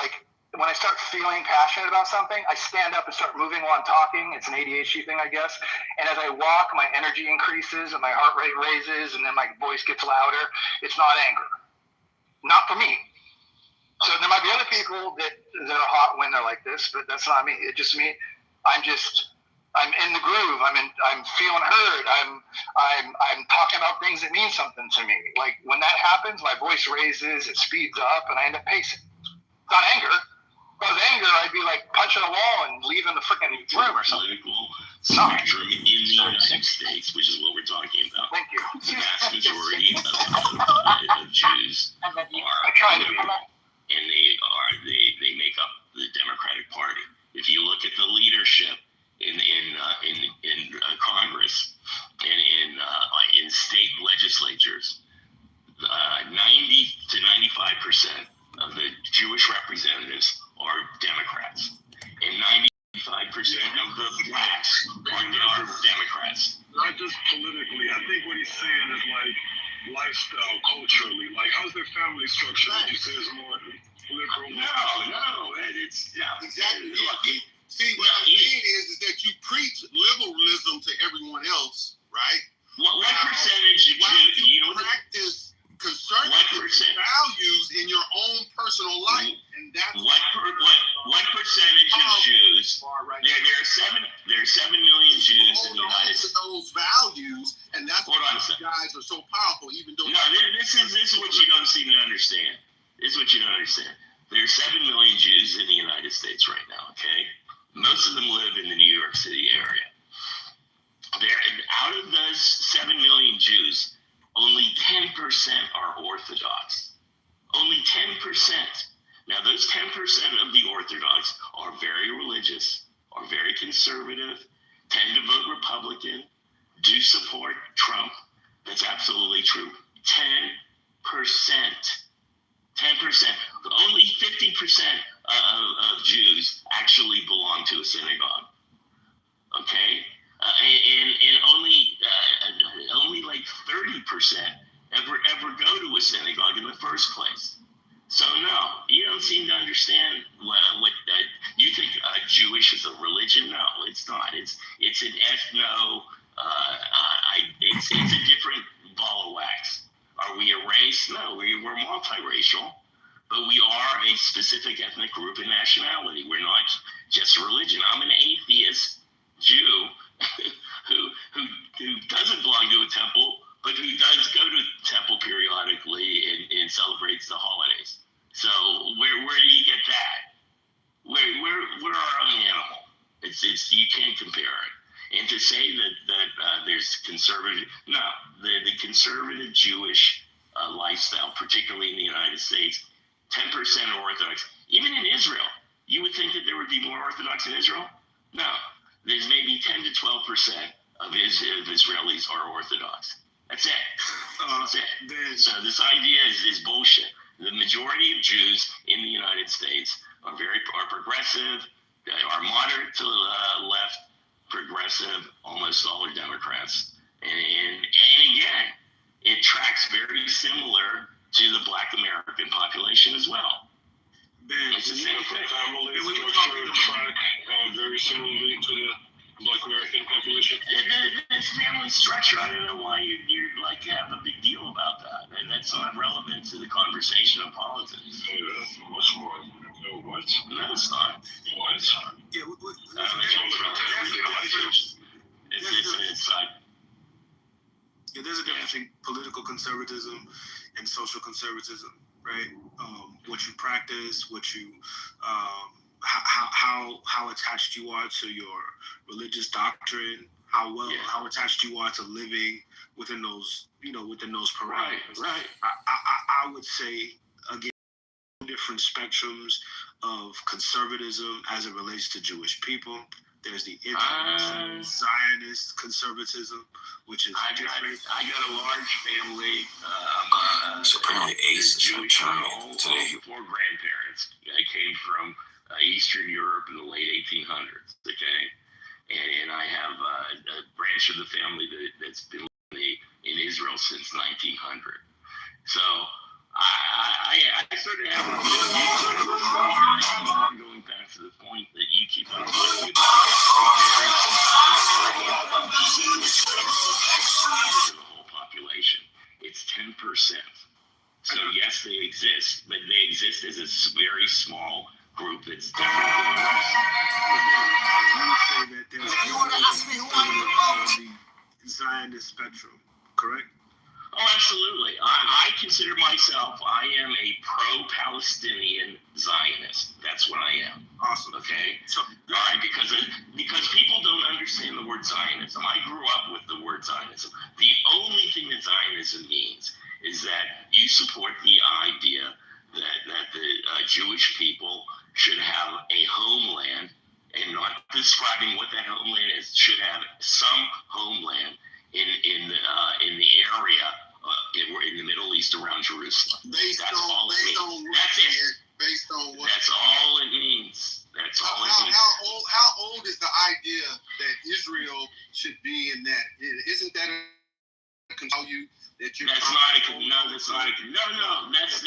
[SPEAKER 21] when I start feeling passionate about something, I stand up and start moving while I'm talking. It's an ADHD thing, I guess. And as I walk, my energy increases and my heart rate raises and then my voice gets louder. It's not anger. Not for me. So there might be other people that are hot when they're like this, but that's not me. It's just me. I'm in the groove. I'm feeling heard. I'm talking about things that mean something to me. Like when that happens, my voice raises, it speeds up, and I end up pacing. It's not anger. If I was anger, I'd be like punching a wall and leaving the freaking room or something.
[SPEAKER 20] Spectrum in the United States, which is what we're talking about.
[SPEAKER 21] Thank you.
[SPEAKER 20] The vast majority of Jews are liberal, and they make up the Democratic Party. If you look at the leadership in Congress and in state legislatures, 90 to 95% of the Jewish representatives are Democrats, and 95% of the blacks are Democrats.
[SPEAKER 2] Not just politically. I think what he's saying is lifestyle, culturally. How's their family structure? Would you say is more liberal?
[SPEAKER 20] No, it's
[SPEAKER 15] exactly. See, what I'm saying is that you preach liberalism to everyone else, right?
[SPEAKER 20] What percentage of Jews?
[SPEAKER 15] You practice conservative values in your own personal life, and that's
[SPEAKER 20] what percentage of Jews? There are 7 million Jews in the United States.
[SPEAKER 15] Those values, and that's why you guys are so powerful. Even though
[SPEAKER 20] this is what you don't seem to understand. This is what you don't understand. There are 7 million Jews in the United States right now. Okay, most of them live in the New York City area. Out of those 7 million Jews, only 10% are Orthodox. Only 10%. Now, those 10% of the Orthodox are very religious, are very conservative, tend to vote Republican, do support Trump. That's absolutely true. 10%. 10%. Only 50% of Jews actually belong to a synagogue. Okay? And only like 30% ever go to a synagogue in the first place. So no, you don't seem to understand what you think. Jewish is a religion? No, it's not. It's an ethno. It's a different ball of wax. Are we a race? No, we're multiracial, but we are a specific ethnic group and nationality. We're not just a religion. I'm an atheist Jew who doesn't belong to a temple, but who does go to temple periodically and celebrates the holidays. So where do you get that? We're our own animal. It's you can't compare it. And to say that there's conservative, no, the conservative Jewish lifestyle, particularly in the United States, 10% are Orthodox. Even in Israel, you would think that there would be more Orthodox in Israel. No, there's maybe 10 to 12% of Israelis are Orthodox. That's it. That's it. So this idea is bullshit. The majority of Jews in the United States are progressive, are moderate to left, progressive. Almost all are Democrats. And again, it tracks very similar to the Black American population as well. It's the same thing.
[SPEAKER 2] Track very similarly to the Black American population.
[SPEAKER 20] It's family structure. I don't know why you have a big deal about that. And that's not relevant to the conversation of politics.
[SPEAKER 2] Yeah, that's much more. What?
[SPEAKER 20] No, it's not.
[SPEAKER 2] What?
[SPEAKER 20] Yeah,
[SPEAKER 6] there's a difference between political conservatism and social conservatism, right? What you practice, what you how attached you are to your religious doctrine, how attached you are to living within those parameters.
[SPEAKER 20] Right.
[SPEAKER 6] I would say, again, different spectrums of conservatism as it relates to Jewish people. There's the Zionist conservatism, which is
[SPEAKER 20] I got a large family.
[SPEAKER 17] So apparently Ace is
[SPEAKER 20] Jewish
[SPEAKER 17] turning today.
[SPEAKER 20] Four grandparents. I came from Eastern Europe in the late 1800s. Okay, and I have a branch of the family that's been with me in Israel since 1900. So I sort of have a going back to the point that you keep on talking about the whole population. It's 10%. So yes, they exist, but they exist as a very small group that's different than the rest.
[SPEAKER 6] You would say that there's on the Zionist spectrum, correct?
[SPEAKER 20] Oh, absolutely. I consider myself, I am a pro-Palestinian Zionist. That's what I am.
[SPEAKER 6] Awesome.
[SPEAKER 20] Okay? So, all right, because people don't understand the word Zionism. I grew up with the word Zionism. The only thing that Zionism means is that you support the idea that the Jewish people should have a homeland, and not describing what that homeland is, should have some homeland in the area in the Middle East around Jerusalem. That's all it means. That's it.
[SPEAKER 10] Based on what?
[SPEAKER 20] That's all it means. That's all it means.
[SPEAKER 10] How old is the idea that Israel should be in that? Isn't that a value that you're?
[SPEAKER 20] That's not a no. That's not a no. That's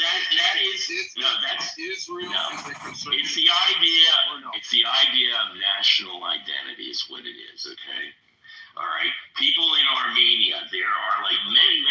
[SPEAKER 10] Israel.
[SPEAKER 20] No. It's the idea. It's the idea of national identity is what it is. Okay. All right. People in Armenia, there are like many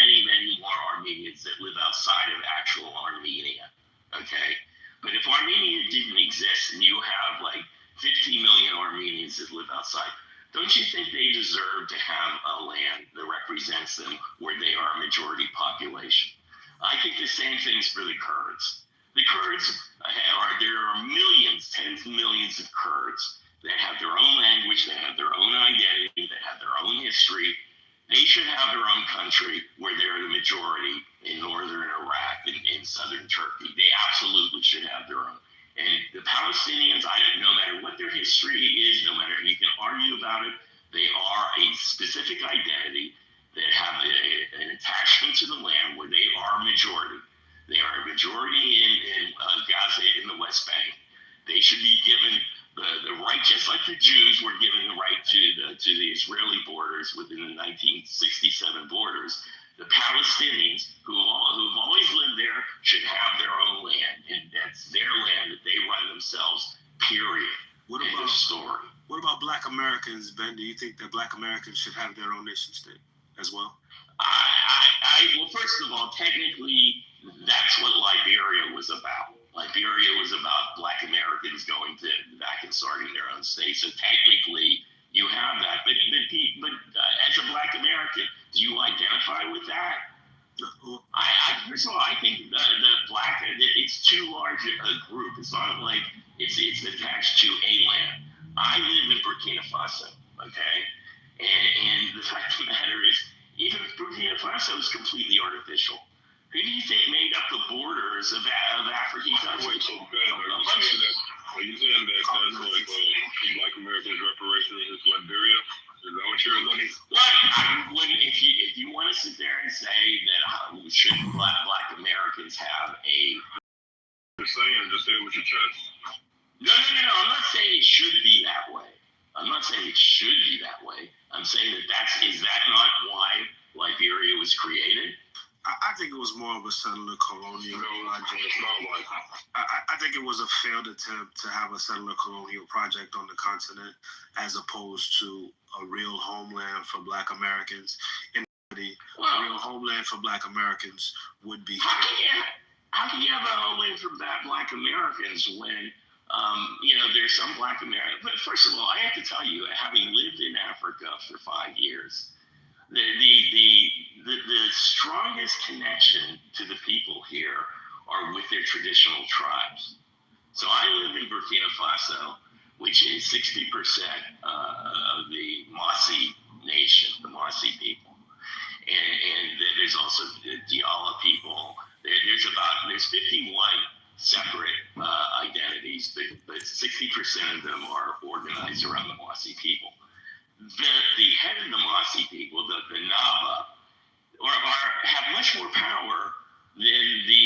[SPEAKER 20] more Armenians that live outside of actual Armenia. Okay. But if Armenia didn't exist and you have like 50 million Armenians that live outside, don't you think they deserve to have a land that represents them where they are a majority population? I think the same thing's for the Kurds. The Kurds there are millions, tens of millions of Kurds that have their own language, they have their own identity, they have their own history. They should have their own country where they're the majority in northern Iraq and in southern Turkey. They absolutely should have their own. And the Palestinians, no matter what their history is, no matter, you can argue about it, they are a specific identity that have an attachment to the land where they are a majority. They are a majority in Gaza, in the West Bank. They should be given the right, just like the Jews were given the right to the Israeli borders within the 1967 borders. The Palestinians, who've always lived there, should have their own land, and that's their land that they run themselves. Period.
[SPEAKER 6] What about Black Americans, Ben? Do you think that Black Americans should have their own nation state as well?
[SPEAKER 20] Well, first of all, technically, that's what Liberia was about. Liberia was about Black Americans going back and starting their own state. So technically, you have that. But as a Black American, do you identify with that? First of all, I think the Black, it's too large a group. It's not like it's attached to a land. I live in Burkina Faso, okay? And the fact of the matter is, even Burkina Faso is completely artificial. Who do you think made up the borders of African countries?
[SPEAKER 9] Wait, so Ben, are you saying that that's like Black Americans' reparations is Liberia? Is that what you're looking?
[SPEAKER 20] If you want to sit there and say that should Black Americans have a?
[SPEAKER 9] Just say it with your chest.
[SPEAKER 20] No. I'm not saying it should be that way. I'm not saying it should be that way. I'm saying is that not why Liberia was created?
[SPEAKER 6] I think it was more of a settler colonial project. I think it was a failed attempt to have a settler colonial project on the continent as opposed to a real homeland for Black Americans. And a real homeland for Black Americans would be here.
[SPEAKER 20] How can you have a homeland for Black Americans when, there's some Black Americans? But first of all, I have to tell you, having lived in Africa for 5 years, the strongest connection to the people here are with their traditional tribes. So I live in Burkina Faso, which is 60% of the Mossi nation, the Mossi people. And there's also the Diala people. There's 51 separate identities 60% of them are organized around the Mossy people. The head of the Mossy people, the Naba, have much more power than the